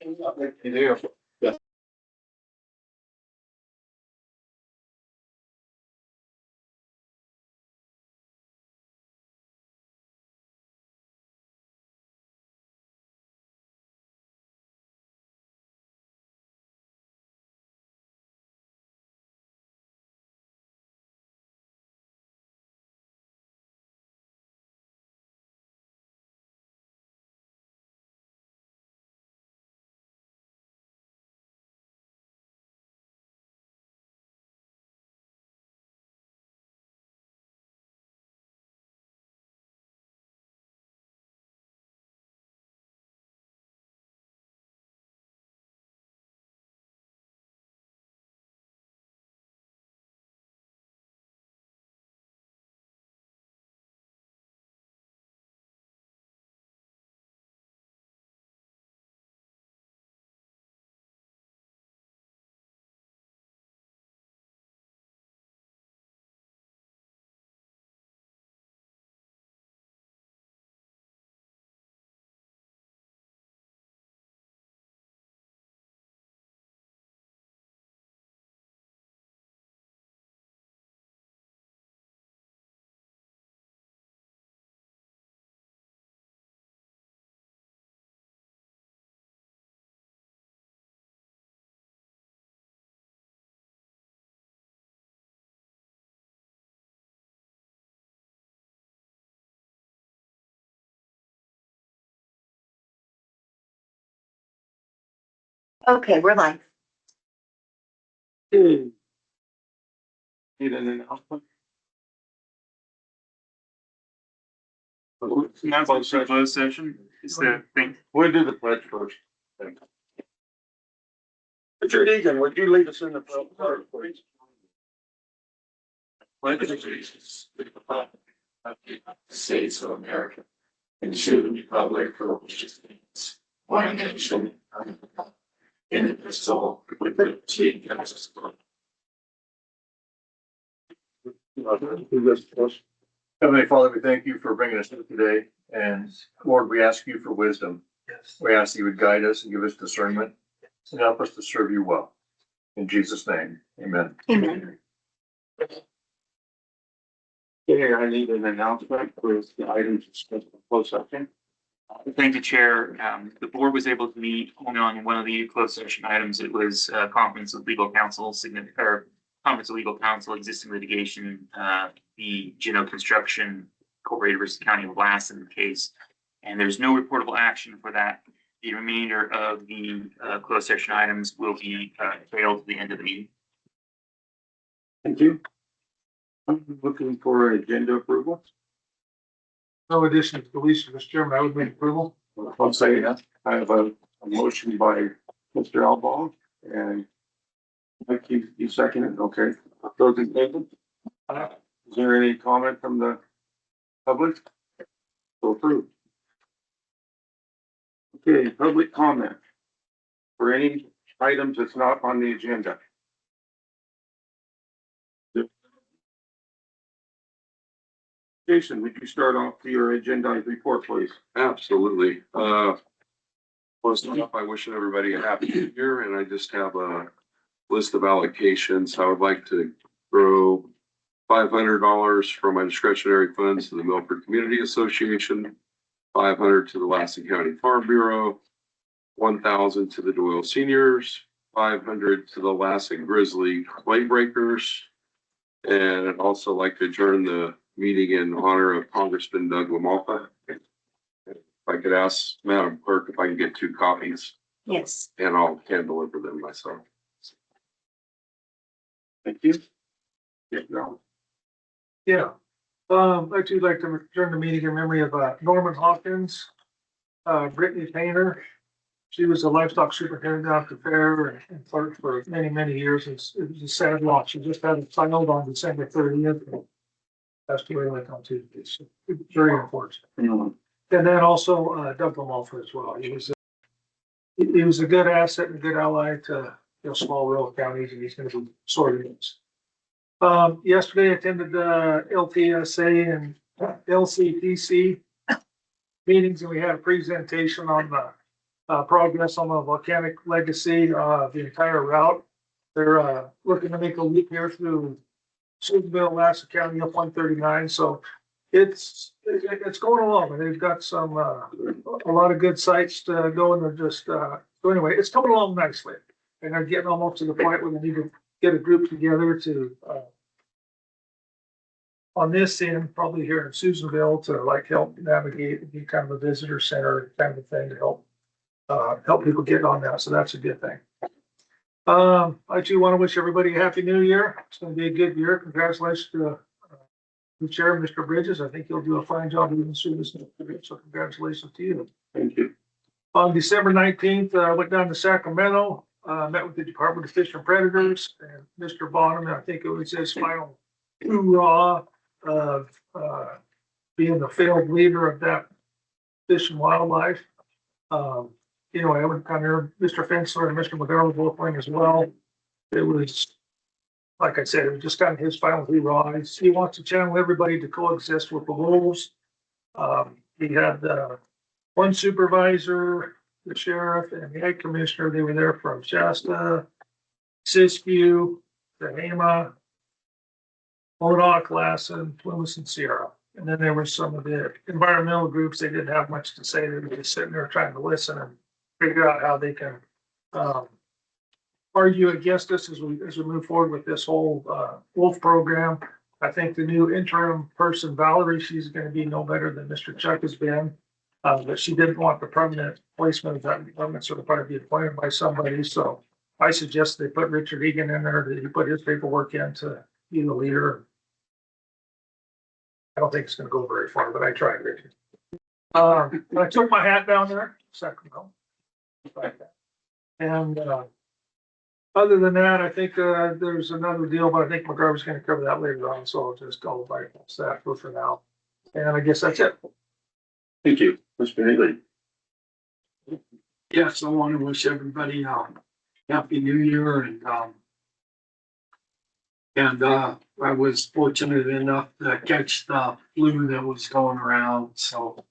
You do. Okay, we're live. Need an announcement? Announcement for closed session is the thing. We'll do the pledge first. Richard Egan, would you lead us in the pledge, please? Pledge allegiance to the flag of the United States of America and to the republic for which it stands, one nation, under God, indivisible, with liberty and justice for all. Heavenly Father, we thank you for bringing us here today, and Lord, we ask you for wisdom. Yes. We ask that you would guide us and give us discernment and help us to serve you well. In Jesus' name, amen. Amen. Okay, I need an announcement for the items discussed in closed session. Thank you, Chair. The board was able to meet only on one of the closed session items. It was a conference with legal counsel, conference of legal counsel, existing litigation, the Gino Construction Incorporated versus the County of Lassen case. And there's no reportable action for that. The remainder of the closed session items will be trailed to the end of the meeting. Thank you. I'm looking for agenda approval. No additions, deletions, Mr. Chairman, I would make approval. I'll say that. I have a motion by Mr. Albaugh and Mike, you second it, okay. Those in favor? Is there any comment from the public? So approved. Okay, public comment for any items that's not on the agenda. Jason, would you start off your agenda report, please? Absolutely. Well, start off by wishing everybody a happy new year, and I just have a list of allocations. I would like to throw $500 from my discretionary funds to the Milford Community Association, $500 to the Lassen County Farm Bureau, $1,000 to the Doyle Seniors, $500 to the Lassen Grizzly Clay Breakers, and I'd also like to adjourn the meeting in honor of Congressman Doug LaMalfa. If I could ask Madam Clerk if I can get 2 copies, Yes. and I'll hand deliver them myself. Thank you. Yeah, no. Yeah. I too like to return the meeting in memory of Norman Hawkins, Brittany Painter. She was a livestock superintendent out at the fair and clerk for many, many years. It was a sad loss. She just had a child on December 30th. Passed away like on Tuesday. So it's very unfortunate. And then also Doug LaMalfa as well. He was a good asset and a good ally to small rural counties, and he's going to be sorted in. Yesterday I attended LTSA and LCPC meetings, and we had a presentation on the progress on the volcanic legacy, the entire route. They're, looking to make a loop here through Susanville, Lassen County up 139, so it's going along, and they've got some, a lot of good sites to go, and they're just, so anyway, it's coming along nicely. And they're getting almost to the point where they need to get a group together to, on this end, probably here in Susanville, to like help navigate and be kind of a visitor center kind of thing to help people get on that. So that's a good thing. I too want to wish everybody a happy new year. It's going to be a good year. Congratulations to the chair, Mr. Bridges. I think you'll do a fine job leading through this. So congratulations to you. Thank you. On December 19th, I went down to Sacramento, met with the Department of Fish and Predators and Mr. Bonham. I think it was his final hoorah of being the failed leader of that Fish and Wildlife. You know, I went down there, Mr. Fensler and Mr. McGarvey both went as well. It was, like I said, it was just kind of his final hoorah. He wants to channel everybody to coexist with the wolves. He had one supervisor, the sheriff, and the ag commissioner. They were there from Shasta, Siskiyou, Tehama, Modoc, Lassen, Plymouth, and Sierra. And then there were some of the environmental groups. They didn't have much to say. They were just sitting there trying to listen and figure out how they can argue against us as we move forward with this whole wolf program. I think the new interim person, Valerie, she's going to be no better than Mr. Chuck has been. But she didn't want the permanent placement of that department, so it'll probably be appointed by somebody. So I suggest they put Richard Egan in there, that he put his paperwork in to be the leader. I don't think it's gonna go very far, but I tried, Richard. I took my hat down there, Sacramento. And other than that, I think there's another deal, but I think McGarvey's gonna cover that later on, so I'll just go by that for now. And I guess that's it. Thank you. Mr. Haley. Yes, I want to wish everybody happy new year and I was fortunate enough to catch the flu that was going around, so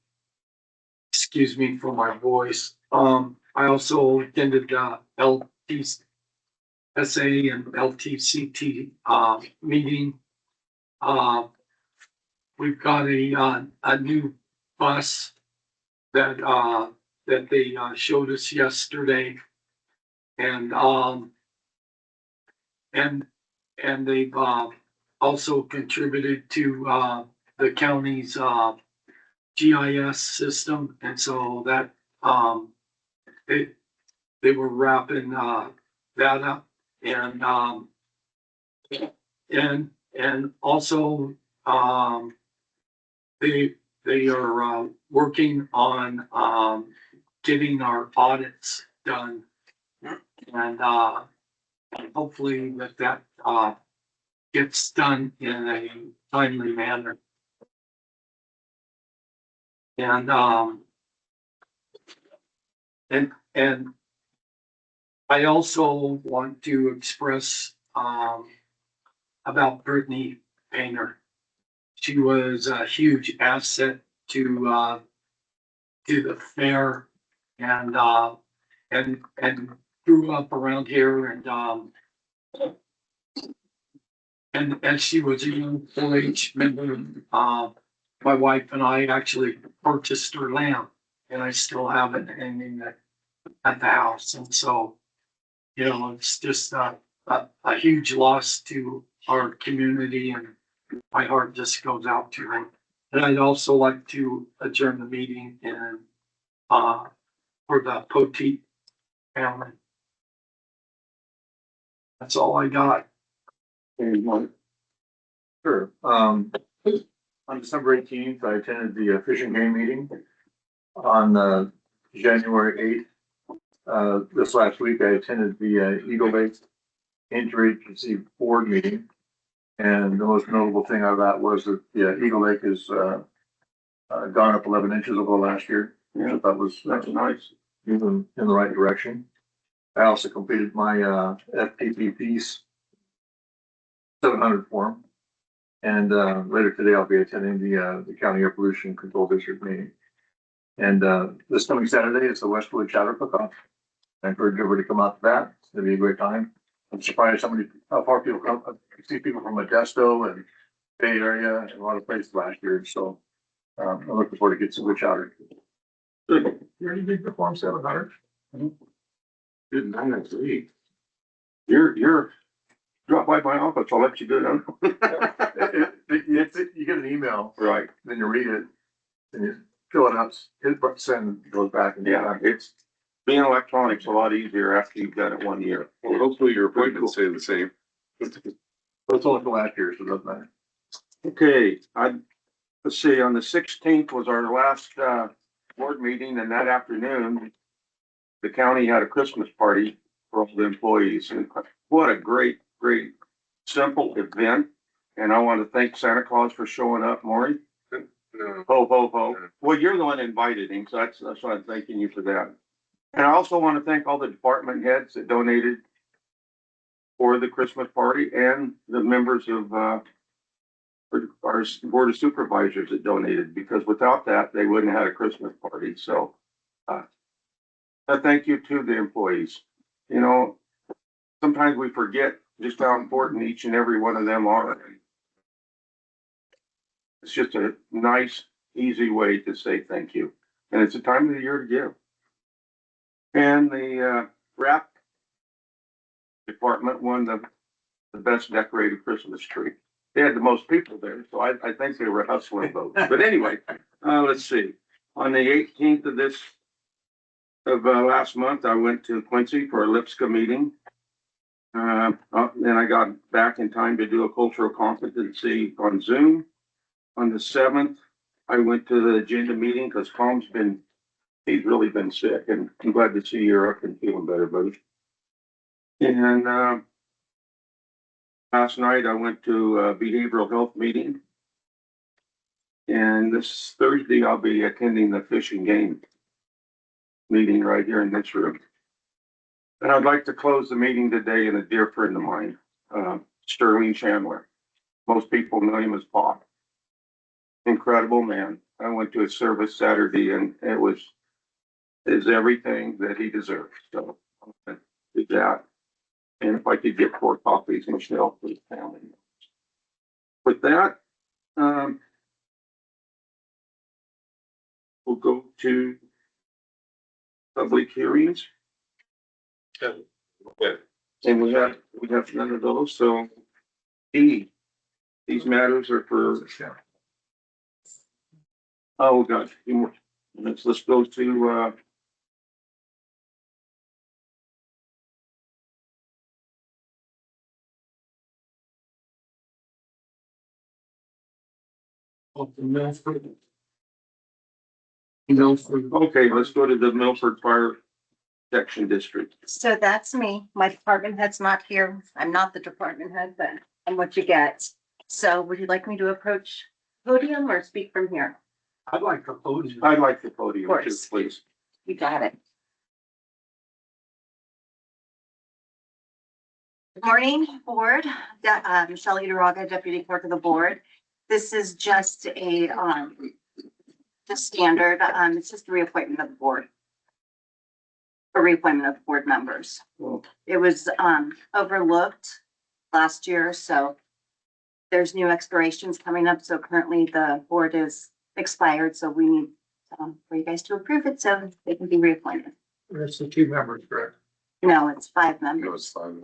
excuse me for my voice. I also attended LTSA and LTCT meeting. We've got a new bus that they showed us yesterday, and they've also contributed to the county's GIS system, and so that they were wrapping that up, and also they are working on getting our audits done, and hopefully that gets done in a timely manner. And I also want to express about Brittany Painter. She was a huge asset to the fair, and grew up around here, and she was a young 4-H member. My wife and I actually purchased her lamp, and I still have it hanging at the house. And so, you know, it's just a huge loss to our community, and my heart just goes out to her. And I'd also like to adjourn the meeting and for the Poteet family. That's all I got. Sure. On December 18th, I attended the fishing game meeting. On January 8th, this last week, I attended the Eagle Lake Interagency Board meeting. And the most notable thing out of that was that Eagle Lake has gone up 11 inches over the last year. Yeah, that's nice. Moving in the right direction. I also completed my FPP piece 700 form. And later today, I'll be attending the County Air Pollution Control District meeting. And, this coming Saturday is the Westwood Chowder Cook-Off. I encourage everybody to come out to that. It's gonna be a great time. I'm surprised how far people come. I see people from Modesto and Bay Area and a lot of places last year, so, I'm looking forward to getting some good chowder. Good. You already did perform 700. Good night, that's great. You're, drop by my office, I'll let you do it. You get an email, Right, then you read it, and you fill it up, hit send, goes back and yeah, it's, being electronic's a lot easier after you've done it 1 year. Well, hopefully your appointments stay the same. But it's only for last year, so it doesn't matter. Okay, let's see, on the 16th was our last, board meeting, and that afternoon, the county had a Christmas party for all the employees, and what a great, simple event. And I want to thank Santa Claus for showing up, Maury. No. Ho, ho, ho. Well, you're the one that invited him, so that's why I'm thanking you for that. And I also want to thank all the department heads that donated for the Christmas party and the members of, our Board of Supervisors that donated, because without that, they wouldn't have had a Christmas party. So, a thank you to the employees. You know, sometimes we forget just how important each and every one of them are. It's just a nice, easy way to say thank you. And it's a time of the year to give. And the wrap department won the best decorated Christmas tree. They had the most people there, so I think they were hustling votes. But anyway, let's see. On the 18th of last month, I went to Quincy for a Lipscomb meeting. Then I got back in time to do a cultural competency on Zoom. On the 7th, I went to the agenda meeting because he's really been sick, and I'm glad to see you're up and feeling better, buddy. And last night I went to a behavioral health meeting. And this Thursday, I'll be attending the Fish and Game meeting right here in this room. And I'd like to close the meeting today in a dear friend of mine, Sterling Chandler. Most people know him as Pop. Incredible man. I went to his service Saturday and is everything that he deserves. So did that. And if I could get 4 copies, Michelle, for his family. With that, we'll go to public hearings. And we have none of those, so these matters are for, oh, gosh, a few more minutes. Let's go to, okay, let's go to the Milford Fire Protection District. So that's me. My department head's not here. I'm not the department head, but I'm what you get. So would you like me to approach podium or speak from here? I'd like to podium. I'd like the podium Of too, course. please. You got it. Good morning, board. Michelle Udaraga, Deputy Clerk of the Board. This is just a, just standard, it's just a reappointment of the board. A reappointment of board members. Well, It was, overlooked last year, so there's new expirations coming up. So currently the board is expired, so we need, for you guys to approve it so they can be reappointed. That's the 2 members, correct? No, it's 5 No, members. it's fine.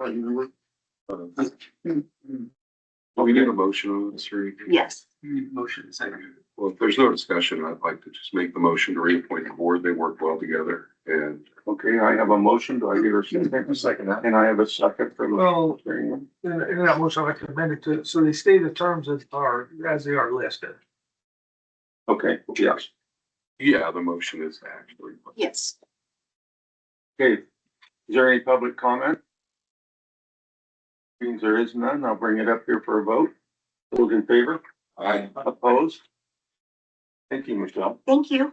We need a motion on this, or? Yes. Motion second. Well, if there's no discussion, I'd like to just make the motion to reappoint the board. They work well together and. okay, I have a motion. Do I hear a second? A second, that. And I have a second from. Well, in that motion, I'd like to amend it to, so they stay the terms that are, as they are listed. Okay, yes. Yeah, the motion is actually. Yes. Okay, is there any public comment? Means there is none, I'll bring it up here for a vote. Those in favor? Aye. Opposed? Thank you, Michelle. Thank you.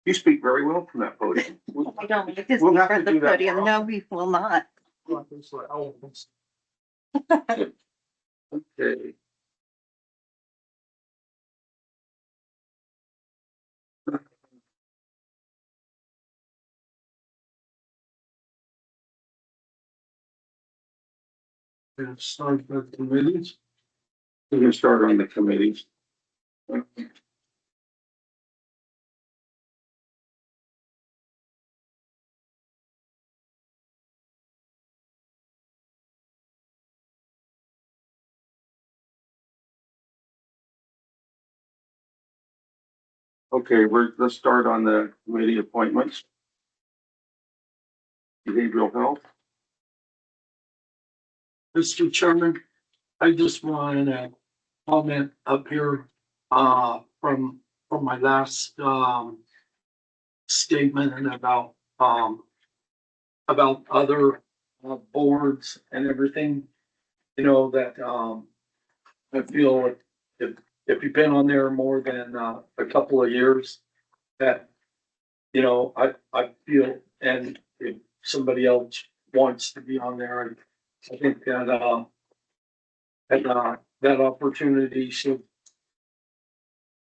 You speak very well from that podium. I don't like to We'll speak have to from the do that podium. more No, we will not. Okay. And start with committees. We can start on the committees. Okay, let's start on the committee appointments. Behavioral health. Mr. Chairman, I just want to comment up here, from my last, statement and about other boards and everything. You know, that, I feel if you've been on there more than, a couple of years, that, you know, I feel, and if somebody else wants to be on there, I think that opportunity should,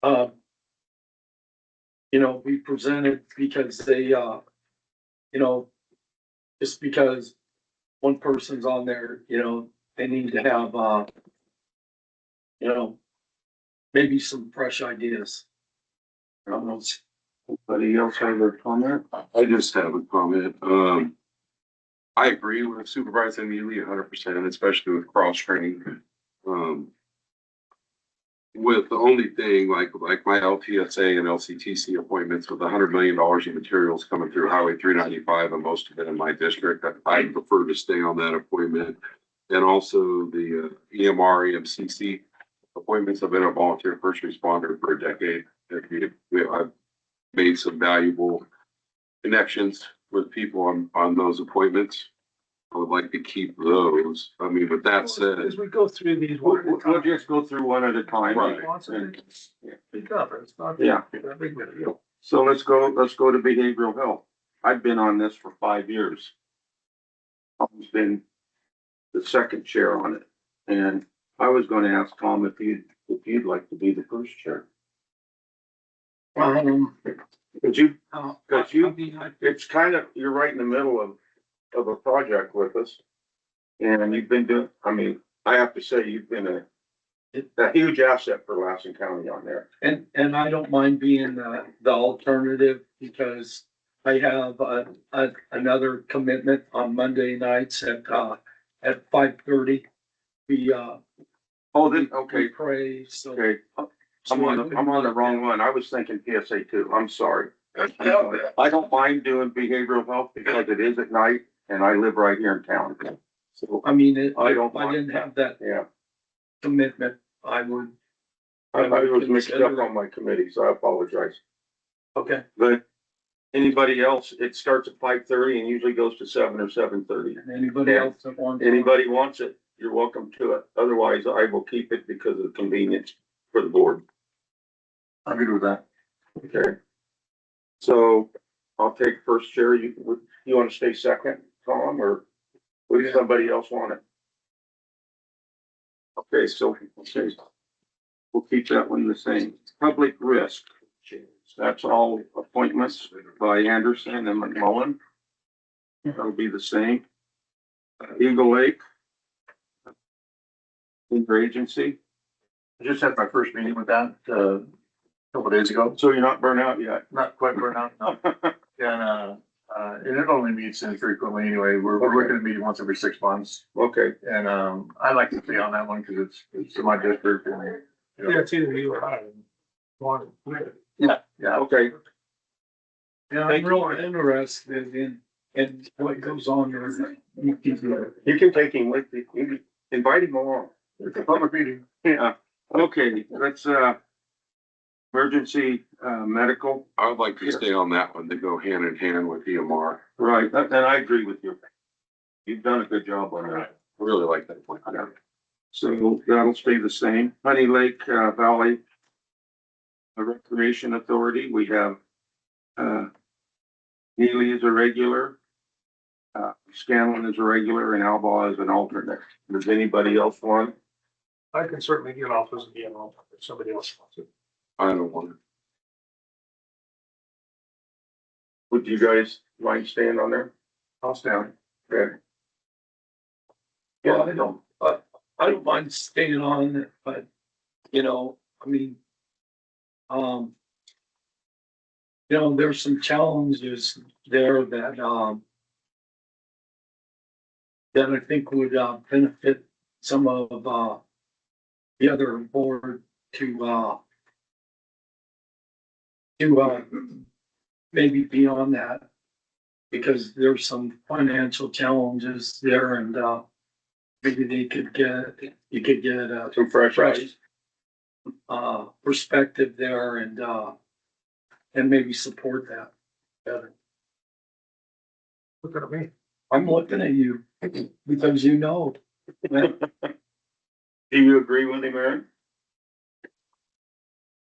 you know, be presented because they, you know, just because one person's on there, you know, they need to have, you know, maybe some fresh ideas. I don't know. Anybody else have a comment? I just have a comment. I agree with Supervisor Neely 100%, especially with cross training. With the only thing like my LTSA and LCTC appointments with $100 million in materials coming through Highway 395 and most of it in my district, I prefer to stay on that appointment. And also the EMR, EMCC appointments. I've been a volunteer first responder for a decade. I've made some valuable connections with people on those appointments. I would like to keep those. I mean, with that said, As we go through these, We'll just go through one at a time. Right. Speak up, it's not. Yeah. That big of a deal. So let's go to behavioral health. I've been on this for 5 years. I've been the second chair on it. And I was gonna ask Tom if you'd like to be the first chair. Could you, Because you- I mean, it's kind of, you're right in the middle of a project with us. And you've been doing, I mean, I have to say, you've been a huge asset for Lassen County on there. And I don't mind being the alternative because I have another commitment on Monday nights at 5:30. We Okay, we pray, so. okay. I'm on the wrong one. I was thinking PSA 2. I'm sorry. I don't mind doing behavioral health because it is at night and I live right here in town. So, I mean, I if don't I didn't have that yeah, commitment, I would. I was mixed up on my committee, so I apologize. Okay, But anybody else, it starts at 5:30 and usually goes to 7 or 7:30. and anybody Yeah. else that wants. Anybody wants it, you're welcome to it. Otherwise, I will keep it because of the convenience for the board. I'm good with that. Okay. So I'll take first chair. You want to stay second, Tom, or would somebody else want it? Okay, so we'll keep that one the same. Public risk. That's all appointments by Anderson and McMullen. That'll be the same. Eagle Lake. Interagency. I just had my first meeting with that, a couple days ago. So you're not burnt out yet? Not quite burnt out, no. And it only meets infrequently anyway. We're looking at meeting once every 6 months. Okay, And, I like to stay on that one because it's in my district and, you know. Yeah, it's either you or I. Want it. Yeah. okay. Yeah, I'm real interested in what goes on there. You can take him with you. Invite him along. It's a public meeting. Yeah, okay, let's, emergency, medical, I would like to stay on that one. They go hand in hand with EMR. right, and I agree with you. You've done a good job on that. I really like that one. Yeah. So that'll stay the same. Honey Lake, Valley Recreation Authority, we have, Neely is a regular. Scanlon is a regular and Alba is an alternate. Does anybody else want? I can certainly get off as a BMO if somebody else wants it. I don't want it. Would you guys mind staying on there? I'll stay on. Okay. Well, I don't, I don't mind staying on it, but, you know, I mean, you know, there's some challenges there that I think would, benefit some of, the other board to maybe be on that. Because there's some financial challenges there and, maybe you could get a Some fresh eyes. perspective there and maybe support that better. Look at me. I'm looking at you because you know. Do you agree with him, Aaron?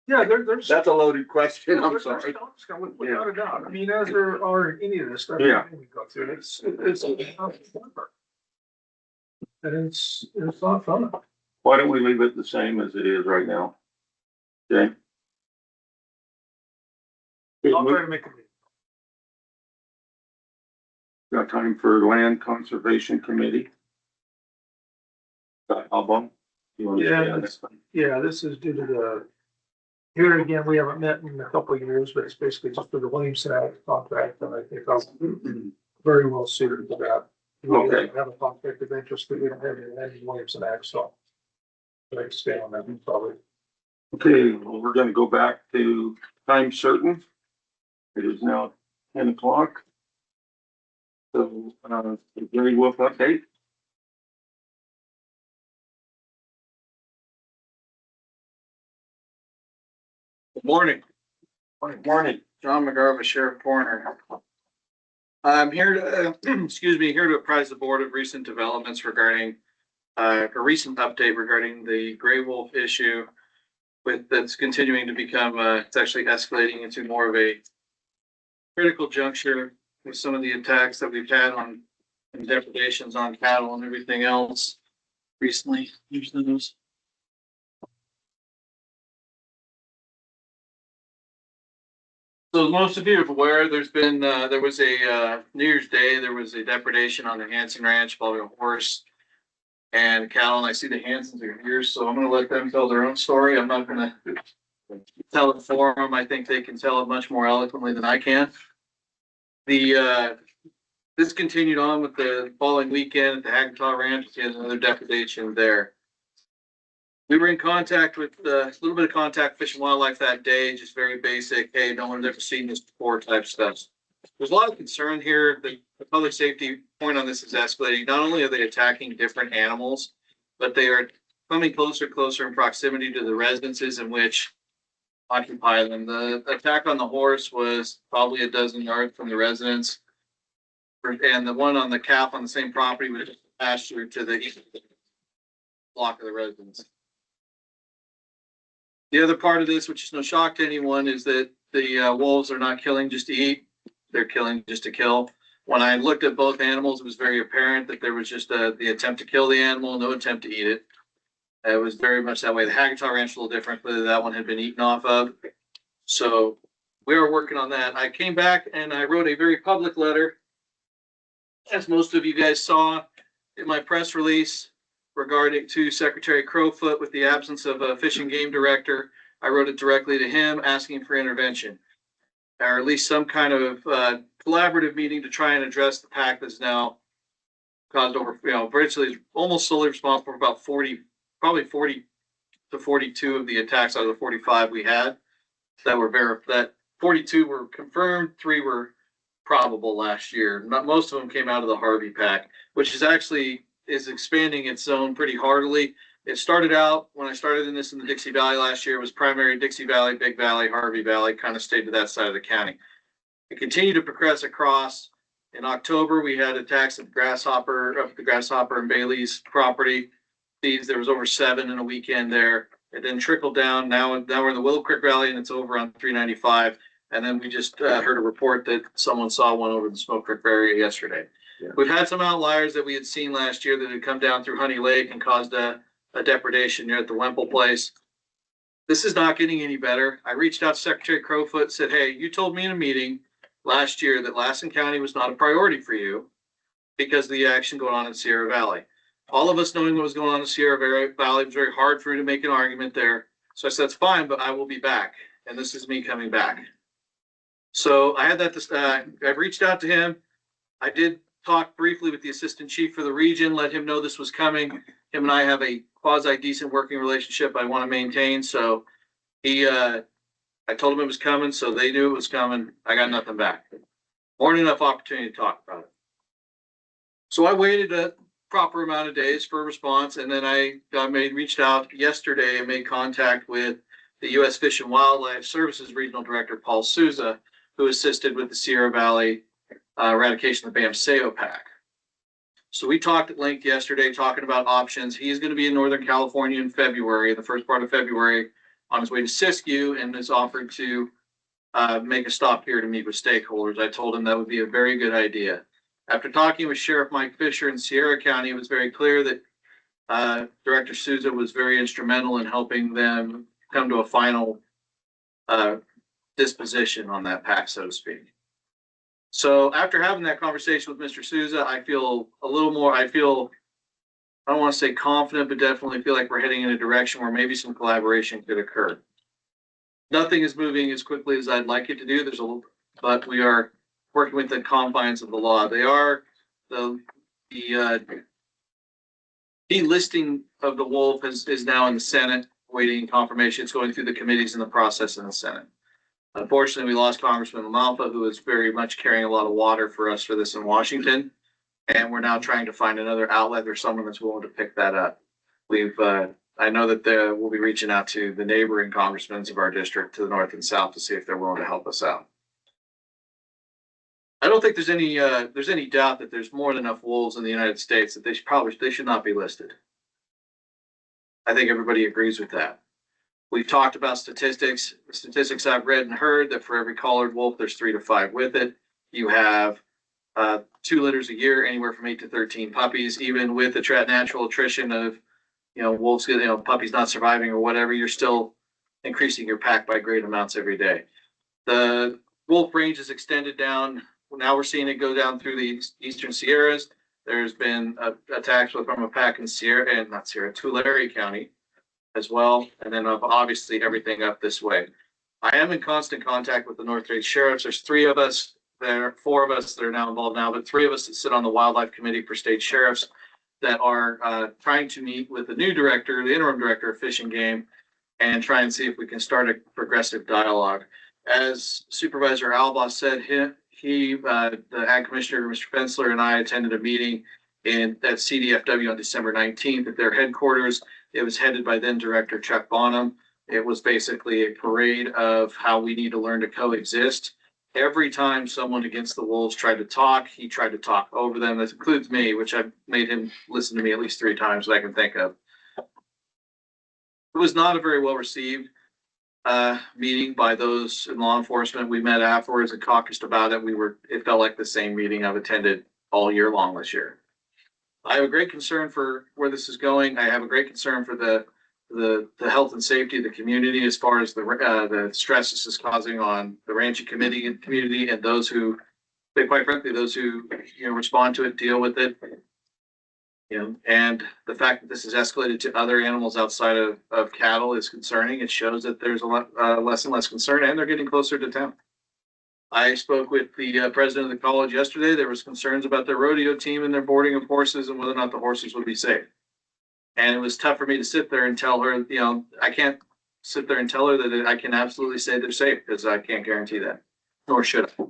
Yeah, there's. That's a loaded question, I'm there's sorry. challenges, without a doubt. I mean, as there are in any of this stuff. Yeah. We go through, it's. And it's not fun. Why don't we leave it the same as it is right now? Okay? I'll try to make it. Got time for Land Conservation Committee? Got Alba? You want to stay on this one? Yeah, this is due to the, here again, we haven't met in a couple of years, but it's basically just for the Williamson Act contract, and I think I'm very well suited to that. We Okay. don't have a conflict of interest, but we don't have any Williamson Act, so. I'd like to stay on that one, probably. Okay, well, we're gonna go back to time certain. It is now 10 o'clock. So, the Gary Wolf update. Good morning, Morning. John McGarva, Sheriff Coroner. I'm here to, here to apprise the board of recent developments regarding, a recent update regarding the gray wolf issue that's continuing to become, it's actually escalating into more of a critical juncture with some of the attacks that we've had on and depredations on cattle and everything else recently. Here's the news. So as most of you are aware, there's been, there was a, New Year's Day, there was a depredation on the Hanson Ranch involving a horse and cattle, and I see the Hansons are here, so I'm gonna let them tell their own story. I'm not gonna tell it for them. I think they can tell it much more eloquently than I can. This continued on with the following weekend at the Hagataw Ranch, we had another depredation there. We were in contact with a little bit of contact Fish and Wildlife that day, just very basic. Hey, no one's ever seen this before type stuff. There's a lot of concern here. The public safety point on this is escalating. Not only are they attacking different animals, but they are coming closer in proximity to the residences in which occupy them. The attack on the horse was probably a dozen yards from the residence. And the one on the calf on the same property was just pasture to the east block of the residence. The other part of this, which is no shock to anyone, is that the wolves are not killing just to eat. They're killing just to kill. When I looked at both animals, it was very apparent that there was just the attempt to kill the animal, no attempt to eat it. It was very much that way. The Hagataw Ranch is a little different, whether that one had been eaten off of. So we were working on that. I came back and I wrote a very public letter, as most of you guys saw in my press release regarding to Secretary Crowfoot with the absence of a fish and game director. I wrote it directly to him asking for intervention, or at least some kind of collaborative meeting to try and address the pack that's now caused over, virtually almost solely responsible for about 40 to 42 of the attacks out of the 45 we had that were that 42 were confirmed, 3 were probable last year. Not most of them came out of the Harvey pack, which is expanding its zone pretty heartily. It started out when I started in the Dixie Valley last year. It was primary Dixie Valley, Big Valley, Harvey Valley, kind of stayed to that side of the county. It continued to progress across. In October, we had attacks of the Grasshopper and Bailey's property. There was over 7 in a weekend there. It then trickled down. Now we're in the Willow Creek Valley and it's over on 395. And then we just heard a report that someone saw one over the Smoke Creek area yesterday. Yeah. We've had some outliers that we had seen last year that had come down through Honey Lake and caused a depredation near at the Wemple place. This is not getting any better. I reached out to Secretary Crowfoot and said, hey, you told me in a meeting last year that Lassen County was not a priority for you because of the action going on in Sierra Valley. all of us knowing what was going on in Sierra Valley, it was very hard for me to make an argument there. So I said, that's fine, but I will be back. And this is me coming back. So I had that, I've reached out to him. I did talk briefly with the assistant chief for the region, let him know this was coming. Him and I have a quasi decent working relationship I want to maintain. So I told him it was coming, so they knew it was coming. I got nothing back. More than enough opportunity to talk about it. So I waited a proper amount of days for a response, and then I reached out yesterday and made contact with the U.S. Fish and Wildlife Services Regional Director, Paul Souza, who assisted with the Sierra Valley eradication of the Bamseo pack. So we talked at length yesterday, talking about options. He's going to be in Northern California in February, the first part of February, on his way to Siskiyou, and has offered to make a stop here to meet with stakeholders. I told him that would be a very good idea. After talking with Sheriff Mike Fisher in Sierra County, it was very clear that Director Souza was very instrumental in helping them come to a final disposition on that pack, so to speak. So after having that conversation with Mr. Souza, I feel a little more, I don't want to say confident, but definitely feel like we're heading in a direction where maybe some collaboration could occur. Nothing is moving as quickly as I'd like it to do. But we are working with the confines of the law. They are the delisting of the wolf is now in the Senate, waiting confirmation. It's going through the committees in the process in the Senate. Unfortunately, we lost Congressman Lamalfa, who is very much carrying a lot of water for us for this in Washington. And we're now trying to find another outlet or someone that's willing to pick that up. I know that we'll be reaching out to the neighboring congressmen of our district to the north and south to see if they're willing to help us out. I don't think there's any doubt that there's more than enough wolves in the United States that they should not be listed. I think everybody agrees with that. We've talked about statistics. The statistics I've read and heard that for every collared wolf, there's 3 to 5 with it. You have 2 litters a year, anywhere from 8 to 13 puppies. Even with the natural attrition of, wolves, puppies not surviving or whatever, you're still increasing your pack by great amounts every day. The wolf range is extended down. Now we're seeing it go down through the eastern Sierras. There's been attacks from a pack in Tulare County as well. And then obviously everything up this way. I am in constant contact with the North State Sheriffs. There's 4 of us that are now involved now, but 3 of us that sit on the Wildlife Committee for State Sheriffs that are trying to meet with the new director, the interim director of Fish and Game, and try and see if we can start a progressive dialogue. As Supervisor Albaugh said, the Ag Commissioner, Mr. Fensler, and I attended a meeting at CDFW on December 19th at their headquarters. It was headed by then Director Chuck Bonham. It was basically a parade of how we need to learn to coexist. Every time someone against the wolves tried to talk, he tried to talk over them. That includes me, which I've made him listen to me at least 3 times that I can think of. It was not a very well received meeting by those in law enforcement. We met afterwards and caucused about it. It felt like the same meeting I've attended all year long this year. I have a great concern for where this is going. I have a great concern for the health and safety of the community as far as the stress this is causing on the ranching community and those who, quite frankly, those who respond to it, deal with it. And the fact that this has escalated to other animals outside of cattle is concerning. It shows that there's a lot less and less concern, and they're getting closer to town. I spoke with the president of the college yesterday. There was concerns about their rodeo team and their boarding of horses and whether or not the horses would be safe. And it was tough for me to sit there and tell her, I can't sit there and tell her that I can absolutely say they're safe because I can't guarantee that, nor should I.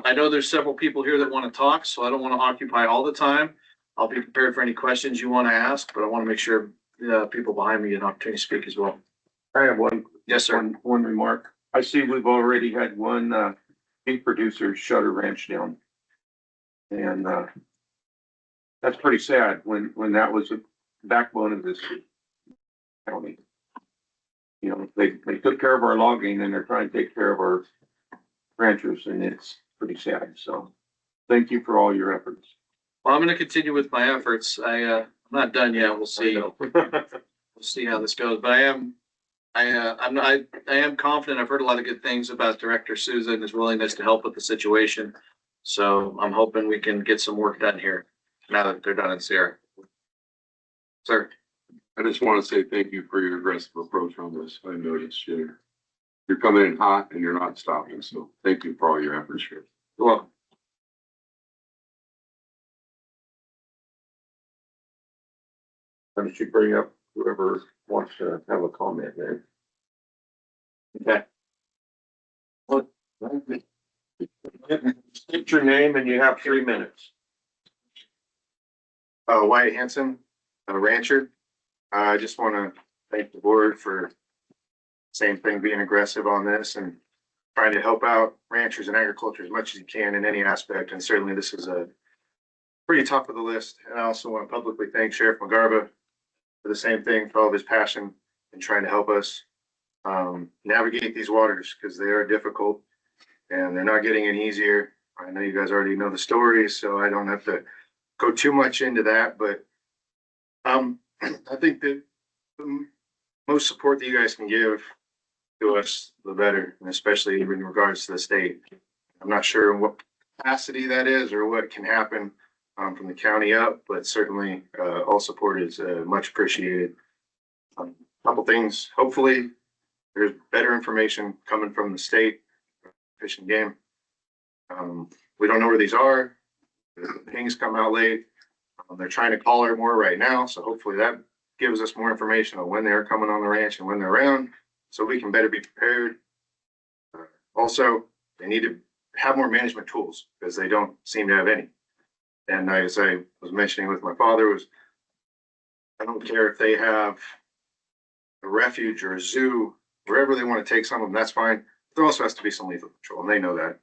I know there's several people here that want to talk, so I don't want to occupy all the time. I'll be prepared for any questions you want to ask, but I want to make sure people behind me get an opportunity to speak as well. I have one. Yes, sir. One remark. I see we've already had one beef producer shut her ranch down. And that's pretty sad when that was the backbone of this county. They took care of our logging and they're trying to take care of our ranchers, and it's pretty sad. So thank you for all your efforts. Well, I'm going to continue with my efforts. I'm not done yet. We'll see. We'll see how this goes. But I am confident. I've heard a lot of good things about Director Souza and his willingness to help with the situation. So I'm hoping we can get some work done here. now that they're done in Sierra. Sir, I just want to say thank you for your aggressive approach on this. I noticed you're coming in hot and you're not stopping. So thank you for all your efforts here. you're welcome. Why don't you bring up whoever wants to have a comment there? Okay. State your name and you have 3 minutes. Wyatt Hanson, a rancher. I just want to thank the board for same thing, being aggressive on this and trying to help out ranchers and agriculture as much as you can in any aspect. And certainly this is a pretty top of the list. And I also want to publicly thank Sheriff McGarva for the same thing, for all of his passion in trying to help us navigate these waters, because they are difficult and they're not getting any easier. I know you guys already know the stories, so I don't have to go too much into that, but I think that the most support that you guys can give to us, the better, and especially in regards to the state. I'm not sure in what capacity that is or what can happen from the county up, but certainly all support is much appreciated. Couple things, hopefully there's better information coming from the state Fish and Game. We don't know where these are. The pings come out late. They're trying to call her more right now, so hopefully that gives us more information on when they're coming on the ranch and when they're around, so we can better be prepared. Also, they need to have more management tools because they don't seem to have any. And as I was mentioning with my father, was I don't care if they have a refuge or a zoo, wherever they want to take some of them, that's fine. There also has to be some lethal control, and they know that.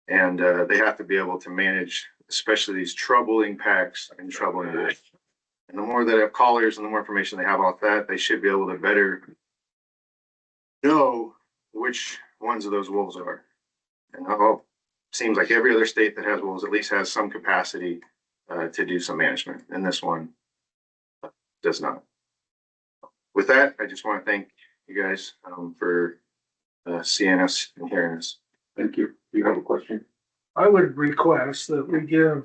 And they have to be able to manage, especially these troubling packs and troubling wolves. And the more that have callers and the more information they have off that, they should be able to better know which ones of those wolves are. And seems like every other state that has wolves at least has some capacity to do some management, and this one does not. With that, I just want to thank you guys for seeing us and hearing us. Thank you. You have a question? I would request that we give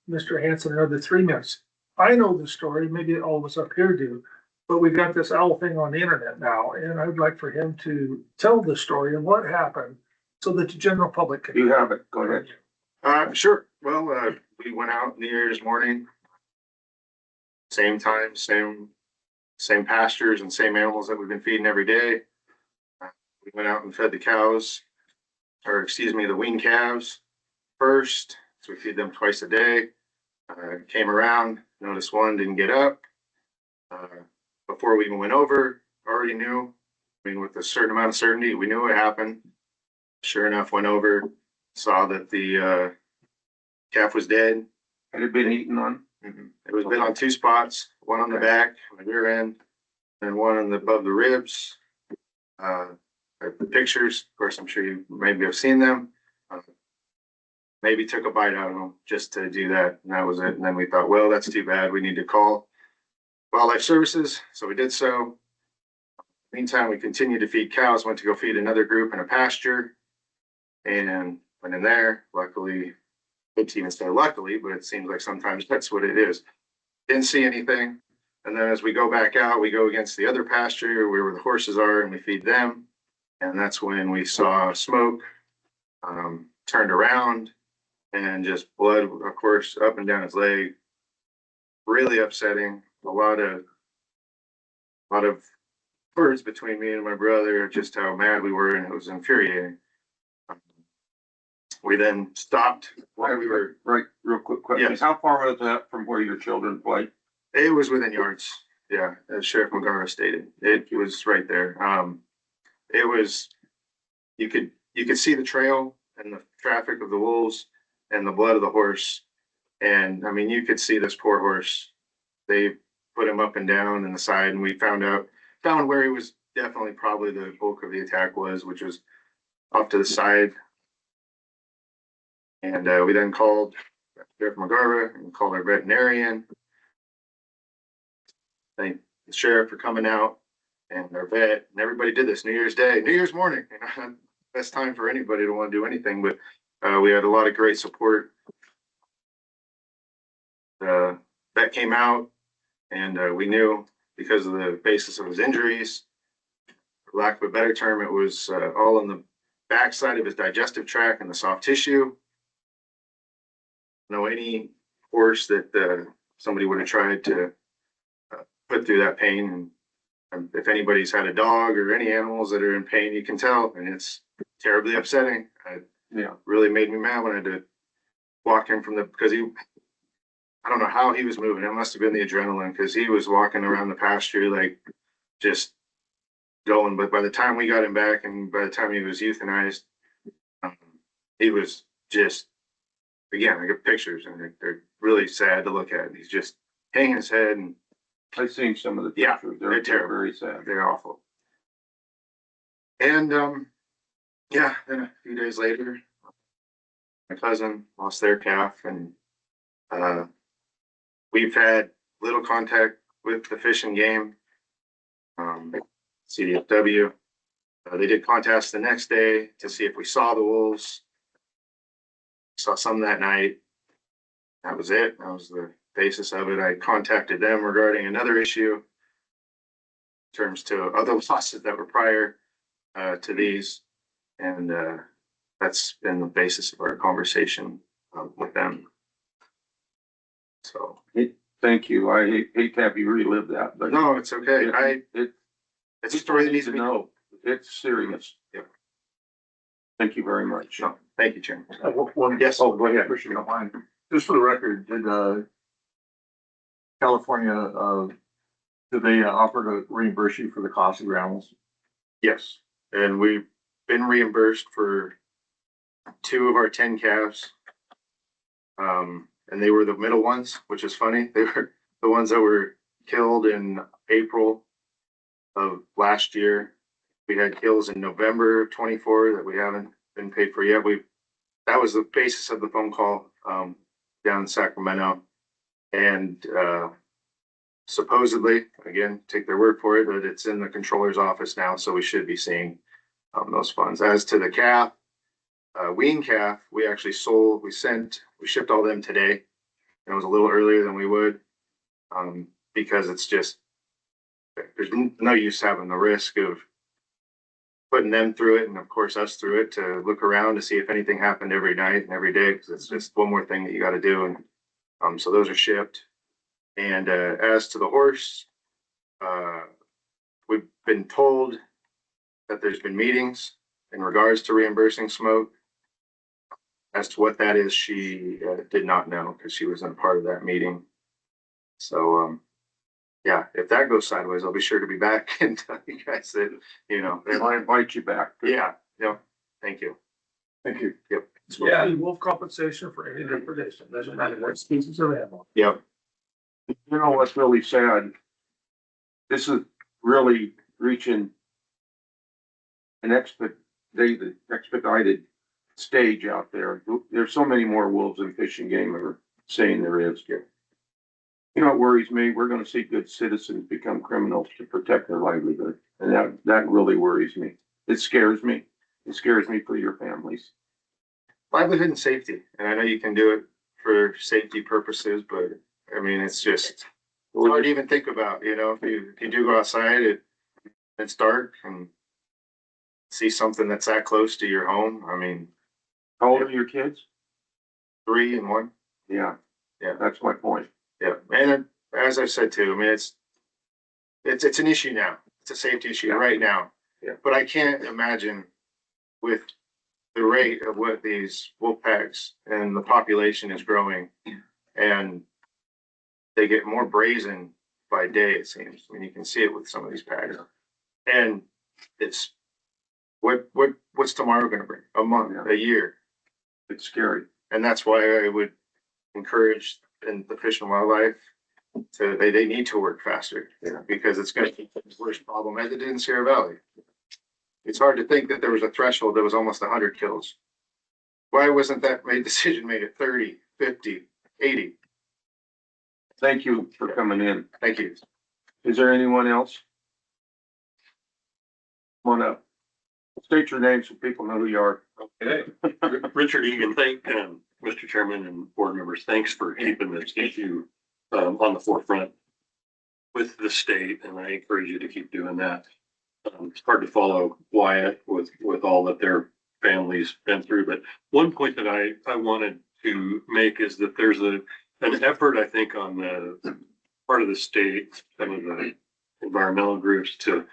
Mr. Hanson another 3 minutes. I know the story, maybe all of us up here do, but we've got this owl thing on the internet now, and I'd like for him to tell the story of what happened so that the general public can. You have it. Go ahead. Sure. Well, we went out New Year's morning, same time, same pastures and same animals that we've been feeding every day. We went out and fed the cows, or excuse me, the wean calves first. So we feed them twice a day. Came around, noticed one didn't get up. Before we even went over, already knew, I mean, with a certain amount of certainty, we knew what happened. Sure enough, went over, saw that the calf was dead. Had it been eaten on? It was bit on 2 spots, one on the back, on the rear end, and one on the above the ribs. The pictures, of course, I'm sure you maybe have seen them. Maybe took a bite out of them just to do that, and that was it. And then we thought, well, that's too bad. We need to call wildlife services, so we did so. Meantime, we continued to feed cows. Went to go feed another group in a pasture, and went in there. Luckily, it's even say luckily, but it seems like sometimes that's what it is. Didn't see anything. And then as we go back out, we go against the other pasture where the horses are, and we feed them. And that's when we saw smoke, turned around, and just blood, of course, up and down his leg. Really upsetting. A lot of words between me and my brother, just how mad we were, and it was infuriating. We then stopped while we were. Right, real quick question. Yes. How far was that from where your children played? It was within yards. Yeah, as Sheriff McGarva stated, it was right there. It was, you could see the trail and the traffic of the wolves and the blood of the horse. And I mean, you could see this poor horse. They put him up and down in the side, and we found where he was definitely probably the bulk of the attack was, which was off to the side. And we then called Sheriff McGarva and called our veterinarian. Thank the sheriff for coming out and our vet, and everybody did this New Year's Day, New Year's morning. You know, best time for anybody to want to do anything, but we had a lot of great support. that came out, and we knew because of the basis of his injuries, for lack of a better term, it was all in the backside of his digestive tract and the soft tissue. No, any horse that somebody would have tried to put through that pain. And if anybody's had a dog or any animals that are in pain, you can tell, and it's terribly upsetting. Yeah. Really made me mad when I had to walk him from because I don't know how he was moving. It must have been the adrenaline, because he was walking around the pasture like just going. But by the time we got him back and by the time he was euthanized, he was just, again, I get pictures and they're really sad to look at. He's just hanging his head, and I've seen some of the Yeah, pictures. they're terrible. Very sad. they're awful. And yeah, then a few days later, my cousin lost their calf, and we've had little contact with the Fish and Game, CDFW. They did contact us the next day to see if we saw the wolves. Saw some that night. That was it. That was the basis of it. I contacted them regarding another issue in terms to other losses that were prior to these, and that's been the basis of our conversation with them. So Thank you. I hate to have you relive that, but. no, it's okay. It's a story that needs to be know. told. It's serious. Yeah. Thank you very much. No, thank you, Chairman. One, Yes. Oh, go ahead. if you don't mind, just for the record, did California, did they offer to reimburse you for the cost of your animals? Yes, and we've been reimbursed for 2 of our 10 calves. And they were the middle ones, which is funny. They were the ones that were killed in April of last year. We had kills in November of 24 that we haven't been paid for yet. That was the basis of the phone call down in Sacramento. And supposedly, again, take their word for it, that it's in the controller's office now, so we should be seeing those funds. As to the calf, wean calf, we actually we shipped all them today. And it was a little earlier than we would, because it's just, there's no use having the risk of putting them through it, and of course us through it, to look around to see if anything happened every night and every day, because it's just one more thing that you got to do. And so those are shipped. And as to the horse, we've been told that there's been meetings in regards to reimbursing Smoke. As to what that is, she did not know, because she wasn't part of that meeting. So yeah, if that goes sideways, I'll be sure to be back and tell you guys that, I invite you back. yeah, thank you. Thank you. Yep. It's supposed to be wolf compensation for any depredation, doesn't matter what species of animal. Yep. You know what's really sad? This is really reaching an expedited stage out there. There's so many more wolves than Fish and Game are saying there is. You know what worries me? We're gonna see good citizens become criminals to protect their livelihood. And that really worries me. It scares me. It scares me for your families. Livelihood and safety, and I know you can do it for safety purposes, but I mean, it's just hard to even think about, if you do go outside, it's dark, and see something that's that close to your home. I mean, How old are your kids? 3 and 1. Yeah. Yeah. That's my point. Yeah, and as I've said too, I mean, it's an issue now. It's a safety issue right now. Yeah. But I can't imagine, with the rate of what these wolf packs and the population is growing, and they get more brazen by day, it seems. I mean, you can see it with some of these packs. And it's what's tomorrow gonna bring? A month, a year. It's scary. And that's why I would encourage in the Fish and Wildlife they need to work faster, because it's going to be the worst problem as it did in Sierra Valley. It's hard to think that there was a threshold that was almost 100 kills. Why wasn't that decision made at 30, 50, 80? Thank you for coming in. Thank you. Is there anyone else? Come on up. State your name so people know who you are. Okay, Richard Egan, thank Mr. Chairman and board members, thanks for keeping this issue on the forefront with the state, and I encourage you to keep doing that. It's hard to follow Wyatt with all that their family's been through, but one point that I wanted to make is that there's an effort, I think, on the part of the state, some of the environmental groups, to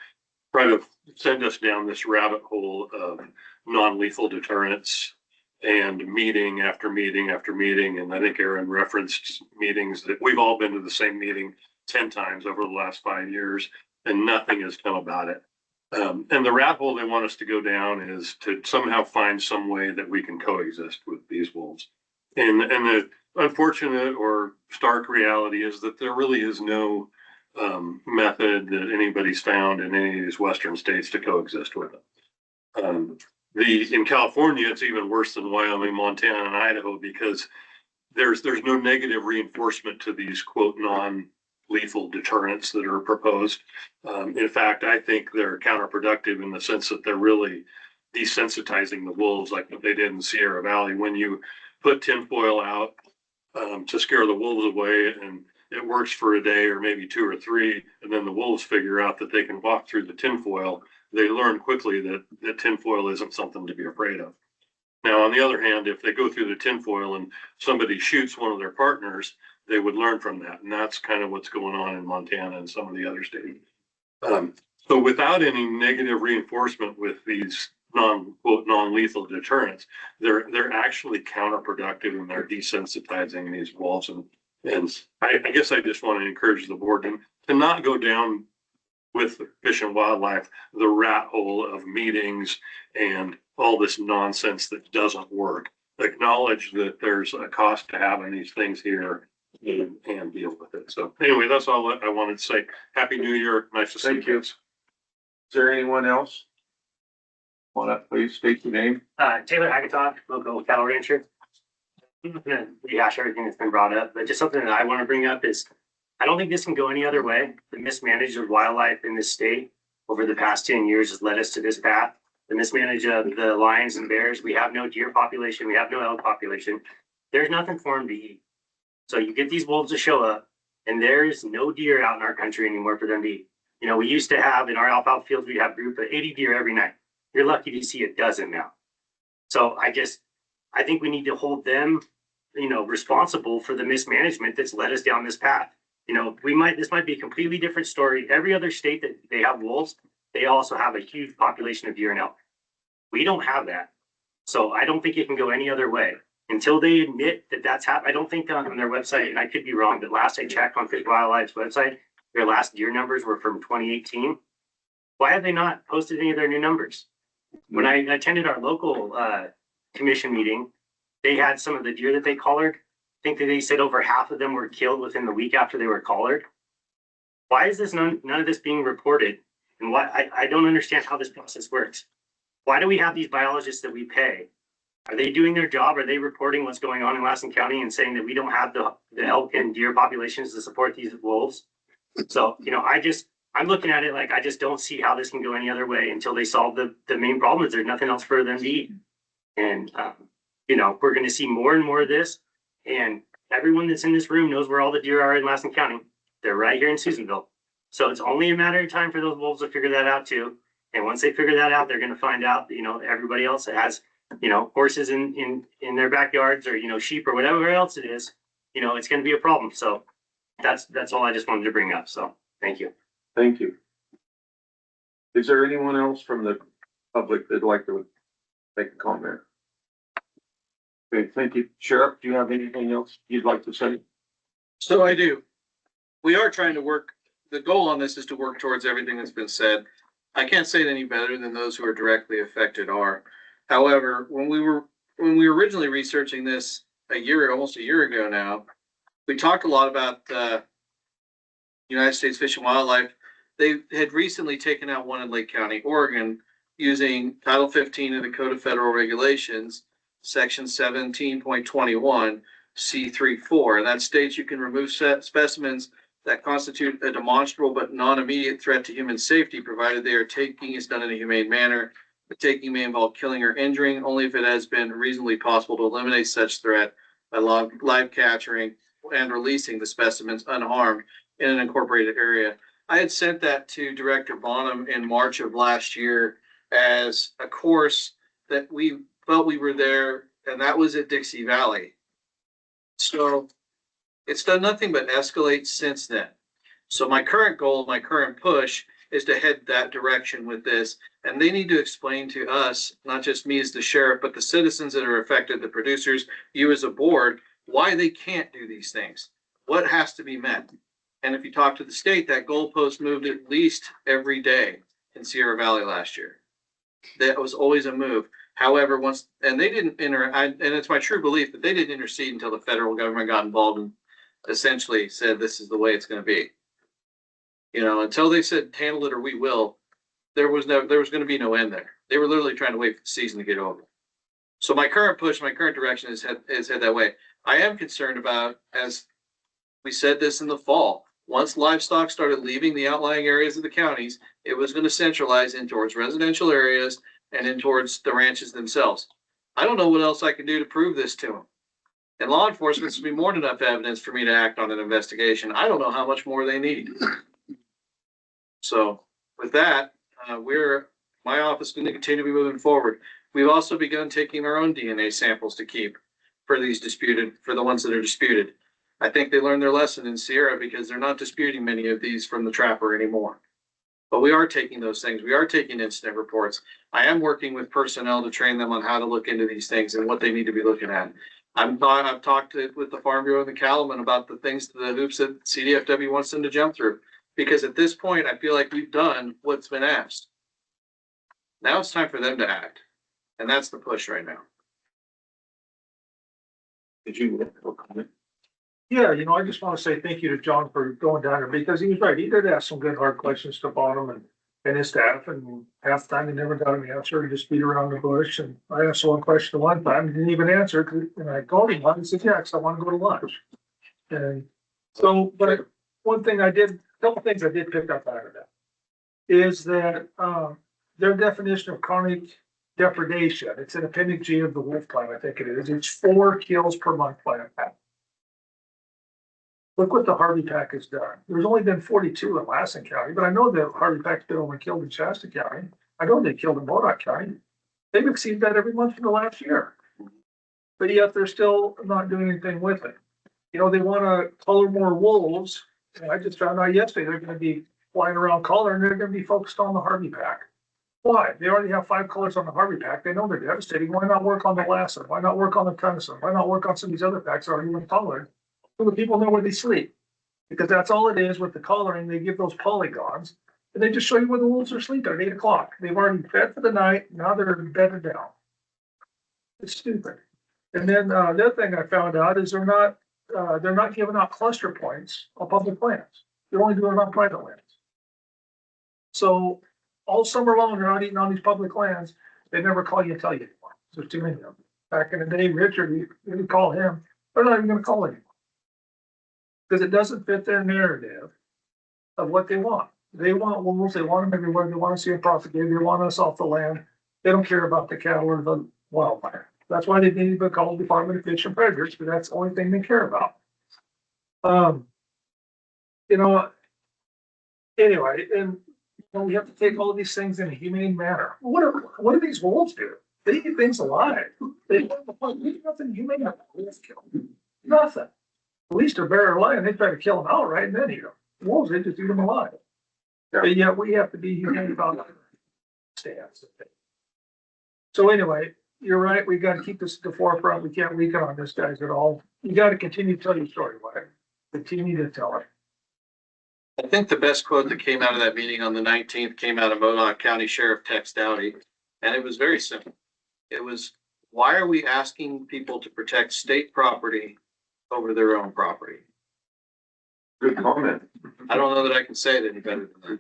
try to send us down this rabbit hole of non-lethal deterrence and meeting after meeting after meeting. And I think Aaron referenced meetings that we've all been to the same meeting 10 times over the last 5 years, and nothing has come about it. And the rabbit hole they want us to go down is to somehow find some way that we can coexist with these wolves. And the unfortunate or stark reality is that there really is no method that anybody's found in any of these Western states to coexist with them. In California, it's even worse than Wyoming, Montana, and Idaho, because there's no negative reinforcement to these quote non-lethal deterrents that are proposed. In fact, I think they're counterproductive in the sense that they're really desensitizing the wolves, like what they did in Sierra Valley. When you put tinfoil out to scare the wolves away, and it works for a day or maybe 2 or 3, and then the wolves figure out that they can walk through the tinfoil, they learn quickly that tinfoil isn't something to be afraid of. Now, on the other hand, if they go through the tinfoil and somebody shoots one of their partners, they would learn from that. And that's kind of what's going on in Montana and some of the other states. So without any negative reinforcement with these non-lethal deterrents, they're actually counterproductive, and they're desensitizing these wolves. And I guess I just want to encourage the board to not go down with Fish and Wildlife the rat hole of meetings and all this nonsense that doesn't work. Acknowledge that there's a cost to having these things here and deal with it. So anyway, that's all I wanted to say. Happy New Year. Nice to see you. Thank you. Is there anyone else? Want to please state your name? Taylor Hagatock, local cattle rancher. I'm not gonna rehash everything that's been brought up, but just something that I want to bring up is I don't think this can go any other way. The mismanagement of wildlife in this state over the past 10 years has led us to this path. The mismanagement of the lions and bears. We have no deer population. We have no elk population. There's nothing for them to eat. So you get these wolves to show up, and there's no deer out in our country anymore for them to eat. You know, we used to have in our alfalfa fields, we'd have a group of 80 deer every night. You're lucky to see a dozen now. So I think we need to hold them, responsible for the mismanagement that's led us down this path. This might be a completely different story. Every other state that they have wolves, they also have a huge population of deer and elk. We don't have that. So I don't think it can go any other way until they admit that that's happened. I don't think on their website, and I could be wrong, but last I checked on Fish and Wildlife's website, their last deer numbers were from 2018. Why have they not posted any of their new numbers? When I attended our local commission meeting, they had some of the deer that they collared. I think that they said over half of them were killed within the week after they were collared. Why is this none of this being reported? And why I don't understand how this process works. Why do we have these biologists that we pay? Are they doing their job? Are they reporting what's going on in Lassen County and saying that we don't have the elk and deer populations to support these wolves? So, I'm looking at it like I just don't see how this can go any other way until they solve the main problem is there's nothing else for them to eat. And, we're going to see more and more of this. And everyone that's in this room knows where all the deer are in Lassen County. They're right here in Susanville. So it's only a matter of time for those wolves to figure that out too. And once they figure that out, they're going to find out, everybody else that has, horses in their backyards or, sheep or whatever else it is, it's going to be a problem. So that's all I just wanted to bring up. So thank you. Thank you. Is there anyone else from the public that'd like to make a comment? Okay, thank you. Sheriff, do you have anything else you'd like to say? So I do. We are trying to work, the goal on this is to work towards everything that's been said. I can't say it any better than those who are directly affected are. However, when we were originally researching this almost a year ago now, we talked a lot about United States Fish and Wildlife. They had recently taken out one in Lake County, Oregon, using Title 15 of the Code of Federal Regulations, Section 17.21, C3.4. And that states you can remove specimens that constitute a demonstrable but non-immediate threat to human safety, provided they are taking is done in a humane manner The taking may involve killing or injuring only if it has been reasonably possible to eliminate such threat by live capturing and releasing the specimens unharmed in an incorporated area. I had sent that to Director Bonham in March of last year as a course that we felt we were there, and that was at Dixie Valley. So it's done nothing but escalate since then. So my current goal, my current push is to head that direction with this. And they need to explain to us, not just me as the sheriff, but the citizens that are affected, the producers, you as a board, why they can't do these things. What has to be met? And if you talk to the state, that goalpost moved at least every day in Sierra Valley last year. That was always a move. However, once, and they didn't and it's my true belief that they didn't intercede until the federal government got involved and essentially said, this is the way it's going to be. You know, until they said, handle it or we will, there was going to be no end there. They were literally trying to wait for the season to get over. So my current push, my current direction is head that way. I am concerned about, as we said this in the fall, once livestock started leaving the outlying areas of the counties, it was going to centralize in towards residential areas and in towards the ranches themselves. I don't know what else I can do to prove this to them. And law enforcement will be more than enough evidence for me to act on an investigation. I don't know how much more they need. So with that, my office is going to continue to be moving forward. We've also begun taking our own DNA samples to keep for the ones that are disputed. I think they learned their lesson in Sierra because they're not disputing many of these from the trapper anymore. But we are taking those things. We are taking incident reports. I am working with personnel to train them on how to look into these things and what they need to be looking at. I've talked with the Farm Bureau and the cattlemen about the things, the hoops that CDFW wants them to jump through. Because at this point, I feel like we've done what's been asked. Now it's time for them to act. And that's the push right now. Did you have a comment? Yeah, you know, I just want to say thank you to John for going down there because he was right. He did ask some good hard questions to Bonham and his staff, and half the time he never got an answer. He just beat around the bush. And I asked one question one time, he didn't even answer. And I called him on, he said, yeah, because I want to go to lunch. And so, but one thing a couple things I did pick up out of that is that their definition of chronic depredation, it's an appendix G of the wolf plan, I think it is. It's 4 kills per month by a pack. Look what the Harvey pack has done. There's only been 42 in Lassen County, but I know that Harvey pack's been only killed in Shasta County. I know they killed in Modoc County. They've exceeded that every month for the last year. But yet they're still not doing anything with it. You know, they want to color more wolves. And I just found out yesterday they're going to be flying around color and they're going to be focused on the Harvey pack. Why? They already have 5 colors on the Harvey pack. They know they're devastating. Why not work on the Lassen? Why not work on the Tennyson? Why not work on some of these other packs that are even colored? So the people know where they sleep. Because that's all it is with the coloring. They give those polygons and they just show you where the wolves are sleeping at 8 o'clock. They've already fed for the night. Now they're bedded down. It's stupid. And then the other thing I found out is they're not giving out cluster points on public lands. They're only doing it on private lands. So all summer long, they're not eating on these public lands. They never call you and tell you anymore. There's too many of them. Back in the day, Richard, you call him. They're not even going to call anymore. Because it doesn't fit their narrative of what they want. They want wolves. They want them everywhere. They want to see them propagate. They want us off the land. They don't care about the cattle or the wildfire. That's why they need to be called Department of Fish and Predators, because that's the only thing they care about. You know, anyway, and we have to take all of these things in a humane manner. What do these wolves do? They eat things alive. There's nothing humane about wolves kill. Nothing. At least a bear or lion, they try to kill them outright and then eat them. Wolves, they just eat them alive. Yeah. But yet we have to be humane about our stance. So anyway, you're right. We got to keep this at the forefront. We can't weaken on this, guys, at all. You got to continue to tell your story, Wyatt. Continue to tell it. I think the best quote that came out of that meeting on the 19th came out of Modoc County Sheriff Tex Dowdy, and it was very simple. It was, why are we asking people to protect state property over their own property? Good comment. I don't know that I can say it any better than that.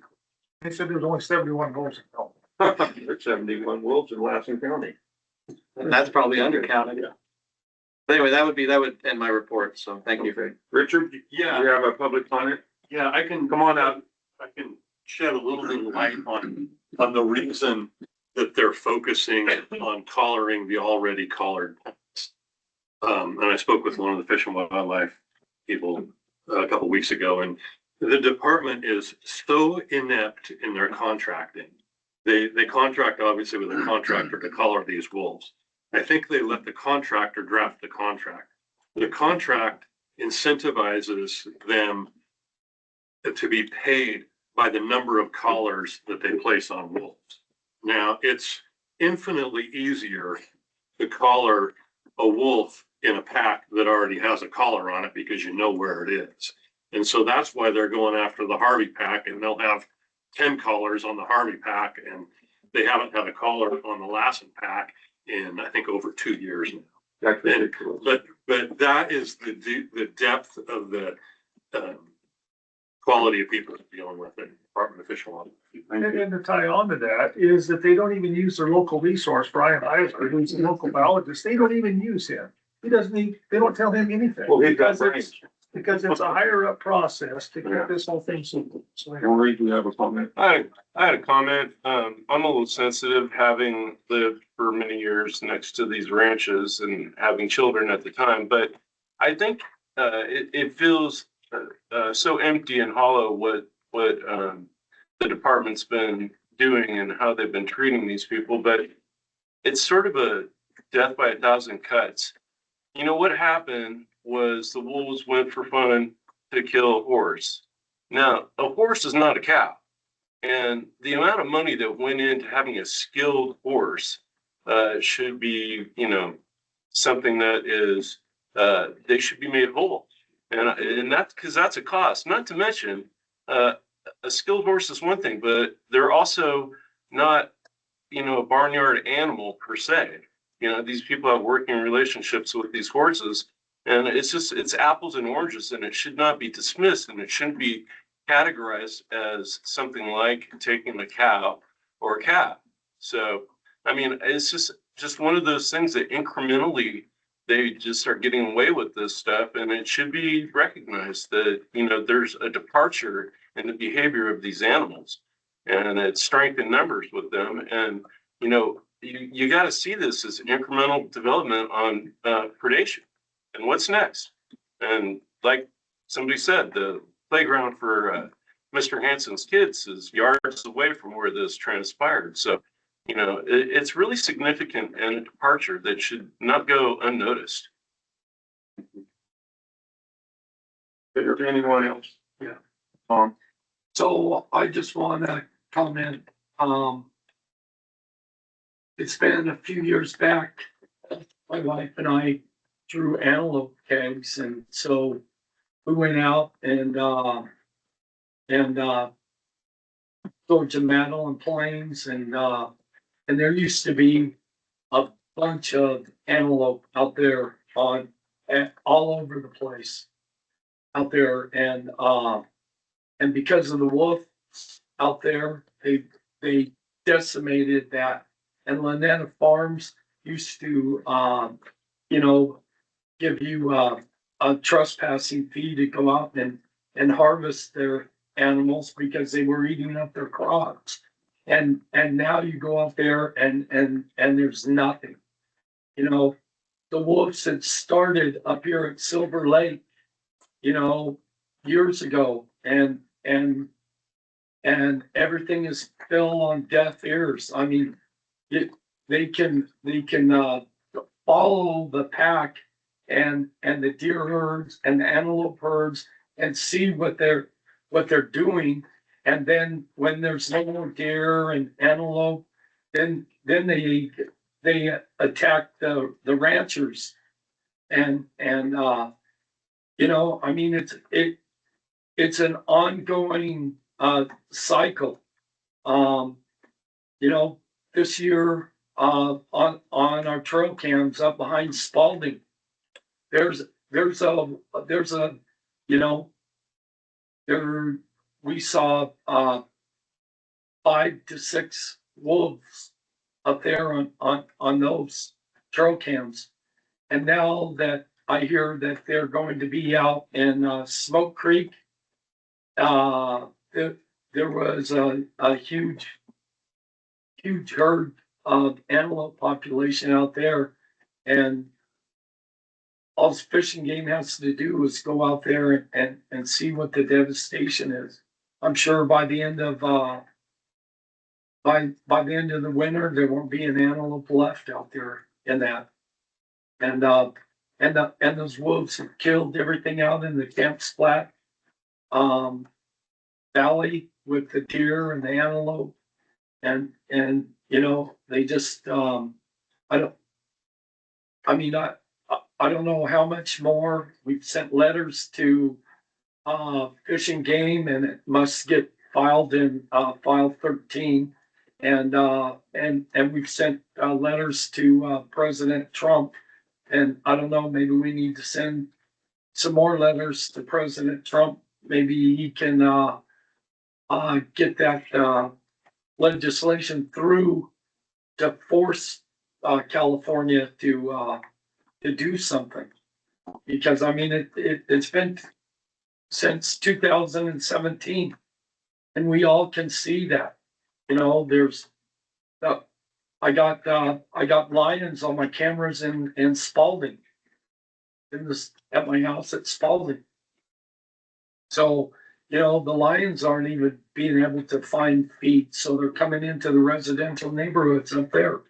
They said there was only 71 wolves in Pelham. There's 71 wolves in Lassen County. And that's probably undercounted. Yeah. But anyway, that would end my report. So thank you. Okay. Richard, Yeah, you have a public comment? yeah, I can. Come on out. I can shed a little bit of light on the reason that they're focusing on collaring the already collared pets. And I spoke with one of the Fish and Wildlife people a couple weeks ago, and the department is so inept in their contracting. They contract obviously with a contractor to collar these wolves. I think they let the contractor draft the contract. The contract incentivizes them to be paid by the number of collars that they place on wolves. Now, it's infinitely easier to collar a wolf in a pack that already has a collar on it because you know where it is. And so that's why they're going after the Harvey pack, and they'll have 10 collars on the Harvey pack, and they haven't had a collar on the Lassen pack in, I think, over 2 years now. That's ridiculous. But that is the depth of the quality of people dealing with the Department of Fish and Wildlife. And to tie on to that is that they don't even use their local resource, Brian Eisler, who's a local biologist. They don't even use him. He doesn't need, they don't tell him anything. Well, he's got Because it's a higher up process to get this whole thing simple. So, Marie, do you have a comment? I had a comment. I'm a little sensitive, having lived for many years next to these ranches and having children at the time, but I think it feels so empty and hollow what the department's been doing and how they've been treating these people, but it's sort of a death by a thousand cuts. You know, what happened was the wolves went for fun to kill a horse. Now, a horse is not a cow. And the amount of money that went into having a skilled horse should be, you know, something that is, they should be made whole. And that's because that's a cost. Not to mention, a skilled horse is one thing, but they're also not, you know, a barnyard animal per se. You know, these people have working relationships with these horses, and it's apples and oranges, and it should not be dismissed, and it shouldn't be categorized as something like taking a cow or a calf. So, I mean, it's just one of those things that incrementally they just are getting away with this stuff, and it should be recognized that, you know, there's a departure in the behavior of these animals, and it's strength in numbers with them. And, you know, you got to see this as incremental development on predation. And what's next? And like somebody said, the playground for Mr. Hansen's kids is yards away from where this transpired. So, you know, it's really significant and a departure that should not go unnoticed. Is there anyone else? Yeah. So I just want to comment, it's been a few years back, my wife and I drew antelope kegs, and so we went out and towards the Madeline Plains, and there used to be a bunch of antelope out there all over the place out there, and because of the wolf out there, they decimated that. And Lynetta Farms used to, you know, give you a trespassing fee to go out and harvest their animals because they were eating up their crops. And now you go out there and there's nothing. You know, the wolves had started up here at Silver Lake, you know, years ago, and everything is still on deaf ears. I mean, they can follow the pack and the deer herds and the antelope herds and see what they're doing. And then when there's no more deer and antelope, then they attack the ranchers. And you know, I mean, it's an ongoing cycle. You know, this year on our trail cams up behind Spalding, there's a you know, we saw 5 to 6 wolves up there on those trail cams. And now that I hear that they're going to be out in Smoke Creek, there was a huge herd antelope population out there. And all Fish and Game has to do is go out there and see what the devastation is. I'm sure by the end of, by the end of the winter, there won't be an antelope left out there in that. And those wolves have killed everything out in the Camp Splat, valley with the deer and the antelope. And, you know, they just, I don't, I mean, I don't know how much more. We've sent letters to Fish and Game, and it must get filed in file 13. And we've sent letters to President Trump. And I don't know, maybe we need to send some more letters to President Trump. Maybe he can get that legislation through to force California to do something. Because I mean, it's been since 2017, and we all can see that. You know, there's I got lions on my cameras in Spalding, at my house at Spalding. So, you know, the lions aren't even being able to find feed, so they're coming into the residential neighborhoods up there.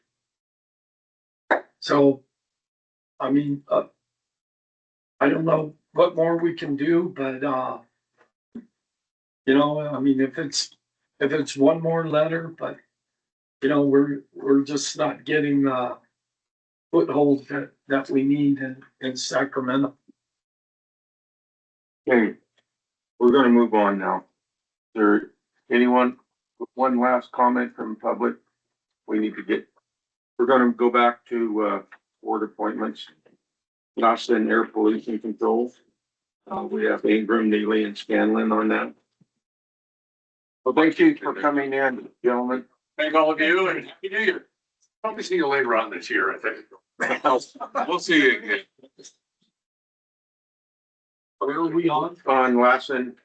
So, I mean, I don't know what more we can do, but you know, I mean, if it's one more letter, but you know, we're just not getting the foothold that we need in Sacramento. Okay, we're gonna move on now. Is there anyone, one last comment from public? We need to get, we're gonna go back to, board appointments. Lassen Air Pollution Control. We have Ingram, Neely, and Scanlon on that. Well, thank you for coming in, gentlemen. Thank all of you and happy New Year. Probably see you later on this year, I think. We'll see you again. Where are we on? On Lassen,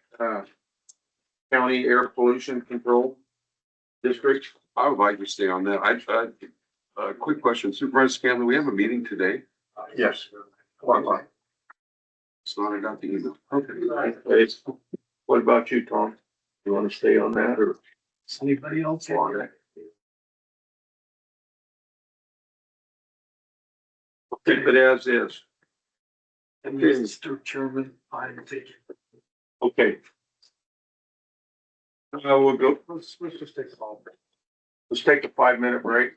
County Air Pollution Control District. I would like to stay on that. Quick question, Supervisor Scanlon, we have a meeting today? Yes. Wi-Fi. So I got the email. Okay. Okay. What about you, Tom? You wanna stay on that or? Does anybody else want it? Keep it as is. And Mr. Chairman, I'm taking. Okay. We'll go, let's just take a call. Let's take a 5-minute break.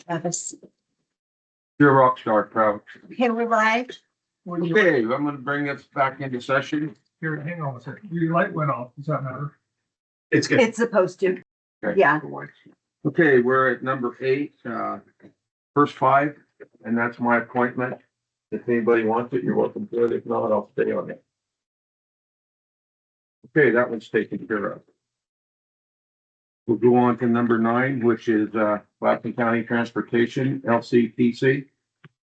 Travis. You're a rock star, proud. Okay, we're live. Okay, I'm gonna bring us back into session. Here, hang on a second. Your light went off. Does that matter? It's good. It's supposed to. Okay. Yeah. Okay, we're at number 8, first 5, and that's my appointment. If anybody wants it, you're welcome to it. If not, I'll stay on it. Okay, that one's taken care of. We'll go on to number 9, which is, Lassen County Transportation, LCPC.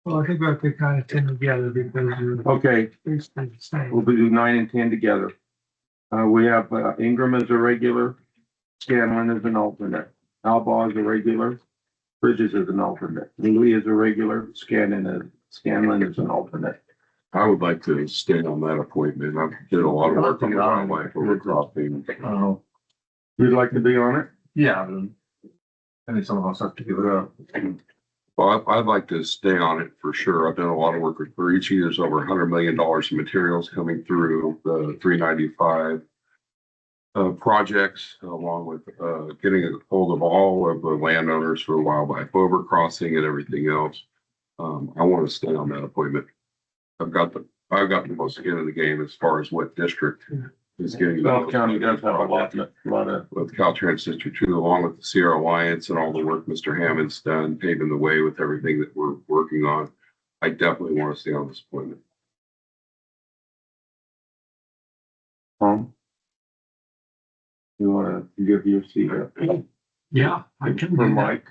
Well, I think we have to kind of tend together because you're Okay, basically the same. we'll do 9 and 10 together. We have, Ingram as a regular, Scanlon as an alternate, Albaugh as a regular, Bridges as an alternate, Lee is a regular, Scanlon is an alternate. I would like to stay on that appointment. I did a lot of work on the wildlife overcropping. Oh, You'd like to be on it? yeah. I think some of us have to give it up. Well, I'd like to stay on it for sure. I've done a lot of work with Barici. There's over $100 million in materials coming through the 395 projects, along with getting a hold of all of the landowners for wildlife overcrossing and everything else. I want to stay on that appointment. I've got the most skin in the game as far as what district is getting. South County does have a lot of. With Caltrans District 2, along with the Sierra Alliance and all the work Mr. Hammond's done, paving the way with everything that we're working on. I definitely want to stay on this appointment. Tom? You wanna give your seat up Yeah, I can for do that. Mike?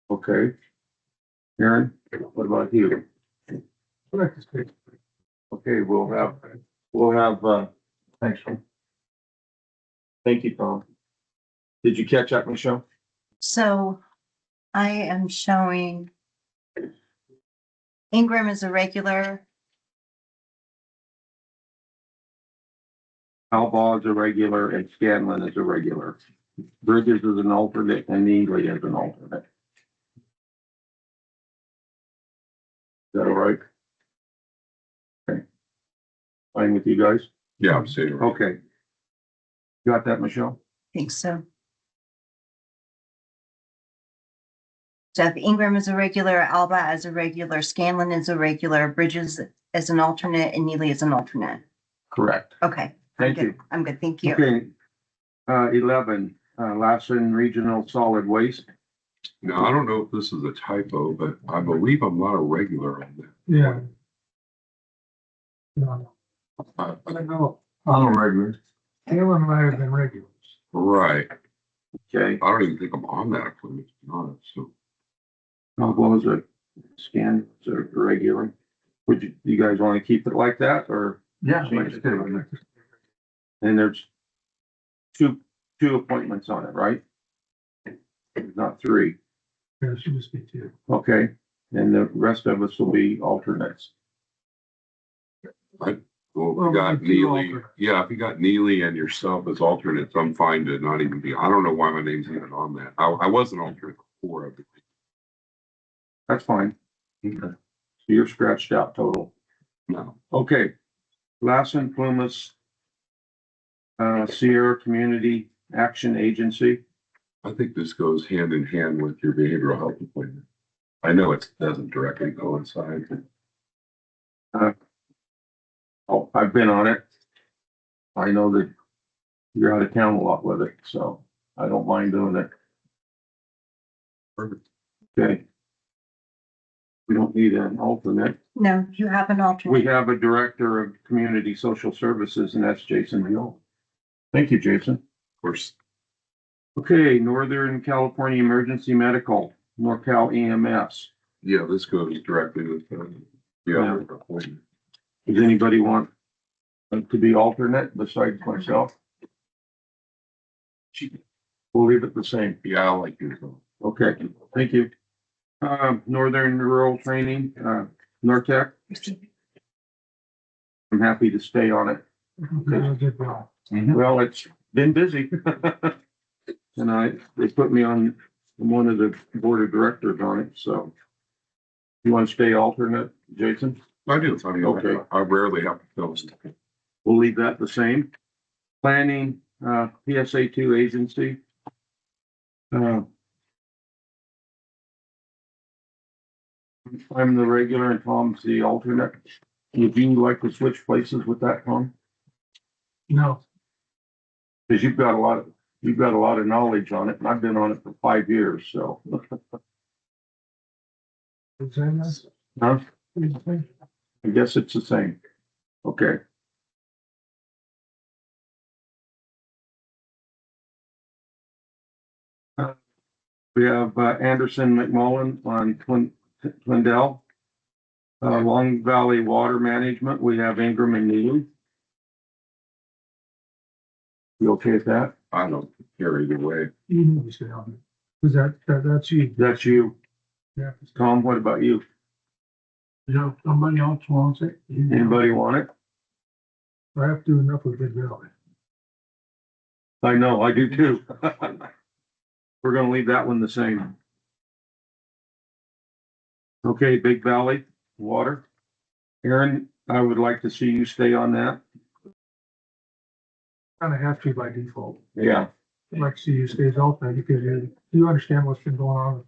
Okay. Aaron, what about you? I'd like to stay. Okay, we'll have, thanks. Thank you, Tom. Did you catch up, Michelle? So I am showing Ingram is a regular, Albaugh is a regular and Scanlon is a regular. Bridges is an alternate and Neely is an alternate. Is that all right? Okay. Fine with you guys? Yeah, I'm staying. Okay. Got that, Michelle? I think so. So if Ingram is a regular, Alba as a regular, Scanlon is a regular, Bridges as an alternate, and Neely is an alternate. Correct. Okay. Thank I'm you. good. I'm good. Thank you. Okay. 11, Lassen Regional Solid Waste. Now, I don't know if this is a typo, but I believe I'm not a regular on that. Yeah. No, Uh, I don't know. I'm a regular. Alan and I have been regulars. Right. Okay. I don't even think I'm on that appointment, to be honest, so. Albaugh is a scan, so regular. Would you guys want to keep it like that or? Yeah. Change it. And there's two appointments on it, right? Not 3. Yeah, she must be too. Okay, and the rest of us will be alternates. Well, Well, if you got we do Neely, alternate. yeah, if you got Neely and yourself as alternates, I'm fine to not even be, I don't know why my name's even on that. I was an alternate before. I believe. That's fine. Okay. So you're scratched out total. No, Okay. Lassen Plumas, Sierra Community Action Agency. I think this goes hand in hand with your behavioral health appointment. I know it doesn't directly coincide. Oh, I've been on it. I know that you're out of town a lot with it, so I don't mind doing it. Perfect. Okay. We don't need an alternate. No, you have an We alternate. have a director of community social services, and that's Jason Hill. Thank you, Jason. Of course, Okay, Northern California Emergency Medical, NorCal EMS. yeah, this goes directly with the other appointment. Does anybody want to be alternate besides myself? We'll leave it the same. Yeah, I like yours. Okay, thank you. Northern Rural Training, Nortec. I'm happy to stay on it. Okay, good job. Well, it's been busy. And they put me on one of the board of directors on it, so. You want to stay alternate, Jason? I do. I mean, Okay. I rarely have to fill it. We'll leave that the same. Planning, PSA 2 agency. I'm the regular and Tom's the alternate. Would you like to switch places with that, Tom? No, Cause you've got a lot of knowledge on it and I've been on it for 5 years, so. is that Huh? nice? I guess it's the same. Okay. We have Anderson McMullen on Twindell. Long Valley Water Management, we have Ingram and Neely. You okay with that? I don't care either way. You need to stay on it. Is that's you? That's you. Yeah. Tom, what about you? No, somebody else wants it. Anybody want it? I have to do enough with Big Valley. I know, I do too. We're gonna leave that one the same. Okay, Big Valley Water. Aaron, I would like to see you stay on that. Kind of have to by default. Yeah. I'd like to see you stay as alternate because you understand what's been going on with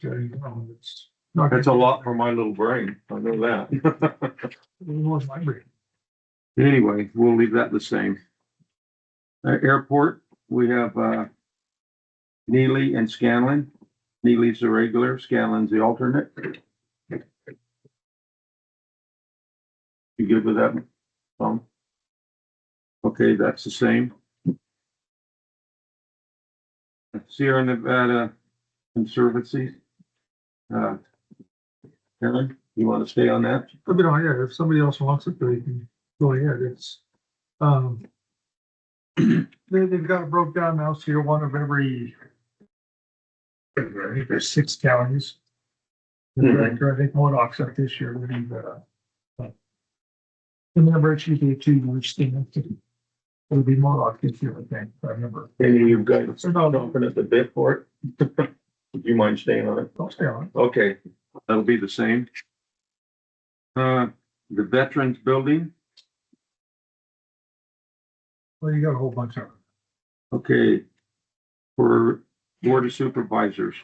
it's not. That's a lot for my little brain. I know that. It was my brain. Anyway, we'll leave that the same. Airport, we have Neely and Scanlon. Neely's the regular, Scanlon's the alternate. You good with that, Tom? Okay, that's the same. Sierra Nevada Conservancy. Aaron, you want to stay on that? But yeah, if somebody else wants it, they can go ahead. It's, they've got it broke down now, so you're one of every, I think there's 6 counties. I think Modocs up this year, we need, remember it usually 2 each thing. It'll be Modoc this year, I think, if I remember. And you've got jumping at the bit for it? Would you mind staying on it? I'll stay on. Okay, that'll be the same. The Veterans Building, Well, you got a whole bunch of them. okay, for Board of Supervisors.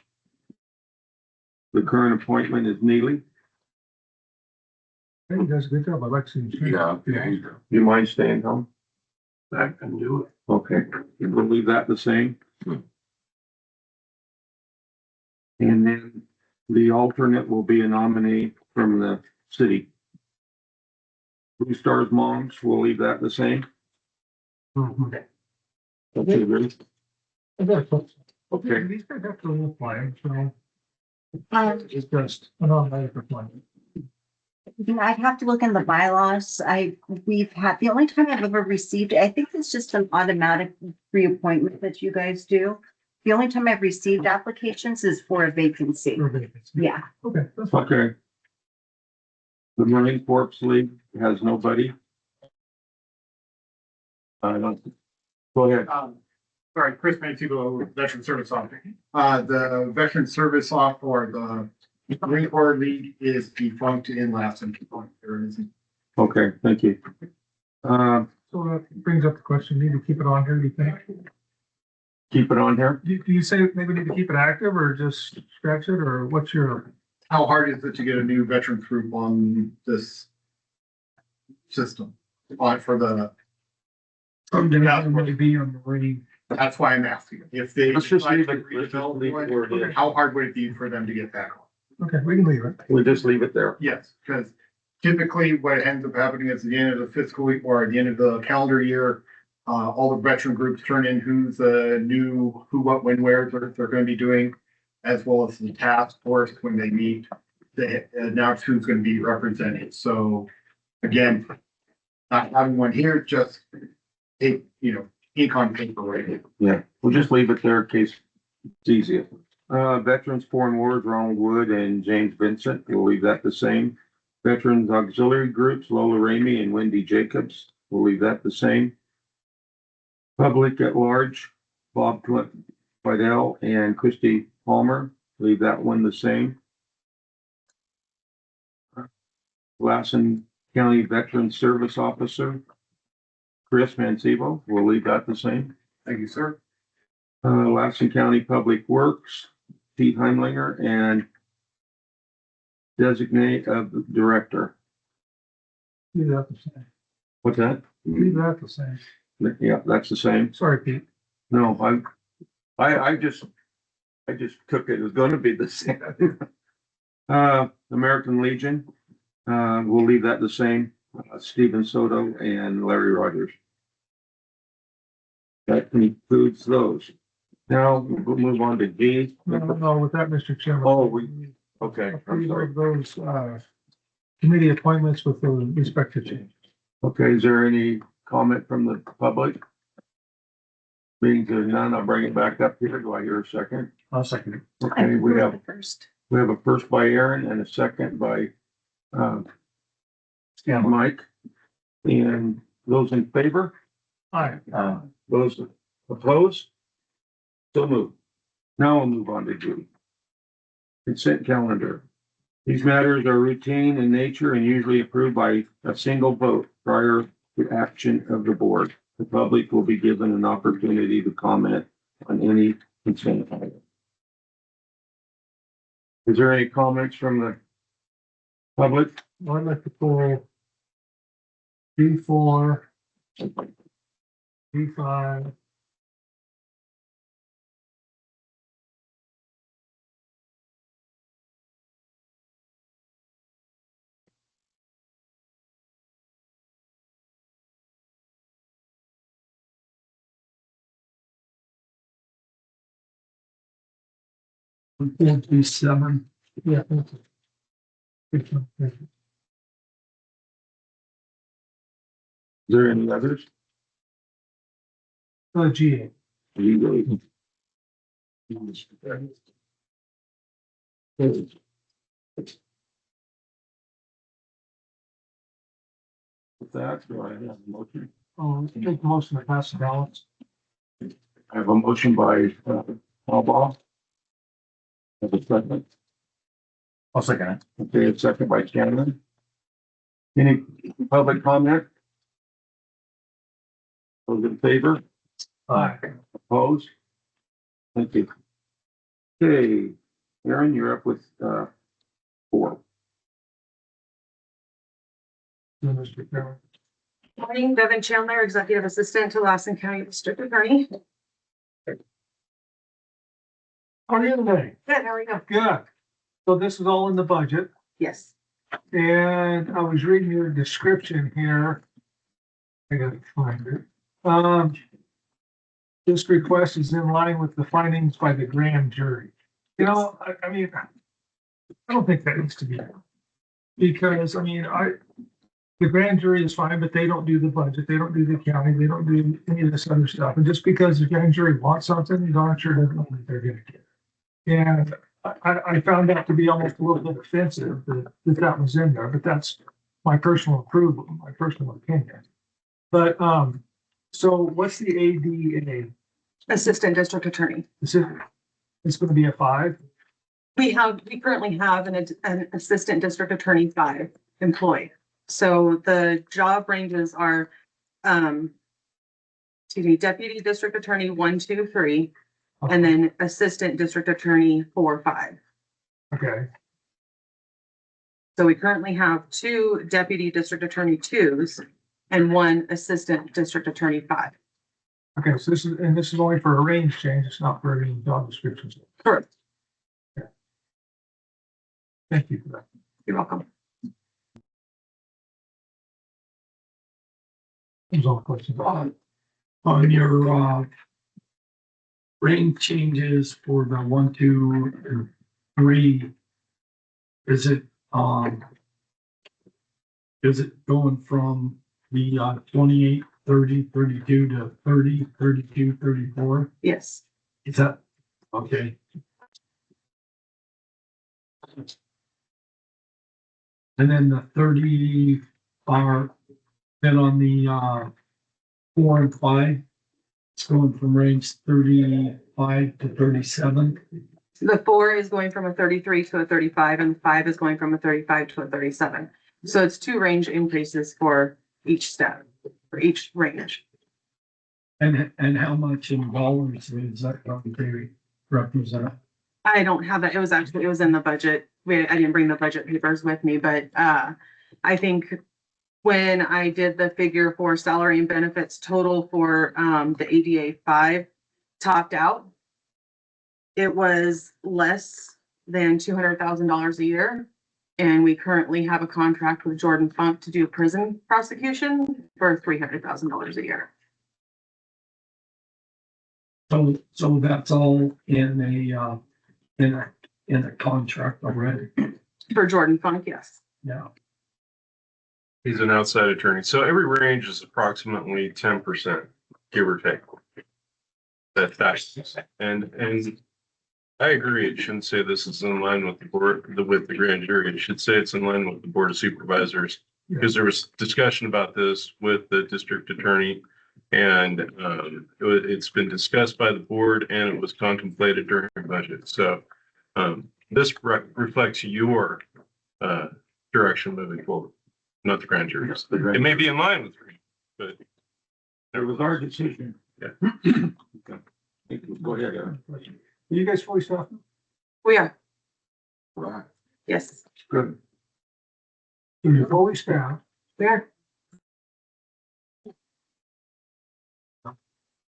The current appointment is Neely. Hey, he does a good job. I like seeing. You mind staying home? I can do it. Okay, we'll leave that the same. And then the alternate will be a nominee from the city. Blue Stars Moms, we'll leave that the same. Okay. Okay, Bruce? Okay, these guys have to apply, so. It's just an automatic appointment. I'd have to look in the bylaws. We've had, the only time I've ever received, I think it's just an automatic reappointment that you guys do. The only time I've received applications is for a vacancy. Yeah. Okay, that's fine. Okay. The Marine Corps League has nobody. Go ahead. Sorry, Chris Mantubo, Veteran Service Officer. The Veteran Service Officer or the Marine Corps League is defunct in Lassen. There isn't. Okay, thank you. So that brings up the question, need to keep it on here, do you think? Keep it on here. Do you say maybe need to keep it active or just scratch it, or what's your? How hard is it to get a new veterans group on this system? For the. Maybe be on the Marine. That's why I'm asking. If they. Let's just leave it. decide to Let's just leave it where it is. How hard would it be for them to get back on? Okay, we can leave it. We'll just leave it there. Yes, because typically what ends up happening is at the end of the fiscal week or at the end of the calendar year, all the veteran groups turn in who's the new, who, what, when, where they're going to be doing, as well as the task force when they meet, they announce who's going to be represented. So again, not having one here, just take, ink on paper right. Yeah, we'll just leave it there in case it's easier. Veterans Foreign Wars, Ronald Wood and James Vincent, we'll leave that the same. Veterans Auxiliary Groups, Lola Ramey and Wendy Jacobs, we'll leave that the same. Public at Large, Bob Fidel and Christy Palmer, leave that one the same. Lassen County Veteran Service Officer, Chris Mancebo, we'll leave that the same. Thank you, sir. Lassen County Public Works, Pete Heimlinger and designate of the director. Leave that the same. What's that? Leave that the same. Yeah, that's the same. Sorry, Pete. No, I just took it was gonna be the same. American Legion, we'll leave that the same. Stephen Soto and Larry Rogers. That concludes those. Now we'll move on to G. No, with that, Mr. Chairman. Oh, okay, I'm sorry. Approve those, committee appointments with the respective changes. Okay, is there any comment from the public? Being there's none, I'll bring it back up here. Do I hear a second? I'll second it. Okay, we have First. a first by Aaron and a second by, Mike. And those in favor? Aye. Those opposed? So moved. Now we'll move on to G. Consent calendar. These matters are routine in nature and usually approved by a single vote prior to action of the board. The public will be given an opportunity to comment on any consent item. Is there any comments from the public? I'd like to pull B4, B5, B7. Yeah. Thank you. Good one, thank you. Is there any others? G8. Legally. With that, do I have a motion? Take the motion to pass the balance. I have a motion by, Alba. Have a second. I'll second it. Okay, a second by Shannon. Any public comment? Those in favor? Aye. Opposed? Thank you. Okay, Aaron, you're up with, 4. Mr. Chairman. Morning, Bevan Chandler, Executive Assistant to Lassen County District Attorney. How are you today? Good, how are you? Good. So this is all in the budget, Yes. and I was reading your description here. I gotta find it. This request is in line with the findings by the grand jury. You know, I mean, I don't think that needs to be. Because, I mean, the grand jury is fine, but they don't do the budget, they don't do the accounting, they don't do any of this other stuff. And just because the grand jury wants something, you darn sure doesn't mean that they're gonna get it. And I found that to be almost a little bit offensive that was in there, but that's my personal approval, my personal opinion. But, so what's the ADA? Assistant District Attorney. It's gonna be a 5? We currently have an Assistant District Attorney 5 employed. So the job ranges are, Deputy District Attorney 1, 2, 3, and then Assistant District Attorney 4, 5. Okay, So we currently have 2 Deputy District Attorney 2s and 1 Assistant District Attorney 5. okay, so this is only for a range change, it's not for any job descriptions. Correct. Thank you for that. You're welcome. Those are all the questions. On your, range changes for the 1, 2, and 3, is it going from the 28, 30, 32 to 30, 32, 34? Yes. Is that, okay? And then the 30 are then on the 4 and 5, it's going from range 35 to 37. The 4 is going from a 33 to a 35 and 5 is going from a 35 to a 37. So it's 2 range increases for each step, for each range. And how much in dollars is that going to represent? I don't have that. It was in the budget I didn't bring the budget papers with me, but, I think when I did the figure for salary and benefits total for, the ADA 5 topped out, it was less than $200,000 a year. And we currently have a contract with Jordan Funk to do prison prosecution for $300,000 a year. So that's all in a contract already. For Jordan Funk, yes. Yeah. He's an outside attorney. So every range is approximately 10%, give or take. That's, and I agree. It shouldn't say this is in line with the board, with the grand jury. It should say it's in line with the board of supervisors. Because there was discussion about this with the district attorney. And it's been discussed by the board and it was contemplated during the budget. So this reflects your direction moving forward, not the grand jury. It may be in line with, but It was our decision. Yeah. Okay. Go ahead, Aaron. Are you guys fully staffed? We are, Right. yes. Good. You're fully staffed. We are.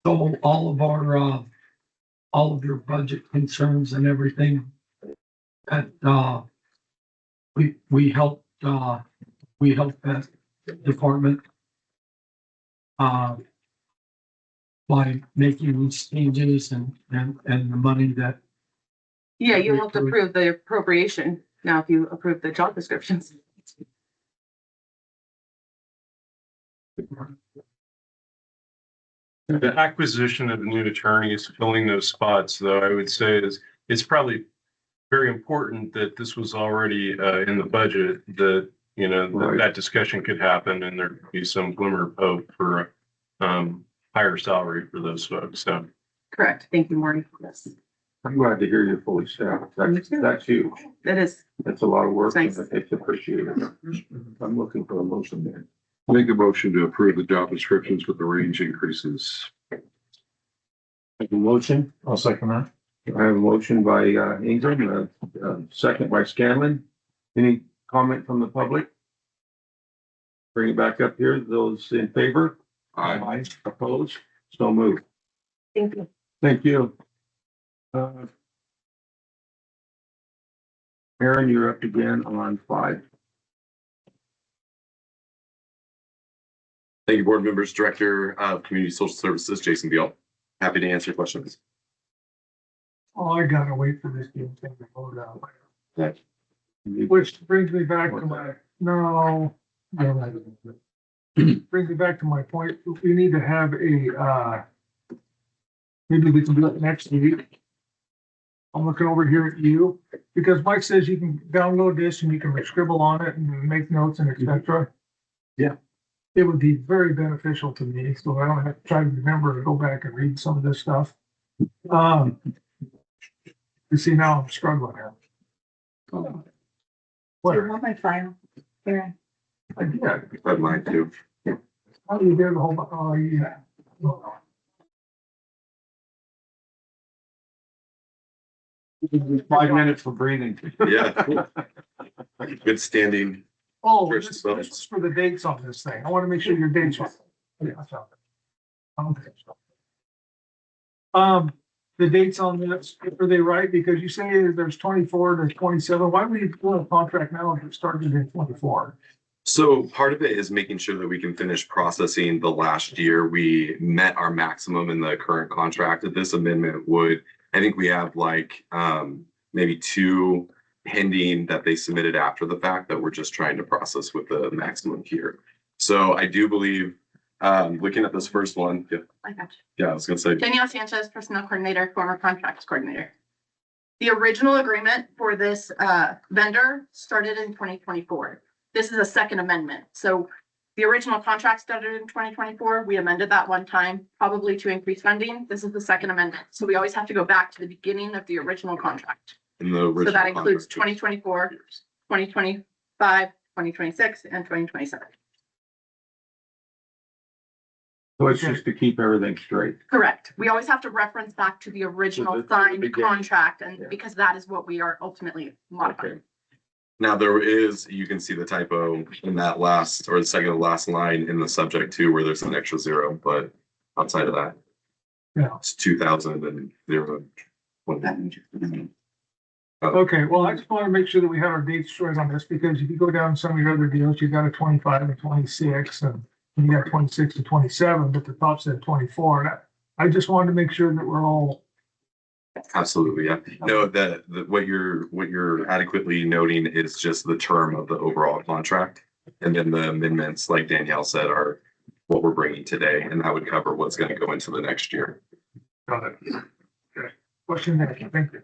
So all of our, all of your budget concerns and everything that, we helped that department, by making these changes and the money that, Yeah, you have to approve the appropriation. Now, if you approve the job descriptions. the acquisition of new attorneys, filling those spots, though, I would say it's probably very important that this was already in the budget, that, you know, Right. that discussion could happen and there could be some glimmer of hope for higher salary for those folks. So Correct. Thank you, Maureen. Yes, I'm glad to hear you're fully staffed. That's huge. it is. That's a lot of work. Nice. It's appreciated. I'm looking for a motion there. Make a motion to approve the job descriptions with the range increases. Make a motion. I'll second that. I have a motion by Ingram, second by Scanlon. Any comment from the public? Bring it back up here. Those in favor? Aye. Opposed? So moved. Thank you. Thank you. Aaron, you're up again on 5. Thank you, board members, Director of Community Social Services, Jason Beal. Happy to answer questions. Oh, I gotta wait for this damn thing to load out. That. Which brings me back to my, no. Brings me back to my point. We need to have a, maybe we can do it next week. I'm looking over here at you, because Mike says you can download this and you can scribble on it and make notes and et cetera. Yeah. It would be very beneficial to me, so I don't have to try to remember to go back and read some of this stuff. You see, now I'm struggling here. What? You want my file? Aaron? Yeah, I'd like to. How do you do the whole, oh, yeah. 5 minutes for breathing. Yeah. Good standing. Oh, First this vote. is for the dates on this thing. I want to make sure your dates are. Yeah, I found it. Okay. The dates on this, are they right? Because you say there's 24 to 27. Why would you pull a contract now if it started in 24? So part of it is making sure that we can finish processing the last year. We met our maximum in the current contract. This amendment would, I think we have like maybe 2 pending that they submitted after the fact that we're just trying to process with the maximum here. So I do believe, looking at this first one, I got yeah, I was gonna say, Danielle Sanchez, Personnel Coordinator, former Contracts Coordinator. The original agreement for this vendor started in 2024. This is a second amendment. So the original contract started in 2024. We amended that one time, probably to increase funding. This is the second amendment. So we always have to go back to the beginning of the original contract. in the original. So that includes contract. 2024, 2025, 2026, and 2027. So it's just to keep everything straight. Correct. We always have to reference back to the original So the signed beginning. contract, and Yeah. because that is what we are ultimately modifying. Okay. Now there is, you can see the typo in that last, or the second to last line in the subject too, where there's an extra zero, but outside of that. Yeah. It's 2,000 and 0. Okay, well, I just want to make sure that we have our dates straight on this, because if you go down some of your other deals, you got a 25 and 26, and you got 26 and 27, but the top said 24. And I just wanted to make sure that we're all, Absolutely, yeah. No, what you're adequately noting is just the term of the overall contract. And then the amendments, like Danielle said, are what we're bringing today, and that would cover what's going to go into the next year. got it. Okay, question there, thank you.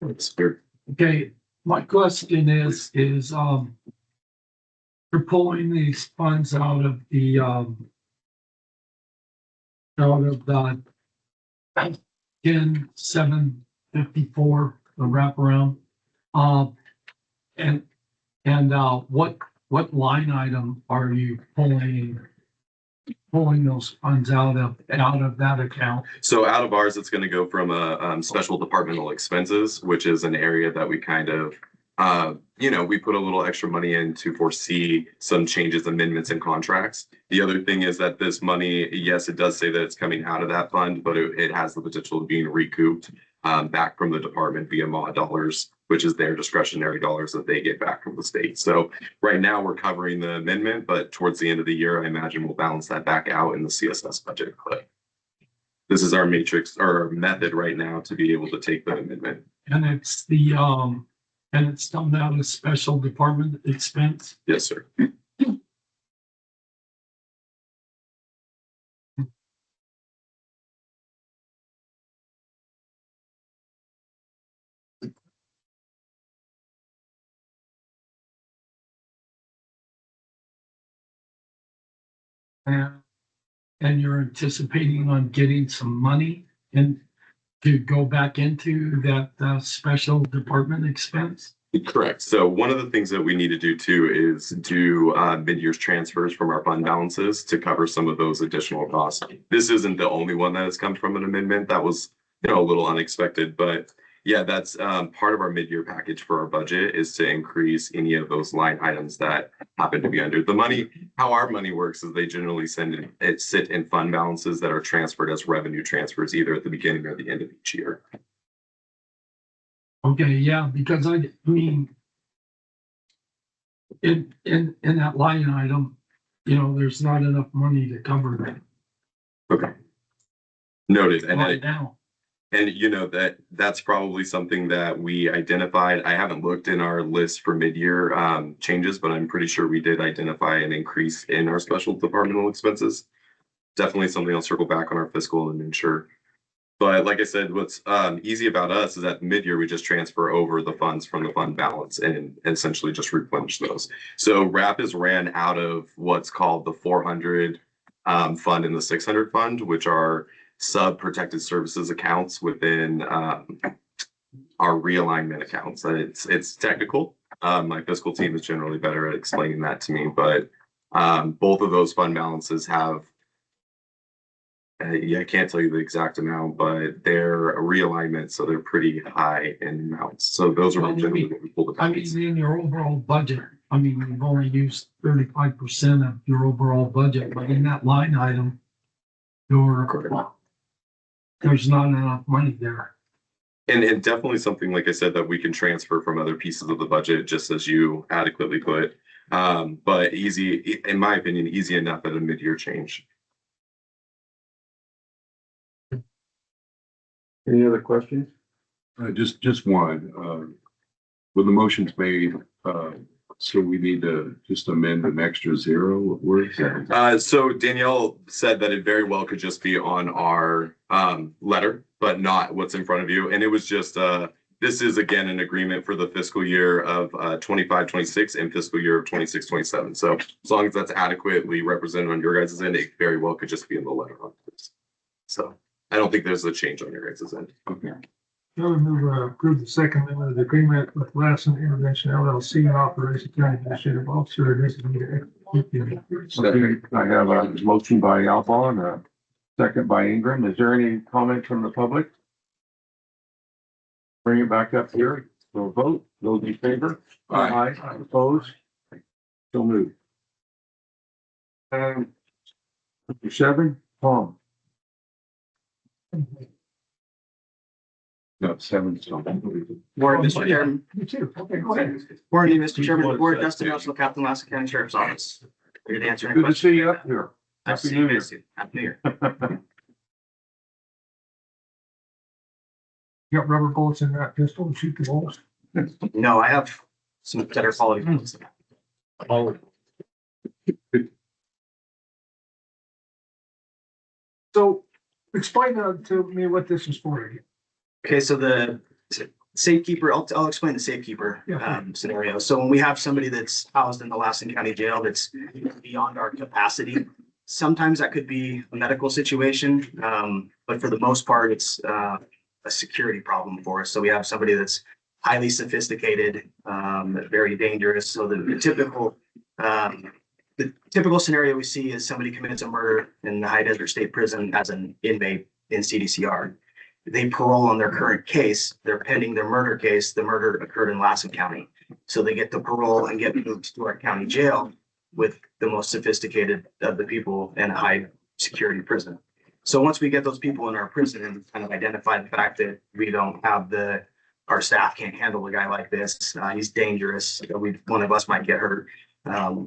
It's fair. Okay, my question is, you're pulling these funds out of the, the 10,754, the wraparound. What line item are you pulling those funds out of that account? So out of ours, it's going to go from special departmental expenses, which is an area that we kind of, we put a little extra money in to foresee some changes, amendments, and contracts. The other thing is that this money, yes, it does say that it's coming out of that fund, but it has the potential of being recouped back from the department via MAW dollars, which is their discretionary dollars that they get back from the state. So right now we're covering the amendment, but towards the end of the year, I imagine we'll balance that back out in the CSS budget. But this is our matrix or method right now to be able to take the amendment. And it's coming out of special department expense. Yes, sir. And you're anticipating on getting some money and to go back into that special department expense? Correct. So one of the things that we need to do too is do mid-year transfers from our fund balances to cover some of those additional costs. This isn't the only one that has come from an amendment. That was, a little unexpected, but yeah, that's part of our mid-year package for our budget is to increase any of those line items that happen to be under the money. How our money works is they generally sit in fund balances that are transferred as revenue transfers either at the beginning or the end of each year. Okay, yeah, because I mean, in that line item, there's not enough money to cover that. Okay. Noted. And right now. And that's probably something that we identified. I haven't looked in our list for mid-year changes, but I'm pretty sure we did identify an increase in our special departmental expenses. Definitely something I'll circle back on our fiscal and ensure. But like I said, what's easy about us is that mid-year we just transfer over the funds from the fund balance and essentially just replenish those. So RAP is ran out of what's called the 400 fund and the 600 fund, which are sub-protected services accounts within our realignment accounts. It's technical. My fiscal team is generally better at explaining that to me, but both of those fund balances have, I can't tell you the exact amount, but they're a realignment, so they're pretty high in amounts. So those are generally what we pull the funds. In your overall budget, you've only used 35% of your overall budget, but in that line item, there's not enough money there. And definitely something, like I said, that we can transfer from other pieces of the budget, just as you adequately put. But easy, in my opinion, easy enough at a mid-year change. Any other questions? Just one. When the motion's made, so we need to just amend an extra zero. Where is that? So Danielle said that it very well could just be on our letter, but not what's in front of you. And it was just, this is again an agreement for the fiscal year of 25-26 and fiscal year of 26-27. So as long as that's adequately represented on your guys' end, it very well could just be in the letter on this. So I don't think there's a change on your guys' end. Okay. I would move to approve the second amendment of the agreement with Lassen Intervention LLC and Operation County Administrative Officer. I have a motion by Alba and a second by Ingram. Is there any comment from the public? Bring it back up here. So vote, those in favor? Aye. Opposed? So moved. Number 7, Tom. No, 7 is not. Morning, Mr. Chairman. You too. Okay, go ahead. Morning, Mr. Chairman of the Board, Dustin Russell, Captain Lassen County Sheriff's Office. Here to answer any Good to questions. see you up here. Nice to Happy see New you Year. guys too. Happy New Year. You got rubber bullets in that pistol to shoot the bullets? No, I have some better quality ones. So explain to me what this is for again. Okay, so the safekeeper, I'll explain the safekeeper Yeah. scenario. So when we have somebody that's housed in the Lassen County Jail that's beyond our capacity, sometimes that could be a medical situation, but for the most part, it's a security problem for us. So we have somebody that's highly sophisticated, very dangerous. So the typical scenario we see is somebody commits a murder in the High Desert State Prison as an inmate in CDCR. They parole on their current case. They're pending their murder case. The murder occurred in Lassen County. So they get the parole and get moved to our county jail with the most sophisticated of the people in a high security prison. So once we get those people in our prison and kind of identify the fact that we don't have our staff can't handle a guy like this, he's dangerous, one of us might get hurt.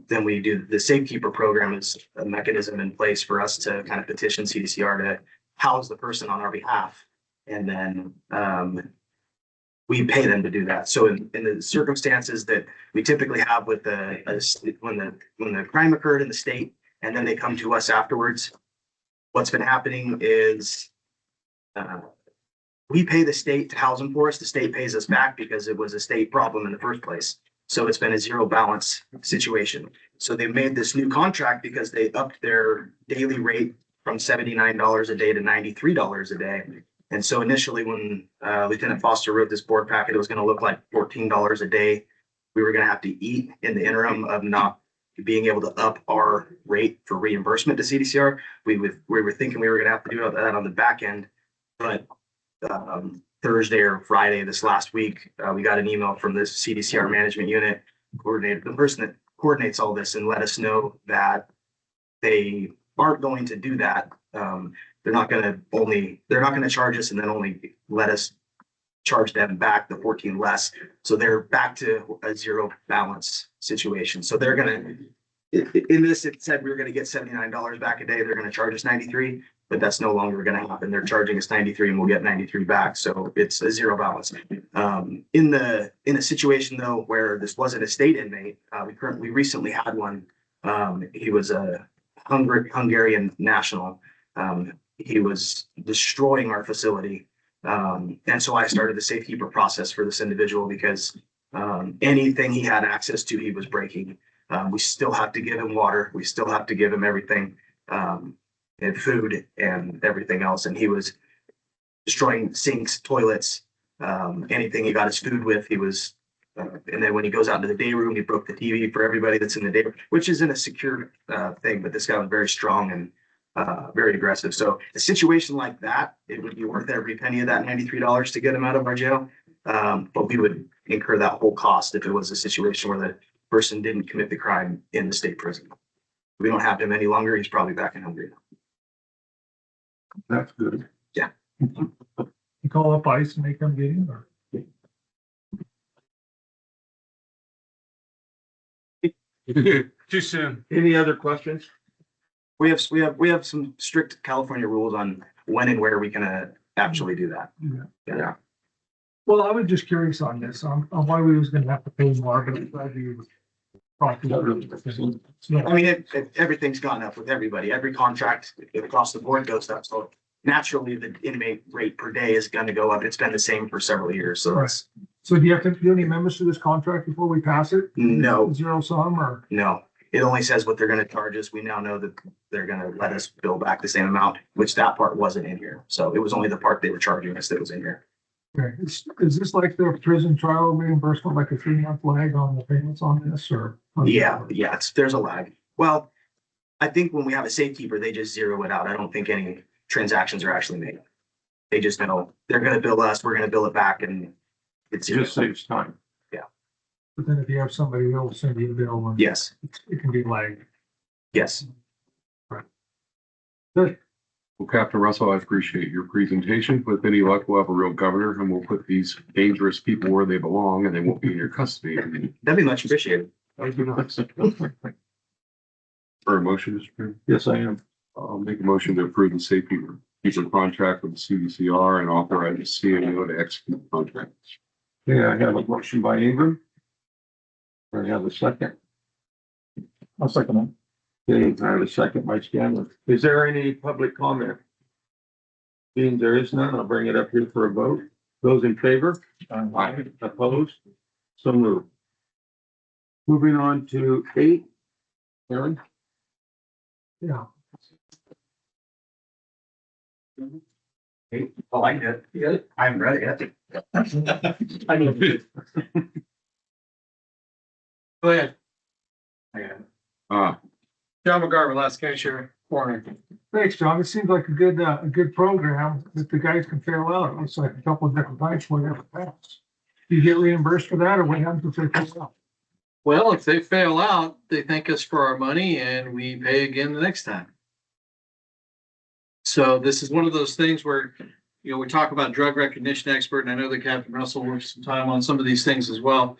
Then we do the safekeeper program is a mechanism in place for us to kind of petition CDCR to house the person on our behalf. And then we pay them to do that. So in the circumstances that we typically have with when the crime occurred in the state and then they come to us afterwards, what's been happening is we pay the state to house them for us. The state pays us back because it was a state problem in the first place. So it's been a zero balance situation. So they made this new contract because they upped their daily rate from $79 a day to $93 a day. And so initially when Lieutenant Foster wrote this board packet, it was going to look like $14 a day. We were going to have to eat in the interim of not being able to up our rate for reimbursement to CDCR. We were thinking we were going to have to do that on the back end, but Thursday or Friday this last week, we got an email from this CDCR management unit coordinator, the person that coordinates all this, and let us know that they aren't going to do that. They're not going to charge us and then only let us charge them back the 14 less. So they're back to a zero balance situation. So they're going to, in this, it said we were going to get $79 back a day. They're going to charge us 93, but that's no longer going to happen. They're charging us 93 and we'll get 93 back. So it's a zero balance. In a situation though, where this wasn't a state inmate, we recently had one. He was a Hungarian national. He was destroying our facility. And so I started the safekeeper process for this individual because anything he had access to, he was breaking. We still have to give him water. We still have to give him everything, and food and everything else. And he was destroying sinks, toilets, anything he got his food with. He was, and then when he goes out into the day room, he broke the TV for everybody that's in the day room, which isn't a secure thing, but this guy was very strong and very aggressive. So a situation like that, it would be worth every penny of that $93 to get him out of our jail. But we would incur that whole cost if it was a situation where the person didn't commit the crime in the state prison. We don't have him any longer. He's probably back in Hungary now. That's good. Yeah. You call up ICE and they come get him, or? Too soon. Any other questions? We have some strict California rules on when and where we can actually do that. Yeah. Well, I was just curious on this, on why we was gonna have to pay more, but I'm glad you. I mean, everything's gone up with everybody. Every contract across the board goes up. So naturally, the inmate rate per day is going to go up. It's been the same for several years. So that's. So do you have to do any amendments to this contract before we pass it? No. Zero sum or? No, it only says what they're going to charge us. We now know that they're going to let us bill back the same amount, which that part wasn't in here. So it was only the part they were charging us that was in here. Okay, is this like the prison trial reimbursement, like a 3-month lag on the payments on this, or? Yeah, there's a lag. Well, I think when we have a safekeeper, they just zero it out. I don't think any transactions are actually made. They just know they're going to bill us, we're going to bill it back, and It's It just saves time. But then if you have somebody else send you a bill, and yes, it can be like, yes. good. Well, Captain Russell, I appreciate your presentation. With any luck, we'll have a real governor and we'll put these dangerous people where they belong and they won't be in your custody. That'd be much appreciated. That'd be nice. For a motion, Mr. Chairman? Yes, I am. I'll make a motion to approve the safety feature contract with the CDCR and authorize the CAO to execute the contract. Yeah, I have a motion by Ingram. I have a second. I'll second Okay, I have a second by Scanlon. Is there any public comment? Being there is none, I'll bring it up here for a vote. Those in favor? Aye. Opposed? So moved. Moving on to 8. Aaron? Yeah. I like it. Yeah. I haven't read it yet. I know. Go ahead. John McGarver, last County Sheriff, Warren. Thanks, John. It seems like a good program that the guys can fail out. It's like a couple of different times where they have to pass. Do you get reimbursed for that or what happens if they fail out? Well, if they fail out, they thank us for our money and we pay again the next time. So this is one of those things where, we talk about drug recognition expert, and I know that Captain Russell works some time on some of these things as well.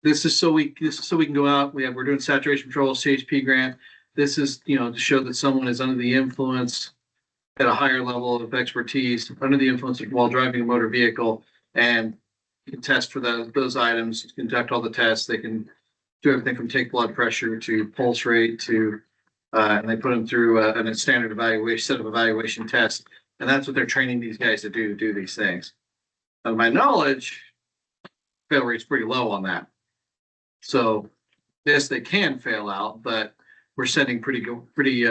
This is so we can go out. We're doing saturation control, CHP grant. This is, to show that someone is under the influence at a higher level of expertise, under the influence while driving a motor vehicle, and can test for those items, conduct all the tests. They can do everything from take blood pressure to pulse rate to, and they put them through a standard set of evaluation tests. And that's what they're training these guys to do these things. Of my knowledge, fail rate's pretty low on that. So yes, they can fail out, but we're sending pretty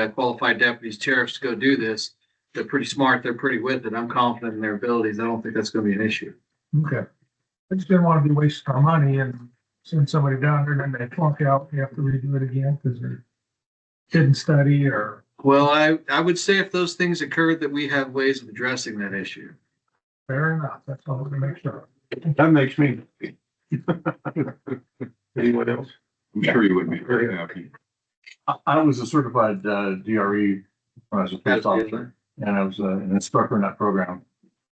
qualified deputies, sheriffs to go do this. They're pretty smart. They're pretty with it. I'm confident in their abilities. I don't think that's going to be an issue. Okay. I just didn't want to be wasting our money and send somebody down there and then they flunk out. They have to redo it again because they didn't study or. Well, I would say if those things occurred, that we have ways of addressing that issue. Fair enough. That's all we're gonna make sure. That makes me. Anyone else? I'm sure you would be very happy. I was a certified DRE when I was a police officer, and I was an instructor in that program.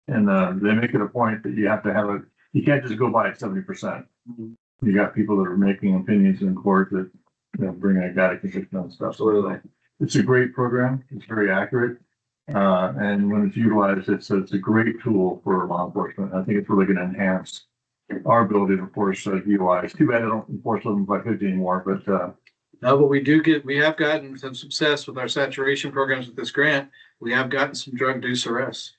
And they make it a point that you have to have you can't just go by at 70%. You got people that are making opinions in court that, bring a guy to conviction and stuff. So it's a great program. It's very accurate. And when it's utilized, it's a great tool for law enforcement. I think it's really going to enhance our ability to enforce DUIs. Too bad I don't enforce them by 50 anymore, but No, but we have gotten some success with our saturation programs with this grant. We have gotten some drug induced arrests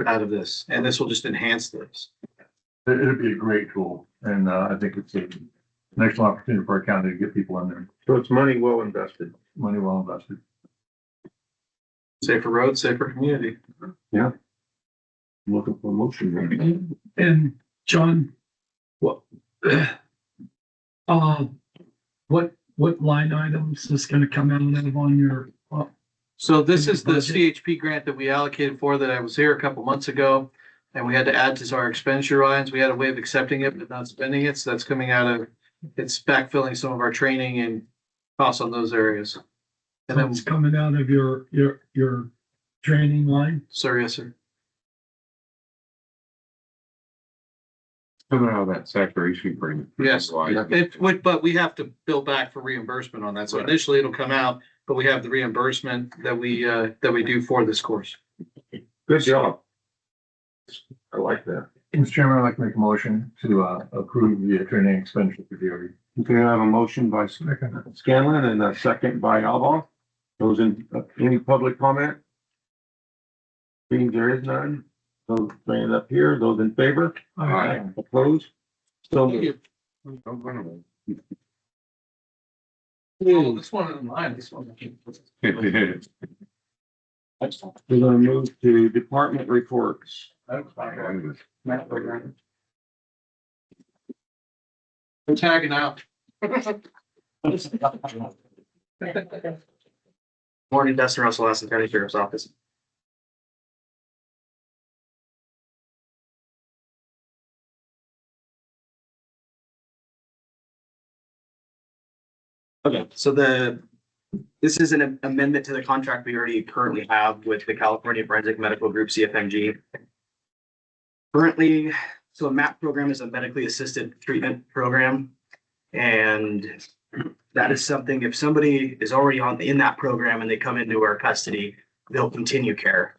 out of this, and this will just enhance this. it'd be a great tool. And I think it's an excellent opportunity for our county to get people in there. So it's money well invested. Money well invested. Safer roads, safer community. Yeah. I'm looking for a motion. And John, what line items is gonna come out of on your, So this is the Budget. CHP grant that we allocated for that I was here a couple months ago. And we had to add to our expenditure lines. We had a way of accepting it, but not spending it. So that's coming out of, it's backfilling some of our training and costs on those areas. And then, it's coming out of your training line? sir, yes, sir. Coming out of that saturation agreement. Yes. But we have to bill back for reimbursement on that. So initially it'll come out, but we have the reimbursement that we do for this course. Good job. I like that. Mr. Chairman, I'd like to make a motion to approve the training expenditure for DRE. Okay, I have a motion by Scanlon and a second by Alba. Those in, any public comment? Being there is none, so bring it up here. Those in favor? Aye. Opposed? So moved. Oh, this one isn't mine, this one. We're gonna move to department reports. We're tagging out. Morning, Dustin Russell, Lassen County Sheriff's Office. Okay, so this is an amendment to the contract we already currently have with the California Forensic Medical Group, CFMG. Currently, so a MAP program is a medically assisted treatment program. And that is something, if somebody is already in that program and they come into our custody, they'll continue care.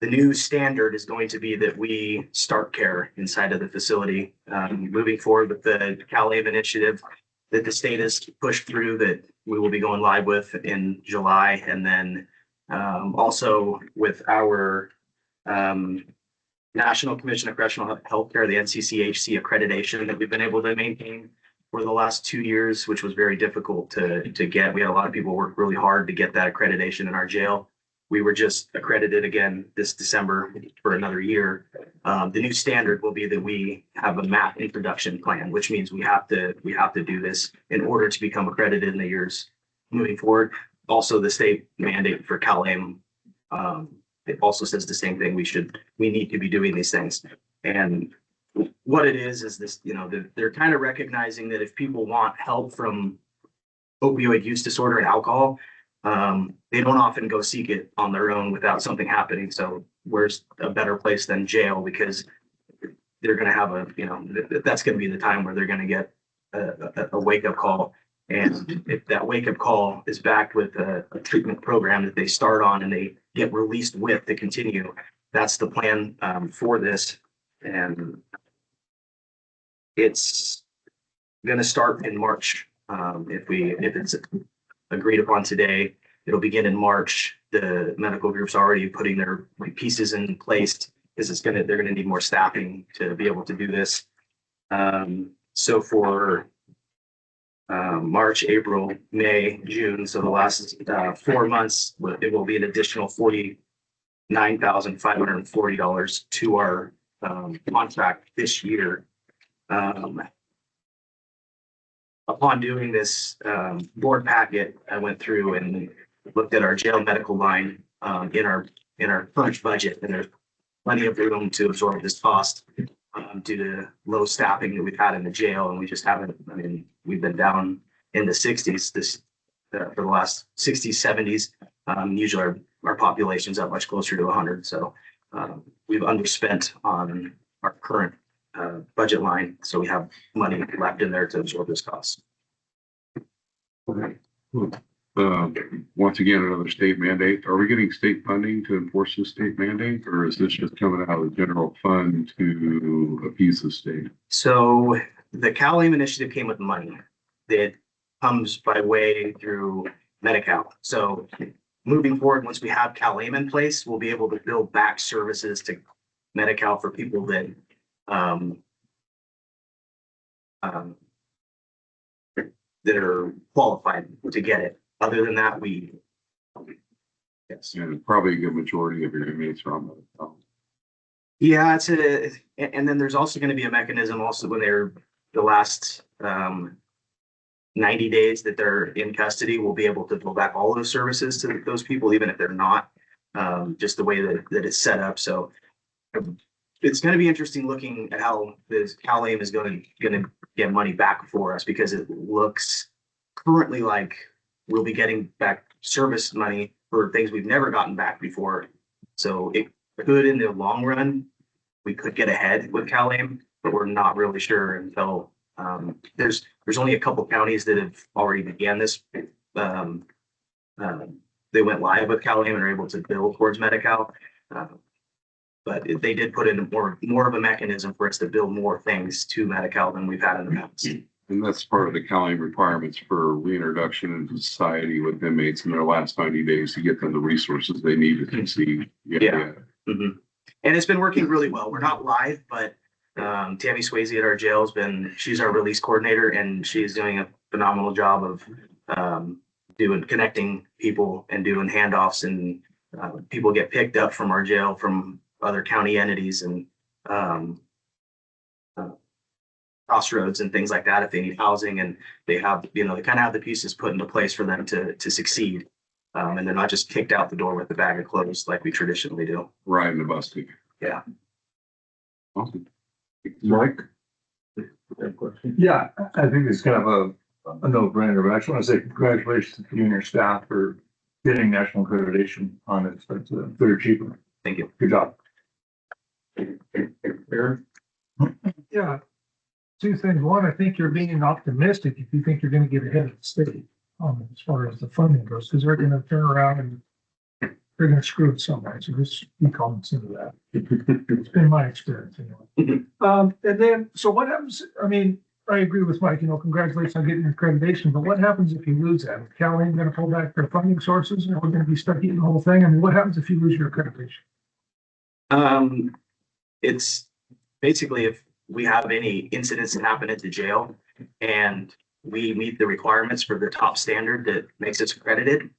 The new standard is going to be that we start care inside of the facility, moving forward with the CalAIM initiative that the state has pushed through that we will be going live with in July. And then also with our National Commission of Correctional Healthcare, the NCCHC accreditation that we've been able to maintain for the last 2 years, which was very difficult to get. We had a lot of people work really hard to get that accreditation in our jail. We were just accredited again this December for another year. The new standard will be that we have a MAP introduction plan, which means we have to do this in order to become accredited in the years moving forward. Also, the state mandate for CalAIM, it also says the same thing. We need to be doing these things. And what it is this, they're kind of recognizing that if people want help from opioid use disorder and alcohol, they don't often go seek it on their own without something happening. So where's a better place than jail? Because they're going to have that's going to be the time where they're going to get a wake up call. And if that wake up call is backed with a treatment program that they start on and they get released with to continue, that's the plan for this. And it's going to start in March. If it's agreed upon today, it'll begin in March. The medical group's already putting their pieces in place because they're going to need more staffing to be able to do this. So for March, April, May, June, so the last 4 months, it will be an additional $49,540 to our contract this year. Upon doing this board packet, I went through and looked at our jail medical line in our current budget, and there's plenty of room to absorb this cost due to low staffing that we've had in the jail, and we just haven't. I mean, we've been down in the 60s for the last 60s, 70s. Usually our population's up much closer to 100, so we've underspent on our current budget line, so we have money left in there to absorb this cost. Once again, another state mandate. Are we getting state funding to enforce this state mandate, or is this just coming out of the general fund to appease the state? So the CalAIM initiative came with money that comes by way through Medi-Cal. So moving forward, once we have CalAIM in place, we'll be able to build back services to Medi-Cal for people that that are qualified to get it. Other than that, yes. And probably a good majority of your inmates are on the. Yeah, and then there's also going to be a mechanism also when they're the last 90 days that they're in custody, we'll be able to build back all of those services to those people, even if they're not, just the way that it's set up. So it's going to be interesting looking at how this CalAIM is going to get money back for us, because it looks currently like we'll be getting back service money for things we've never gotten back before. So it could, in the long run, we could get ahead with CalAIM, but we're not really sure until there's only a couple counties that have already began this. They went live with CalAIM and are able to bill towards Medi-Cal. But they did put in more of a mechanism for us to build more things to Medi-Cal than we've had in the past. And that's part of the CalAIM requirements for reintroduction into society with inmates in their last 90 days to get them the resources they need to succeed. Yeah. Mm-hmm. And it's been working really well. We're not live, but Tammy Swayze at our jail she's our release coordinator, and she's doing a phenomenal job of connecting people and doing handoffs, and people get picked up from our jail from other county entities and crossroads and things like that if they need housing, and they have, they kind of have the pieces put into place for them to succeed. And they're not just kicked out the door with a bag of clothes like we traditionally do. Right in the bus ticket. Yeah. Awesome. Mike? Yeah, I think it's kind of a no-brainer, but I just want to say congratulations to you and your staff for getting national accreditation on it. That's a third achievement. Thank you. Good job. Aaron? Yeah. Two things. One, I think you're being optimistic if you think you're gonna get ahead of the state, as far as the funding goes, because they're gonna turn around and they're gonna screw it somewhere. So just be cognizant of that. It's been my experience anyway. And then, so what happens, I mean, I agree with Mike, congratulations on getting your accreditation, but what happens if you lose that? Is Cal ain't gonna pull back their funding sources and we're gonna be stuck eating the whole thing? I mean, what happens if you lose your accreditation? It's basically if we have any incidents that happen at the jail and we meet the requirements for the top standard that makes us accredited,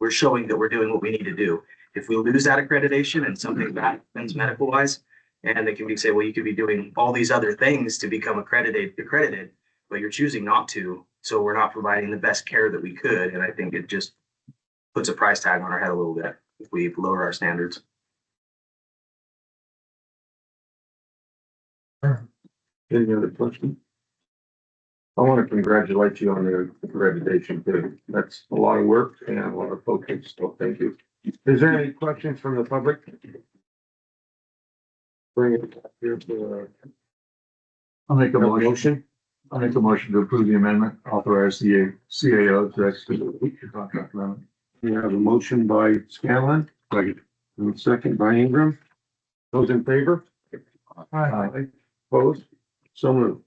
we're showing that we're doing what we need to do. If we lose that accreditation and something bad happens medical wise, and they can be say, well, you could be doing all these other things to become accredited, but you're choosing not to. So we're not providing the best care that we could. And I think it just puts a price tag on our head a little bit if we lower our standards. Any other questions? I want to congratulate you on the accreditation too. That's a lot of work and a lot of focus, so thank you. Is there any questions from the public? Bring it back here to I'll make a a motion. motion. I'll make a motion to approve the amendment, authorize the CAO to execute the contract amendment. We have a motion by Scanlon, Second. and a second by Ingram. Those in favor? Aye. Opposed? So moved.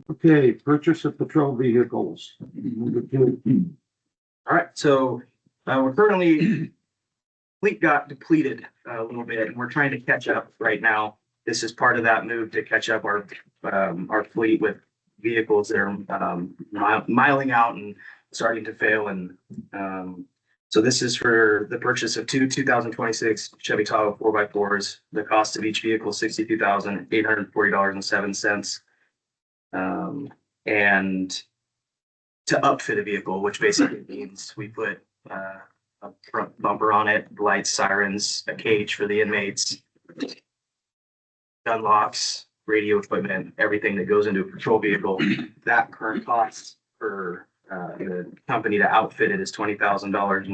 Okay, purchase of patrol vehicles. All right, so we're currently, fleet got depleted a little bit, and we're trying to catch up right now. This is part of that move to catch up our fleet with vehicles that are miling out and starting to fail. And so this is for the purchase of two 2026 Chevy Tahoe 4x4s. The cost of each vehicle is $62,840.07. And to upfit a vehicle, which basically means we put a front bumper on it, lights, sirens, a cage for the inmates, gun locks, radio equipment, everything that goes into a patrol vehicle. That current cost for the company to outfit it is $20,000,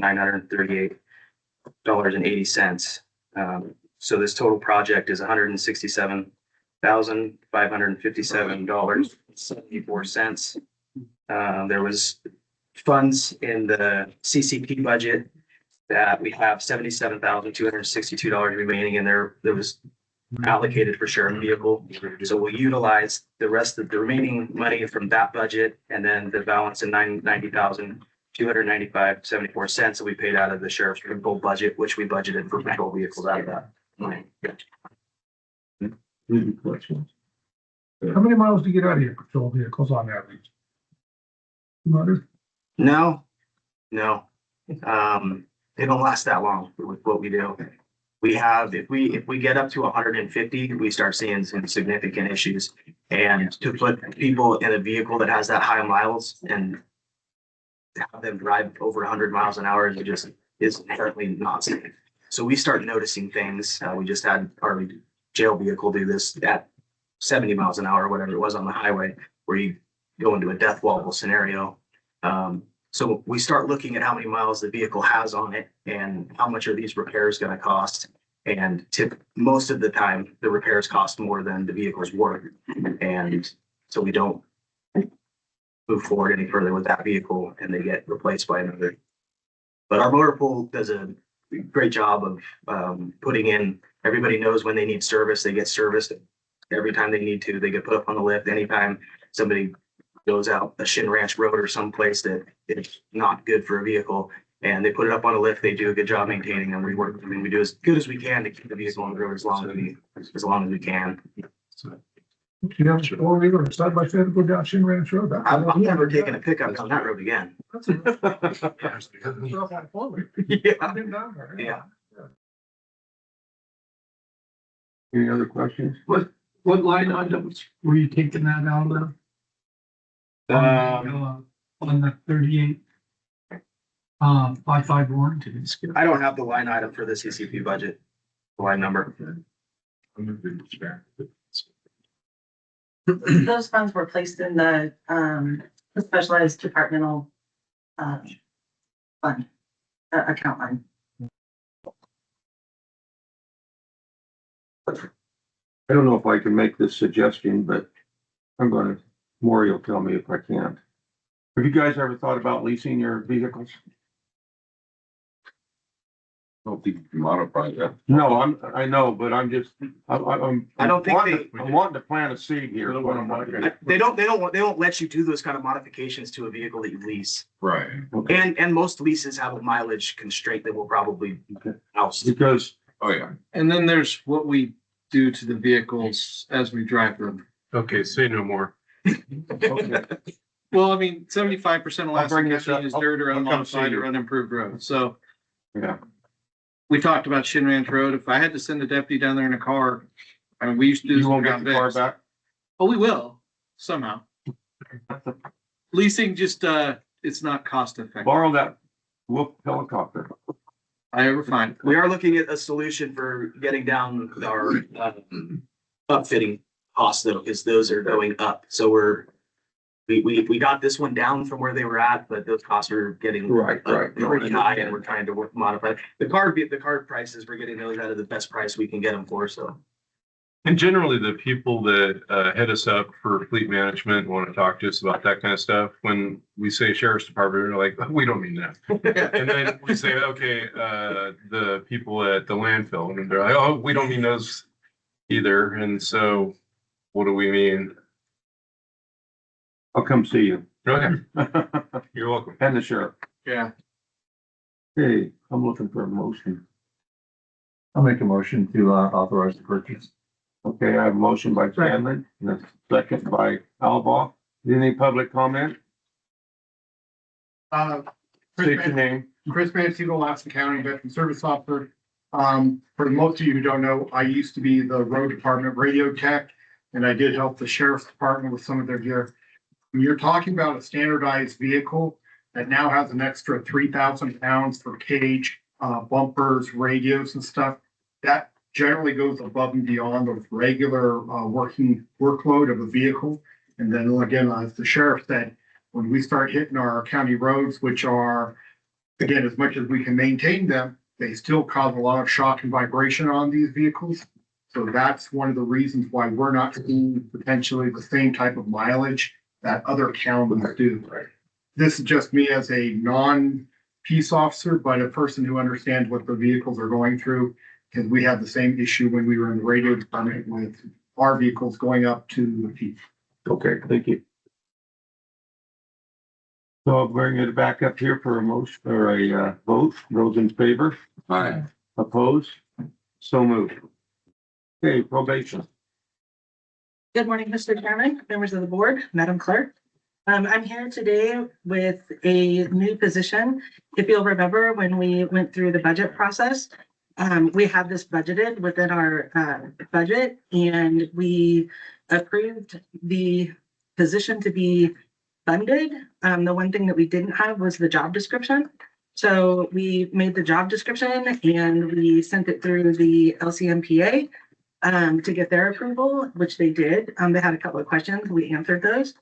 $938.80. So this total project is $167,557.74. There was funds in the CCP budget that we have $77,262 remaining in there. That was allocated for sheriff vehicle. So we'll utilize the rest of the remaining money from that budget and then the balance in $90,295.74 that we paid out of the sheriff's patrol budget, which we budgeted for patrol vehicles out of that money. Any questions? How many miles do you get out of your patrol vehicles on average? 200? No. They don't last that long with what we do. We have, if we get up to 150, we start seeing some significant issues. And to put people in a vehicle that has that high miles and have them drive over 100 miles an hour is inherently not safe. So we start noticing things. We just had our jail vehicle do this at 70 miles an hour, whatever it was on the highway, where you go into a death wobble scenario. So we start looking at how many miles the vehicle has on it and how much are these repairs going to cost. And most of the time, the repairs cost more than the vehicle's worth. And so we don't move forward any further with that vehicle and they get replaced by another. But our motor pool does a great job of putting in, everybody knows when they need service, they get serviced every time they need to. They get put up on the lift anytime somebody goes out a Shin Ranch Road or someplace that it's not good for a vehicle, and they put it up on a lift. They do a good job maintaining them. We do as good as we can to keep the vehicle on the road as long as we can. Do you have a four-wheeler or side-by-side to go down Shin Ranch Road? I'm never taking a pickup down that road again. That's a rough four-wheeler. Yeah. I've been down there. Yeah. Any other questions? What line items were you taking that out of? On the 38 5.5 warranty. I don't have the line item for the CCP budget, the line number. Those funds were placed in the a specialized departmental, fund, account line. I don't know if I can make this suggestion, but Maury will tell me if I can't. Have you guys ever thought about leasing your vehicles? Don't think you can modify that. No, I know, but I'm I don't think I'm wanting to plant a seed here. is what I'm wanting to do. They won't let you do those kind of modifications to a vehicle that you lease. Right. And most leases have a mileage constraint that will probably oust. Because, Oh, yeah. And then there's what we do to the vehicles as we drive them. Okay, say no more. okay, Well, I mean, 75% of I'll bring Lassen this County up. is dirt or I'll come see unmodified you. or unimproved roads. So yeah, we talked about Shin Ranch Road. If I had to send a deputy down there in a car, I mean, we used to do. you some won't get ground the car base. back? Oh, we will somehow. Leasing just, it's not cost effective. Borrow that Wolf helicopter. I ever find. We are looking at a solution for getting down our upfitting costs though, because those are going up. So we got this one down from where they were at, but those costs are getting Right. pretty high, and we're trying to modify. The card prices, we're getting those out of the best price we can get them for, so. And generally, the people that head us up for fleet management want to talk to us about that kind of stuff. When we say sheriff's department, they're like, we don't mean that. And then we say, okay, the people at the landfill, and they're like, oh, we don't mean those either. And so what do we mean? I'll come see you. Okay, you're welcome. And the sheriff. Yeah. Hey, I'm looking for a motion. I'll make a motion to authorize the purchase. Okay, I have a motion by Scanlon and a second by Alba. Any public comment? State your name. Chris Mancino, Lassen County Veteran Service Officer. For most of you who don't know, I used to be the road department radio tech, and I did help the sheriff's department with some of their gear. When you're talking about a standardized vehicle that now has an extra 3,000 pounds for cage, bumpers, radios and stuff, that generally goes above and beyond the regular working workload of a vehicle. And then again, as the sheriff said, when we start hitting our county roads, which are, again, as much as we can maintain them, they still cause a lot of shock and vibration on these vehicles. So that's one of the reasons why we're not seeing potentially the same type of mileage that other counties do. This is just me as a non-peace officer, but a person who understands what the vehicles are going through. Because we had the same issue when we were in the radio department with our vehicles going up to the peak. Okay, thank you. So I'll bring it back up here for a motion or a vote. Those in favor? Aye. Opposed? So moved. Okay, probation. Good morning, Mr. Chairman, members of the board, Madam Clerk. I'm here today with a new position. If you'll remember, when we went through the budget process, we have this budgeted within our budget, and we approved the position to be funded. The one thing that we didn't have was the job description. So we made the job description and we sent it through the LCMPA to get their approval, which they did. They had a couple of questions. We answered those.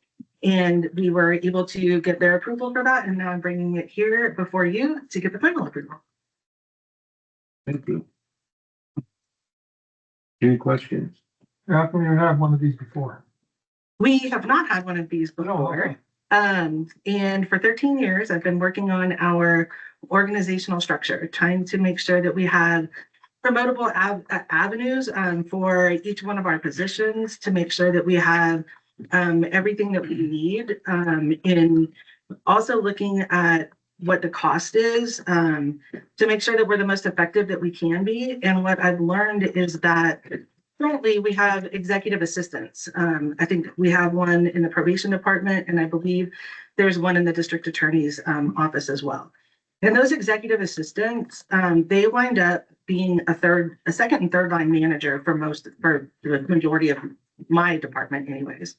And we were able to get their approval for that. And now I'm bringing it here before you to get the final approval. Thank you. Any questions? How come you have one of these before? We have not had one of these before. And for 13 years, I've been working on our organizational structure, trying to make sure that we have promotable avenues for each one of our positions, to make sure that we have everything that we need, in also looking at what the cost is, to make sure that we're the most effective that we can be. And what I've learned is that currently we have executive assistants. I think we have one in the probation department, and I believe there's one in the district attorney's office as well. And those executive assistants, they wind up being a second and third line manager for the majority of my department anyways.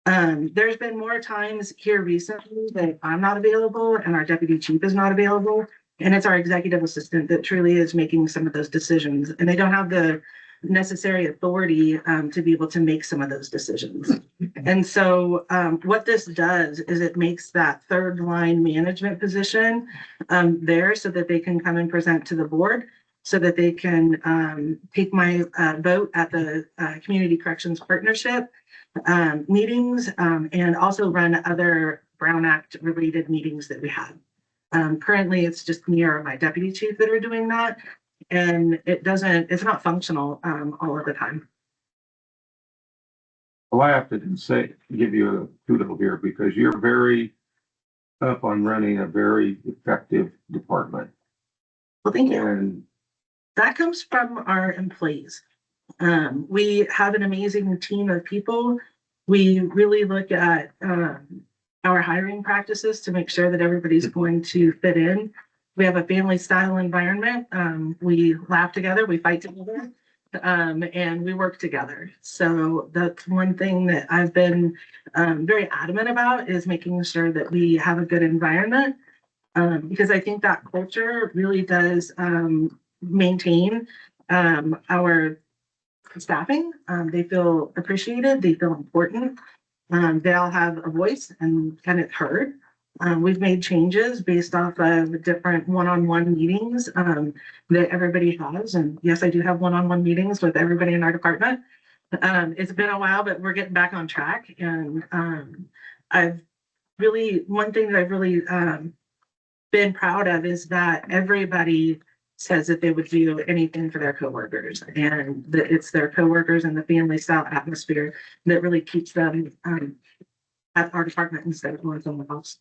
There's been more times here recently that I'm not available and our deputy chief is not available. And it's our executive assistant that truly is making some of those decisions. And they don't have the necessary authority to be able to make some of those decisions. And so what this does is it makes that third line management position there so that they can come and present to the board, so that they can take my vote at the Community Corrections Partnership meetings and also run other Brown Act related meetings that we have. Currently, it's just me or my deputy chief that are doing that. And it's not functional all of the time. Well, I have to say, give you a kudo here because you're very up on running a very effective department. Well, thank you. And That comes from our employees. We have an amazing team of people. We really look at our hiring practices to make sure that everybody's going to fit in. We have a family style environment. We laugh together, we fight together, and we work together. So that's one thing that I've been very adamant about, is making sure that we have a good environment, because I think that culture really does maintain our staffing. They feel appreciated, they feel important. They all have a voice and kind of heard. We've made changes based off of different one-on-one meetings that everybody has. And yes, I do have one-on-one meetings with everybody in our department. It's been a while, but we're getting back on track. And one thing that I've really been proud of is that everybody says that they would do anything for their coworkers, and that it's their coworkers and the family style atmosphere that really keeps them at our department instead of going somewhere else.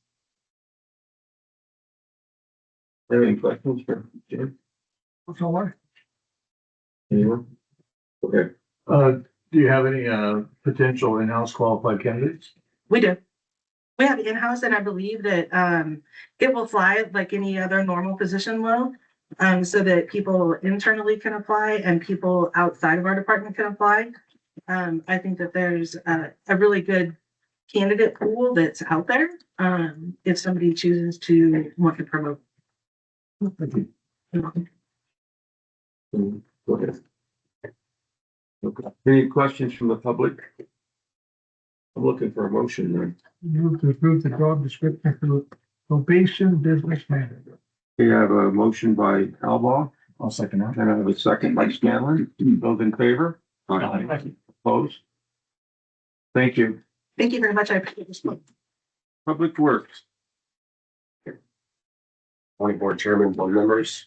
any questions for Jim? That's all right. Anyone? Okay. Do you have any, potential in-house qualified candidates? We do. We have in-house, and I believe that it will fly like any other normal position will, so that people internally can apply and people outside of our department can apply. I think that there's a really good candidate pool that's out there if somebody chooses to want to promote. Thank you. Go ahead. Okay. Any questions from the public? I'm looking for a motion then. Move to approve the job description for probation business manager. We have a motion by Albaugh, I'll second that. and I have a second by Scanlon. Those in favor? Opposed? Thank you. Thank you very much. I appreciate this. Public Works. Morning, board chairman, board members.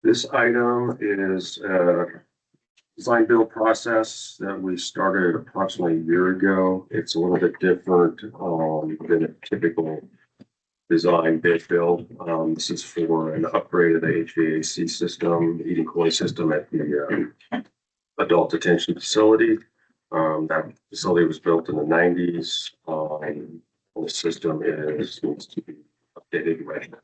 This item is a design build process that we started approximately a year ago. It's a little bit different than a typical design bid build. This is for an upgrade of the HVAC system, heating cooling system at the adult detention facility. That facility was built in the 90s. The system needs to be updated right now.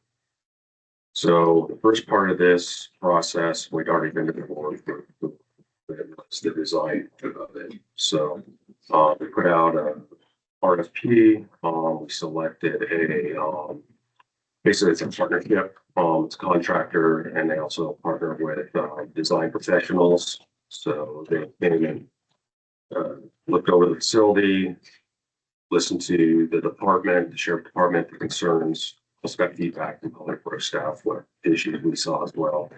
So the first part of this process, we'd already been to the board for the design of it. So we put out a RFP. We selected basically it's a partnership. It's a contractor, and they also partner with design professionals. So they came in and looked over the facility, listened to the department, the sheriff department, the concerns, got feedback from public works staff, what issues we saw as well.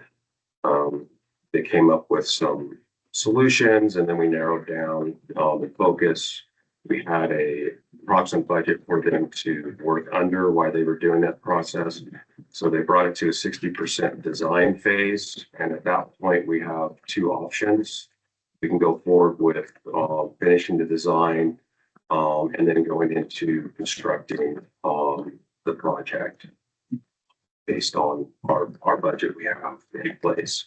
They came up with some solutions, and then we narrowed down the focus. We had a approximate budget for them to work under while they were doing that process. So they brought it to a 60% design phase. And at that point, we have two options. We can go forward with finishing the design and then going into constructing the project based on our budget we have in place.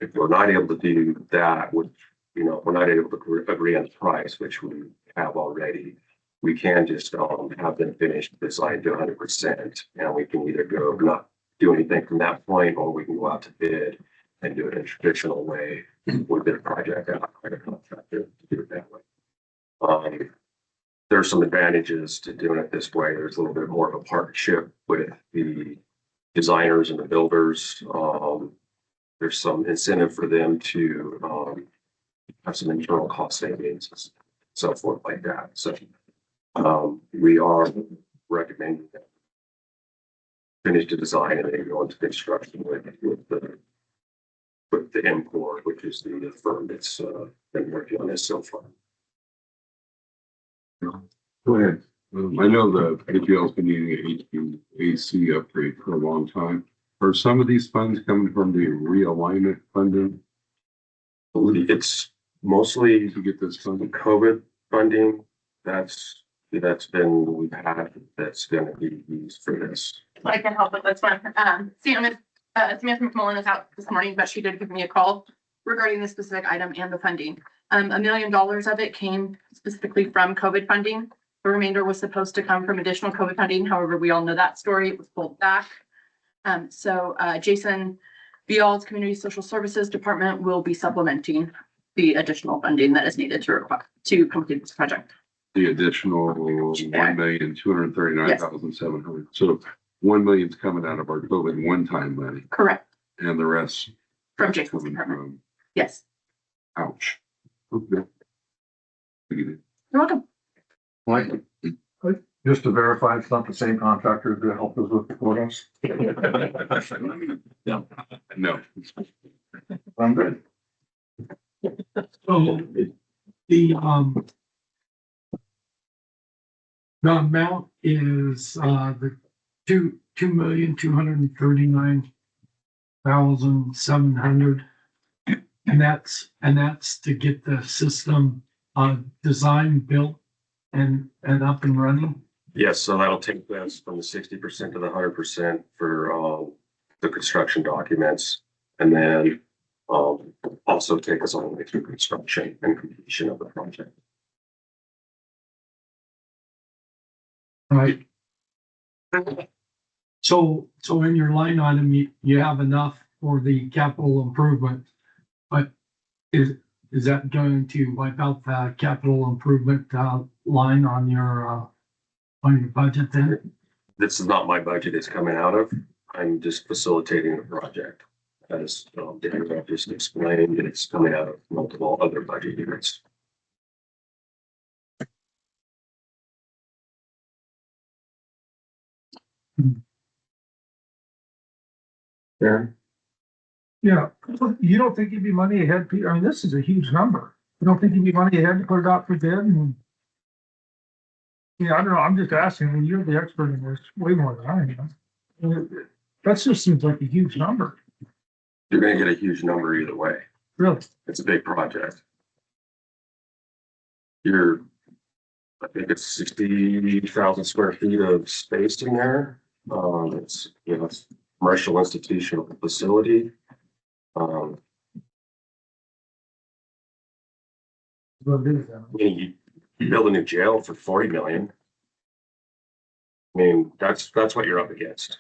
If we're not able to do that, if we're not able to agree on the price, which we have already, we can just have them finish the design to 100%, and we can either go not do anything from that point, or we can go out to bid and do it in a traditional way with their project out, a contractor to do it that way. There's some advantages to doing it this way. There's a little bit more of a partnership with the designers and the builders. There's some incentive for them to have some internal cost savings so forth like that. So, we are recommending that finish the design and then go into construction with the MCOR, which is the firm that's, been working on this so far. Go ahead. I know the AGL's been needing an HVAC upgrade for a long time. Are some of these funds coming from the realignment funding It's mostly to get this funded? COVID funding. That's been, we've had, that's gonna be used for this. I can help with this one. Samantha McMullen is out this morning, but she did give me a call regarding the specific item and the funding. $1 million of it came specifically from COVID funding. The remainder was supposed to come from additional COVID funding. However, we all know that story. It was pulled back. Jason Vial's Community Social Services Department will be supplementing the additional funding that is needed to complete this project. The additional 1,239,700. So 1 million's coming out of our COVID one-time money Correct. and the rest From Jason's coming department. from, Yes. ouch. Okay. You're welcome. Mike, just to verify, it's not the same contractor that helped us with the courthouse? No. I'm good. So the amount is, the 2,239,700. And that's to get the system, designed, built and up and running. Yes, so that'll take us from the 60% to the 100% for, the construction documents. And then, also take us all the way through construction and completion of the project. Right. So in your line item, you have enough for the capital improvement, but is that going to wipe out the capital improvement, line on your budget then? This is not my budget it's coming out of. I'm just facilitating the project. As Daniel just explained, it's coming out of multiple other budget units. Aaron? Yeah, you don't think you'd be money ahead, Peter? I mean, this is a huge number. You don't think you'd be money ahead to put it out for bid and? Yeah, I don't know. I'm just asking. I mean, you're the expert in this way more than I am. That just seems like a huge number. You're gonna get a huge number either way. Really? It's a big project. I think it's 60,000 square feet of space in there. It's, it's commercial institutional facility. What it is, then. You build a new jail for 40 million. I mean, that's what you're up against.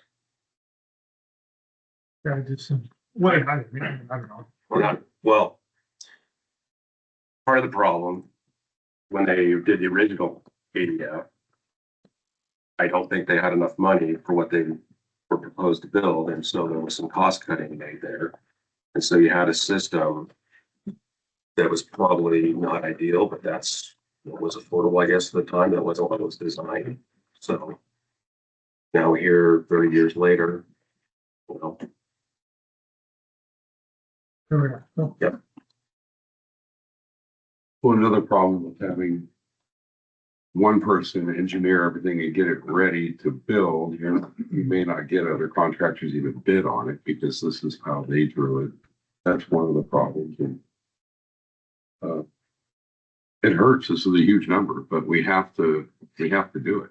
Yeah, just, wait, I don't know. Well, part of the problem, when they did the original ADF, I don't think they had enough money for what they were proposed to build, and so there was some cost cutting made there. And so you had a system that was probably not ideal, but that's what was affordable, I guess, at the time. That wasn't what was designed. So now we're here 30 years later, Yep. Well, another problem with having one person engineer everything and get it ready to build, you may not get other contractors even bid on it because this is how they drew it. That's one of the problems. And it hurts. This is a huge number, but we have to do it.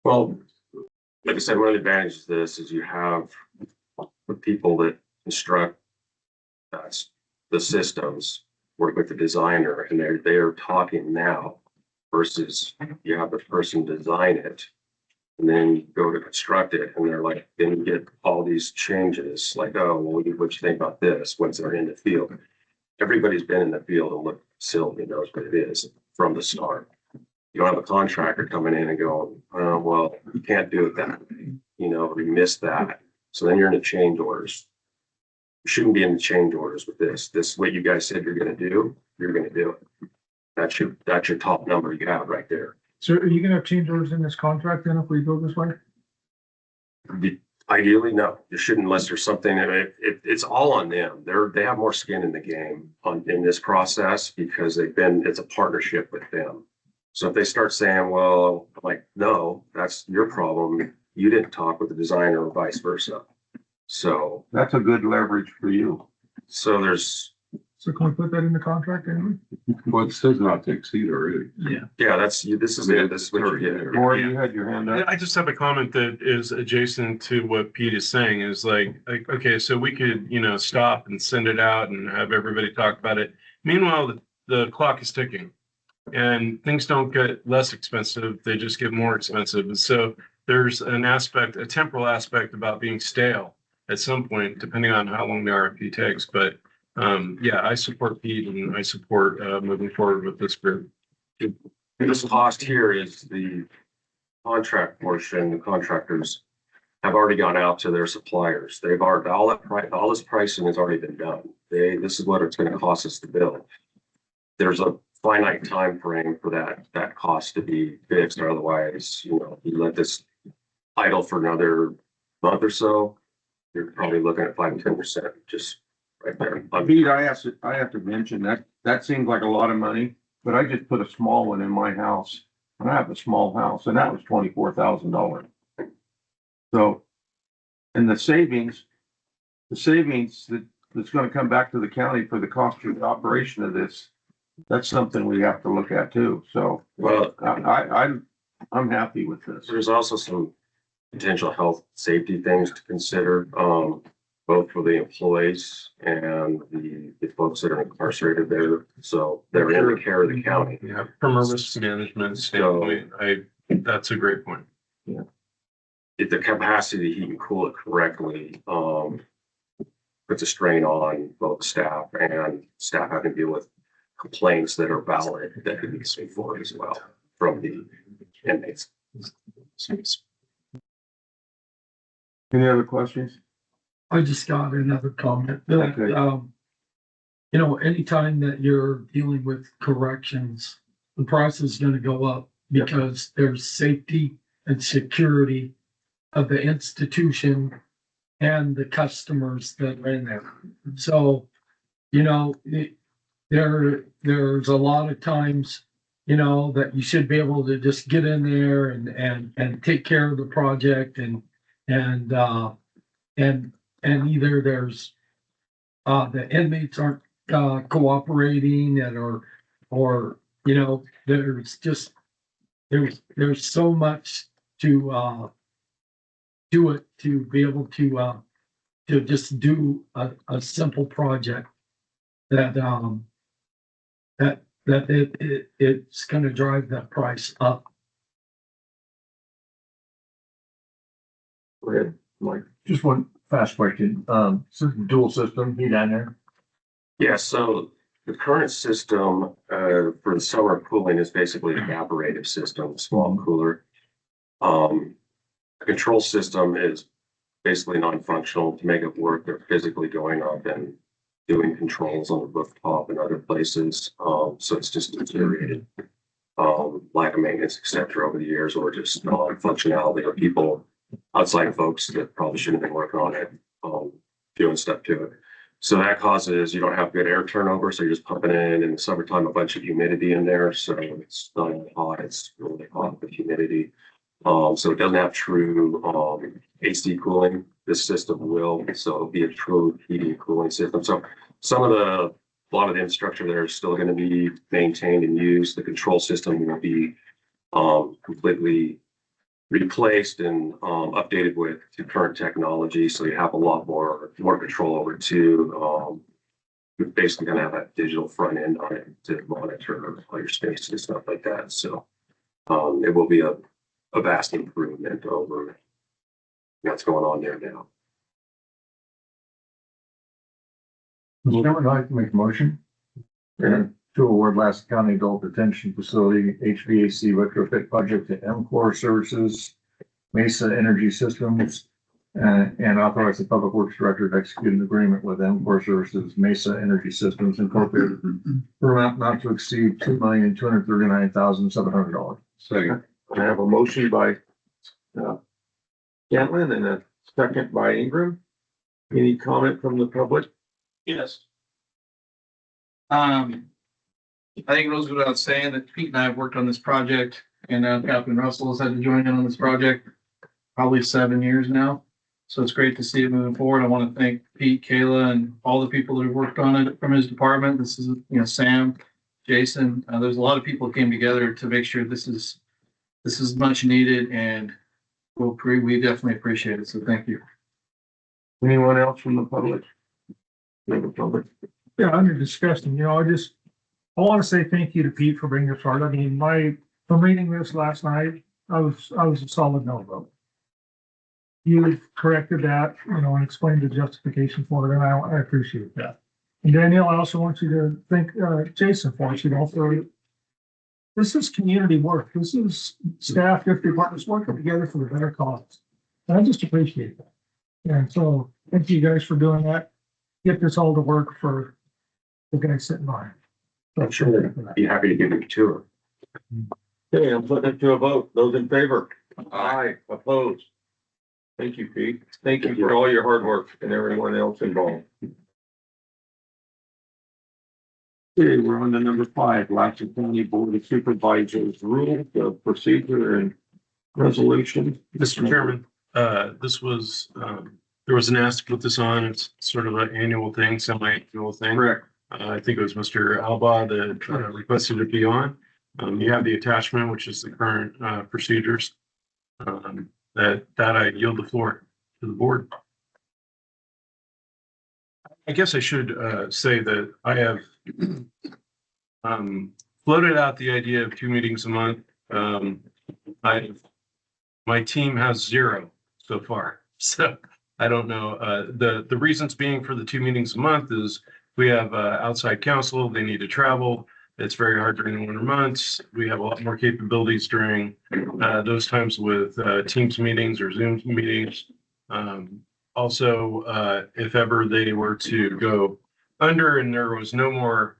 Well, like I said, one of the advantages of this is you have the people that construct the systems work with the designer, and they're talking now versus you have the person design it and then you go to construct it and they're like, then you get all these changes like, oh, well, what you think about this once they're in the field? Everybody's been in the field and looked at the facility, knows what it is from the start. You don't have a contractor coming in and going, oh, well, you can't do it that way. We missed that. So then you're in the change orders. You shouldn't be in the change orders with this. This, what you guys said you're going to do it. That's your top number you have right there. So are you gonna have change orders in this contract then if we go this way? Ideally, no, you shouldn't unless there's something, it's all on them. They have more skin in the game in this process because it's a partnership with them. So if they start saying, well, like, no, that's your problem. You didn't talk with the designer or vice versa. So That's a good leverage for you. So there's, So can we put that in the contract anyway? Well, it says not to exceed already. yeah, this is it. This is what you're getting. Corey, you had your hand up. I just have a comment that is adjacent to what Pete is saying is like, okay, so we could, stop and send it out and have everybody talk about it. Meanwhile, the clock is ticking and things don't get less expensive. They just get more expensive. And so there's a temporal aspect about being stale at some point, depending on how long the RFP takes. But yeah, I support Pete and I support moving forward with this group. This cost here is the contract portion. The contractors have already gone out to their suppliers. They've already, all this pricing has already been done. This is what it's going to cost us to build. There's a finite time frame for that cost to be fixed, or otherwise, you let this idle for another month or so, you're probably looking at 5 to 10% just right there. Pete, I have to mention that seems like a lot of money, but I just put a small one in my house. And I have a small house and that was $24,000. So, and the savings that's gonna come back to the county for the cost of the operation of this, that's something we have to look at too. So, Well, I'm happy with this. there's also some potential health safety things to consider, both for the employees and the folks that are incarcerated there. So they're in the care of the county. Yeah, from a risk management standpoint, that's a great point. Yeah. If the capacity to heat and cool it correctly, puts a strain on both staff and staff having to deal with complaints that are valid that could be sued for as well from the inmates. Any other questions? I just got another comment. Okay. Anytime that you're dealing with corrections, the price is gonna go up because there's safety and security of the institution and the customers that are in there. So, there's a lot of times, that you should be able to just get in there and take care of the project and either there's the inmates aren't cooperating or there's so much to do it to be able to just do a simple project that it's gonna drive that price up. Go ahead, Mike. Just one fast question. Dual system, heat down there. Yeah, so the current system for the summer cooling is basically an evaporative system, small cooler. The control system is basically non-functional. To make it work, they're physically going up and doing controls on the rooftop and other places. So it's just deteriorated. Lack of maintenance, et cetera, over the years, or just functionality of people, outside folks that probably shouldn't have been working on it, doing stuff to it. So that causes, you don't have good air turnover, so you're just pumping in the summertime, a bunch of humidity in there. So it's not only hot, it's really hot with humidity. So it doesn't have true AC cooling. This system will, so it'll be a true heating and cooling system. So a lot of the infrastructure there is still going to be maintained and used. The control system will be completely replaced and updated with current technology. So you have a lot more control over it too. You're basically going to have that digital front end on it to monitor all your space and stuff like that. So it will be a vast improvement over what's going on there now. Mr. Chairman, I'd like to make a motion to award Lassen County Adult Detention Facility HVAC retrofit project to MCOR Services, Mesa Energy Systems, And authorize the Public Works Director to execute an agreement with M4 Services Mesa Energy Systems Incorporated for amount not to exceed $2,239,700. Second. I have a motion by Cantlin and a second by Ingram. Any comment from the public? Yes. I think it goes without saying that Pete and I have worked on this project, and Captain Russell has had to join in on this project probably 7 years now. So it's great to see it moving forward. I want to thank Pete, Kayla, and all the people that have worked on it from his department. This is, Sam, Jason. There's a lot of people who came together to make sure this is much needed, and we definitely appreciate it. So thank you. Anyone else from the public? The public. Yeah, under discussion, I want to say thank you to Pete for bringing this forward. I mean, from reading this last night, I was a solid no vote. You corrected that, and explained the justification for it, and I appreciate that. And Danielle, I also want you to thank Jason for it, for this is community work. This is staff, different departments working together for the better cause. And I just appreciate that. And so thank you guys for doing that. Get this all to work for the guy sitting by. I'm sure be happy to give it to her. Okay, I'm putting it to a vote. Those in favor? Aye. Opposed? Thank you, Pete. Thank you for all your hard work and everyone else involved. Okay, we're on to number 5, Lassen County Board of Supervisors rules of procedure and resolution. Mr. Chairman, this was, there was an ask to put this on. It's sort of an annual thing, semi-annual thing. Correct. I think it was Mr. Alba that requested it be on. You have the attachment, which is the current procedures. That I yield the floor to the board. I guess I should say that I have floated out the idea of 2 meetings a month. My team has 0 so far, so I don't know. The reasons being for the 2 meetings a month is we have outside counsel. They need to travel. It's very hard during the winter months. We have a lot more capabilities during those times with Teams meetings or Zoom meetings. Also, if ever they were to go under and there was no more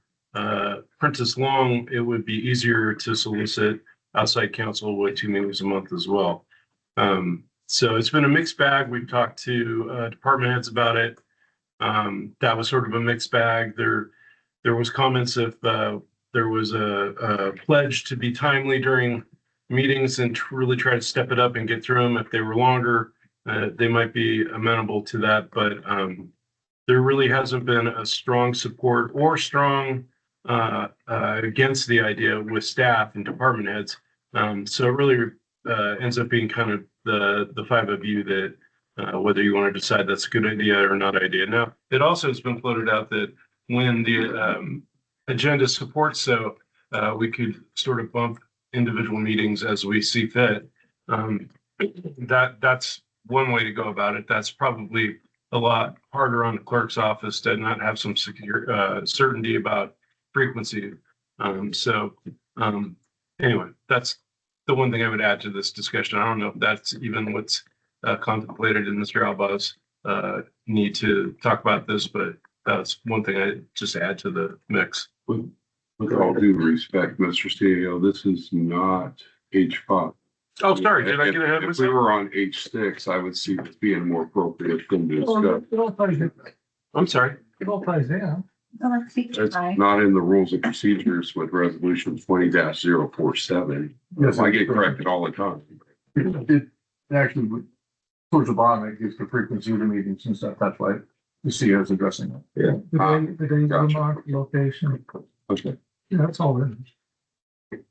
Princess Long, it would be easier to solicit outside counsel with 2 meetings a month as well. So it's been a mixed bag. We've talked to department heads about it. That was sort of a mixed bag. There was comments if there was a pledge to be timely during meetings and to really try to step it up and get through them. If they were longer, they might be amenable to that, but there really hasn't been a strong support or strong against the idea with staff and department heads. So it really ends up being kind of the 5 of you that whether you want to decide that's a good idea or not idea. Now, it also has been floated out that when the agenda supports, so we could sort of bump individual meetings as we see fit. That's one way to go about it. That's probably a lot harder on the clerk's office to not have some secure certainty about frequency. Anyway, that's the one thing I would add to this discussion. I don't know if that's even what's contemplated in Mr. Alba's need to talk about this, but that's one thing I just add to the mix. With all due respect, Mr. CEO, this is not H5. Oh, sorry, did I get ahead of If we myself? were on H6, I would see this being more appropriate thing to discuss. It all ties in. I'm sorry. It all ties in. It's not in the rules of procedures with resolution 20-047. Yes, I get corrected all the time. It actually, towards the bottom, it gives the frequency of the meetings and stuff. That's why the CEO is addressing it. Yeah. The days of the month, location. Okay. Yeah, that's all it is.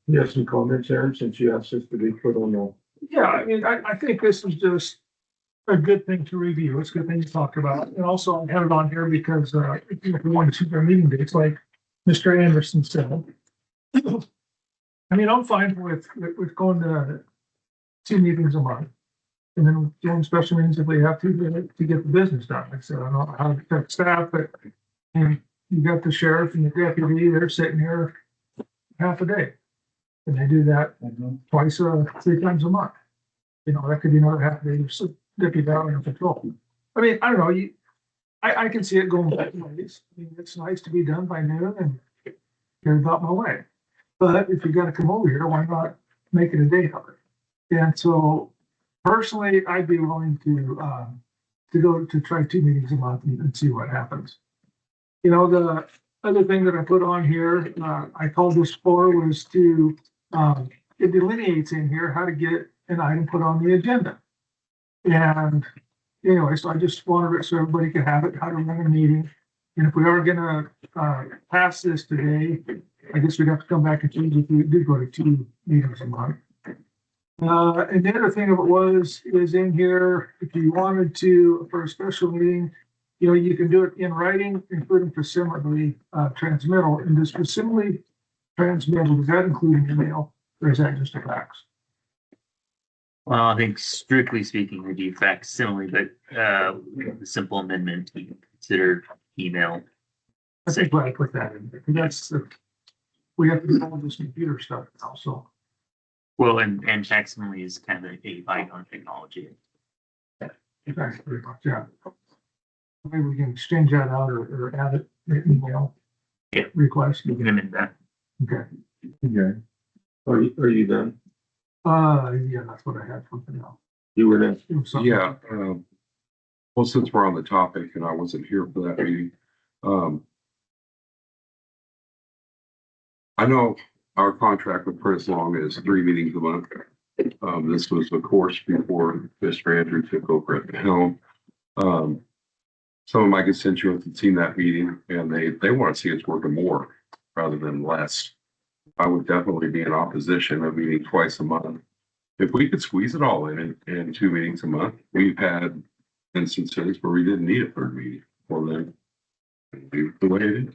You have some comments, Aaron, since you asked us to be put on the. Yeah, I mean, I think this is just a good thing to review. It's a good thing to talk about. And also I have it on here because, if you want to choose our meeting dates, like Mr. Anderson said. I mean, I'm fine with going to 2 meetings a month. And then doing special meetings if we have to get the business done. Like I said, I don't know how to affect staff, but and you got the sheriff and the deputy, they're sitting here half a day. And they do that 3 times a month. That could be another half day deputy animal control. I mean, I don't know, I can see it going both ways. I mean, it's nice to be done by noon and get about my way. But if you gotta come over here, why not make it a day of it? And so personally, I'd be willing to go to try 2 meetings a month and see what happens. You know, the other thing that I put on here, I called this for was to, it delineates in here how to get an item put on the agenda. And anyway, so I just wanted it so everybody could have it, how to run a meeting. And if we are gonna, pass this today, I guess we'd have to come back and change if we did go to 2 meetings a month. And the other thing of it is in here, if you wanted to, for a special meeting, you know, you can do it in writing, including facsimile, transmittal, and does facsimile transmittal, does that include an email, or is that just a fax? Well, I think strictly speaking, we do facsimile, but the simple amendment we consider email. I think I put that in there, 'cause that's the, we have to do all this computer stuff now, so. Well, and facsimile is kind of a bygone technology. Thanks very much, yeah. Maybe we can exchange that out or add it, in email. Yeah. Request. We can amend that. Okay. Okay. Are you done? Yeah, that's what I had something else. You were done? It was something- Yeah, well, since we're on the topic and I wasn't here for that meeting, I know our contract with Chris Long is 3 meetings a month. This was, of course, before Mr. Andrew took over at the helm. Some of my constituents had seen that meeting and they want to see us working more rather than less. I would definitely be in opposition of meeting twice a month. If we could squeeze it all in 2 meetings a month, we've had instances where we didn't need a 3rd meeting. Well, then, do the way it is.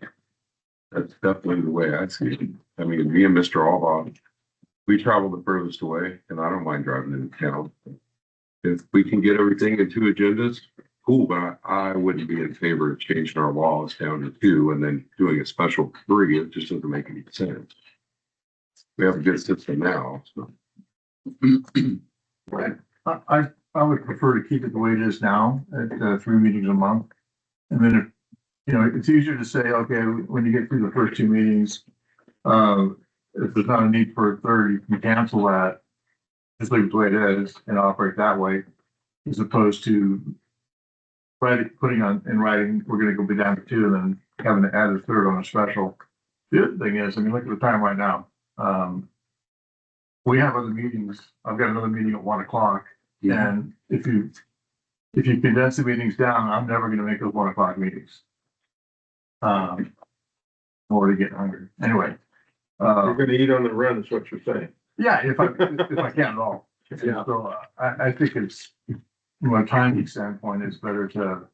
That's definitely the way I see it. I mean, me and Mr. Albaugh, we travel the furthest away, and I don't mind driving into town. If we can get everything in 2 agendas, cool, but I wouldn't be in favor of changing our laws down to 2 and then doing a special 3. It just doesn't make any sense. We have a good system now, so. Right. I would prefer to keep it the way it is now at 3 meetings a month. And then if, you know, it's easier to say, okay, when you get through the first 2 meetings, if there's not a need for a 3rd, you can cancel that. Just leave it the way it is and operate that way, as opposed to putting on in writing, we're gonna go be down to 2 and then having to add a 3rd on a special. The other thing is, I mean, look at the time right now. We have other meetings. I've got another meeting at 1 o'clock. Yeah. And if you condense the meetings down, I'm never gonna make those 1 o'clock meetings. I'm already getting hungry. Anyway. You're gonna eat on the run, is what you're saying. Yeah, if I can at all. Yeah. So I think it's, from a timing standpoint, it's better to,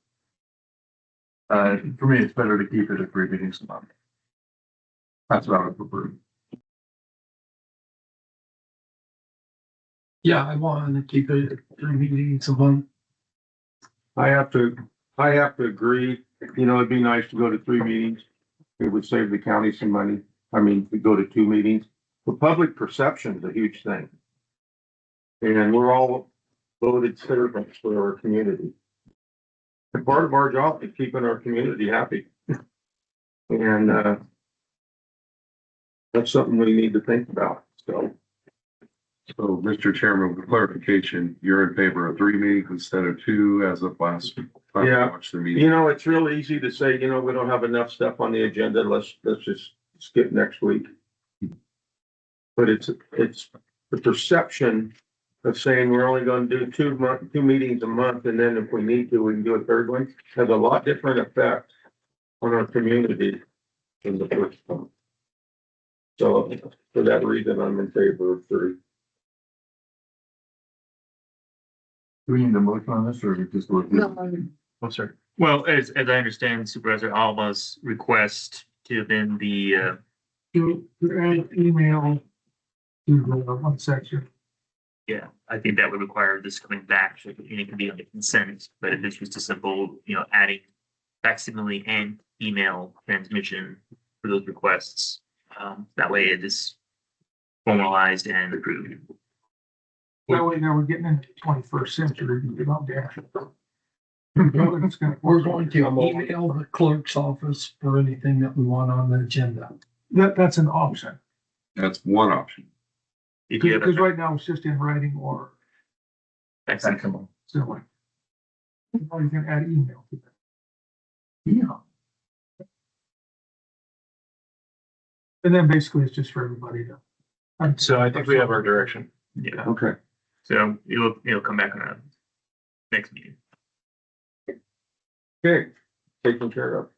for me, it's better to keep it at 3 meetings a month. That's what I would prefer. Yeah, I want to keep it at 3 meetings a month. I have to agree, you know, it'd be nice to go to 3 meetings. It would save the county some money. I mean, we go to 2 meetings. But public perception is a huge thing. And we're all voted servants for our community. And part of our job is keeping our community happy. And that's something we need to think about, so. So, Mr. Chairman, with clarification, you're in favor of 3 meetings instead of 2 as of last time we Yeah. watched the meeting? You know, it's real easy to say, you know, we don't have enough stuff on the agenda, let's just skip next week. But it's the perception of saying we're only gonna do 2 meetings a month, and then if we need to, we can do a 3rd one, has a lot different effect on our community than the first one. So for that reason, I'm in favor of 3. Do we need a motion on this or just? Oh, sorry. Well, as I understand Supervisor Alba's request to amend the, To add email to the one section. yeah, I think that would require this coming back, so it can be under consent, but if it's just a simple, you know, adding facsimile and email transmission for those requests, that way it is formalized and approved. That way now we're getting into the 21st century, you know, damn. We're going to email the clerk's office for anything that we want on the agenda. That's an option, That's one option. If you have because right now it's just in writing or Excellent. similar. Or you can add email to that. Yeah. And then basically it's just for everybody to. So I think we have our direction. Yeah, Okay. so it'll come back on the next meeting. Okay, taken care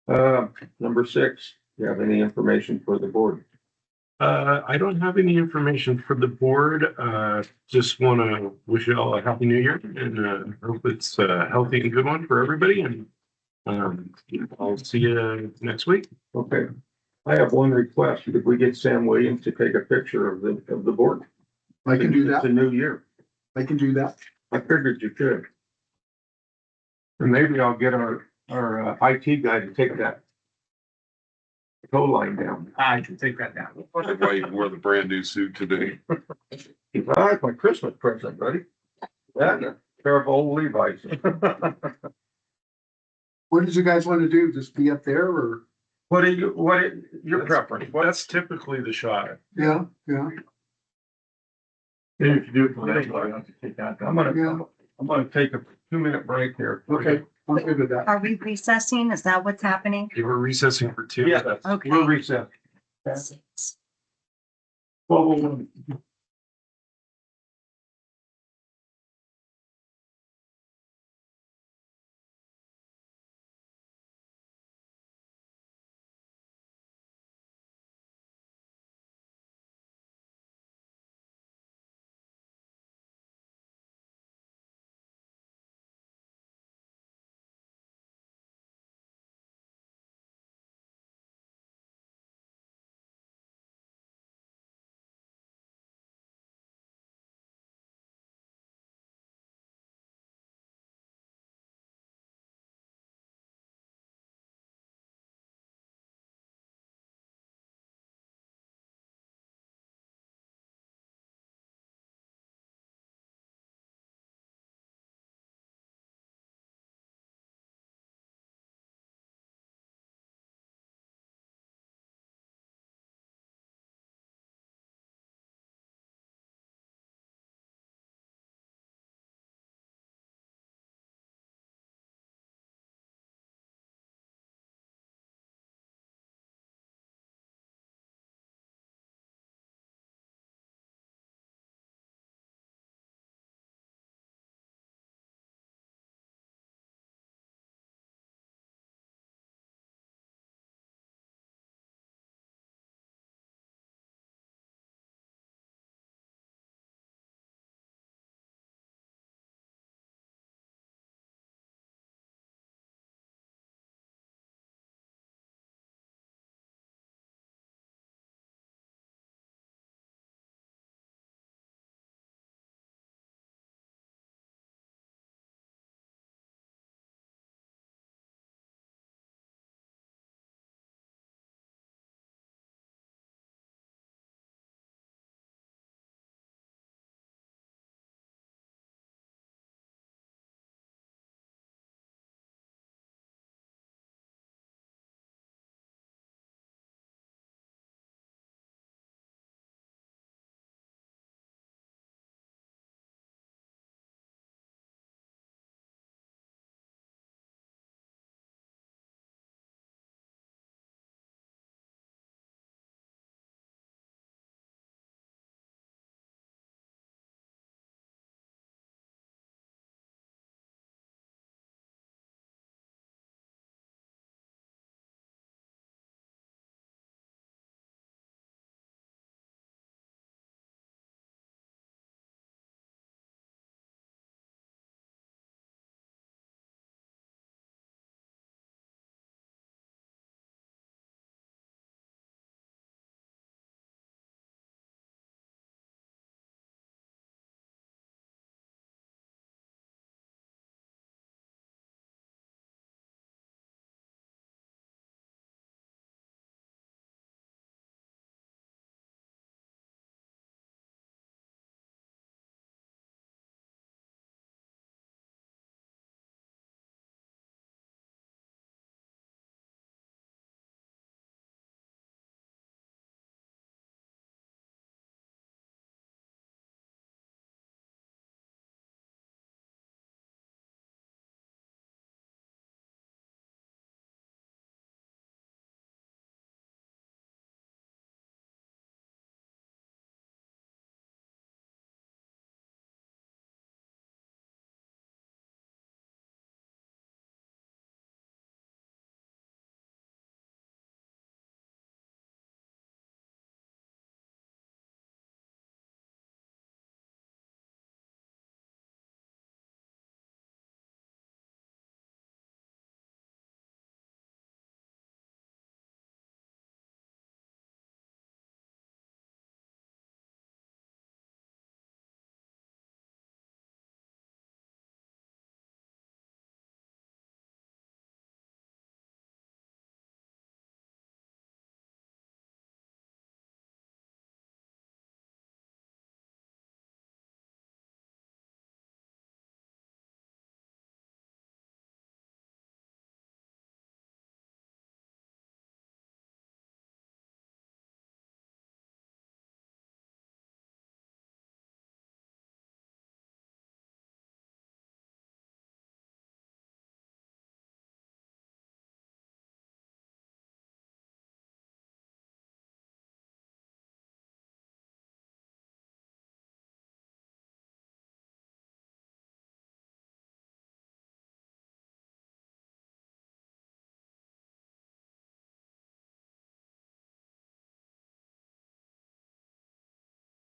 of. Number 6, you have any information for the board? I don't have any information for the board. Just want to wish you all a happy new year and hope it's a healthy and good one for everybody. And I'll see you next week. Okay. I have one request. Could we get Sam Williams to take a picture of the board? I can do It's that. a new year. I can do that. I figured you could. And maybe I'll get our IT guy to take that tow line down. I can take that down. That's why you wore the brand new suit today. That's my Christmas present, buddy. That and a pair of old Levi's. What did you guys want to do? Just be up there or? Your preference? That's typically the shot. Yeah, yeah. Maybe if you do it for that, I'm gonna take a 2-minute break here. Okay, I'm good with that. Are we recessing? Is that what's happening? You were recessing for 2 Yeah. minutes. Okay. We'll reset. Well,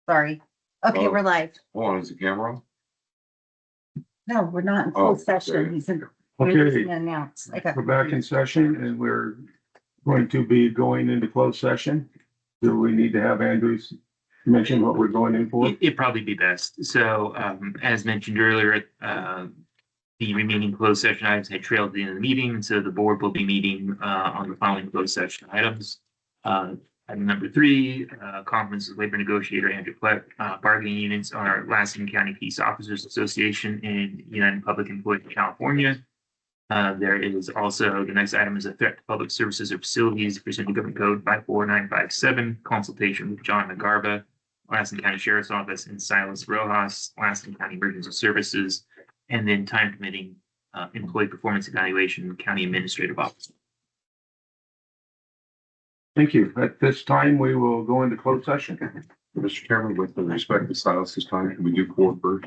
Sorry. Okay, Oh. we're live. Hold on, is the camera on? No, we're not in Oh, closed session. okay. He's in. Okay, Announce. Okay. we're back in session and we're going to be going into closed session. Do we need to have Andrews mention what we're going in for? It'd probably be best. So, as mentioned earlier, the remaining closed session items had trailed at the end of the meeting, so the board will be meeting, on the following closed session items. Item number 3, conference with labor negotiator Andrew Pleck, bargaining units are Lassen County Peace Officers Association and United Public Employees of California. There is also, the next item is a threat to public services or facilities pursuant to Government Code 54957, consultation with John McGarva, Lassen County Sheriff's Office, and Silas Rojas, Lassen County Emergency Services, and then time permitting, employee performance evaluation, County Administrative Office. Thank you. At this time, we will go into closed session. Mr. Chairman, with respect to Silas's time, can we do 4 first?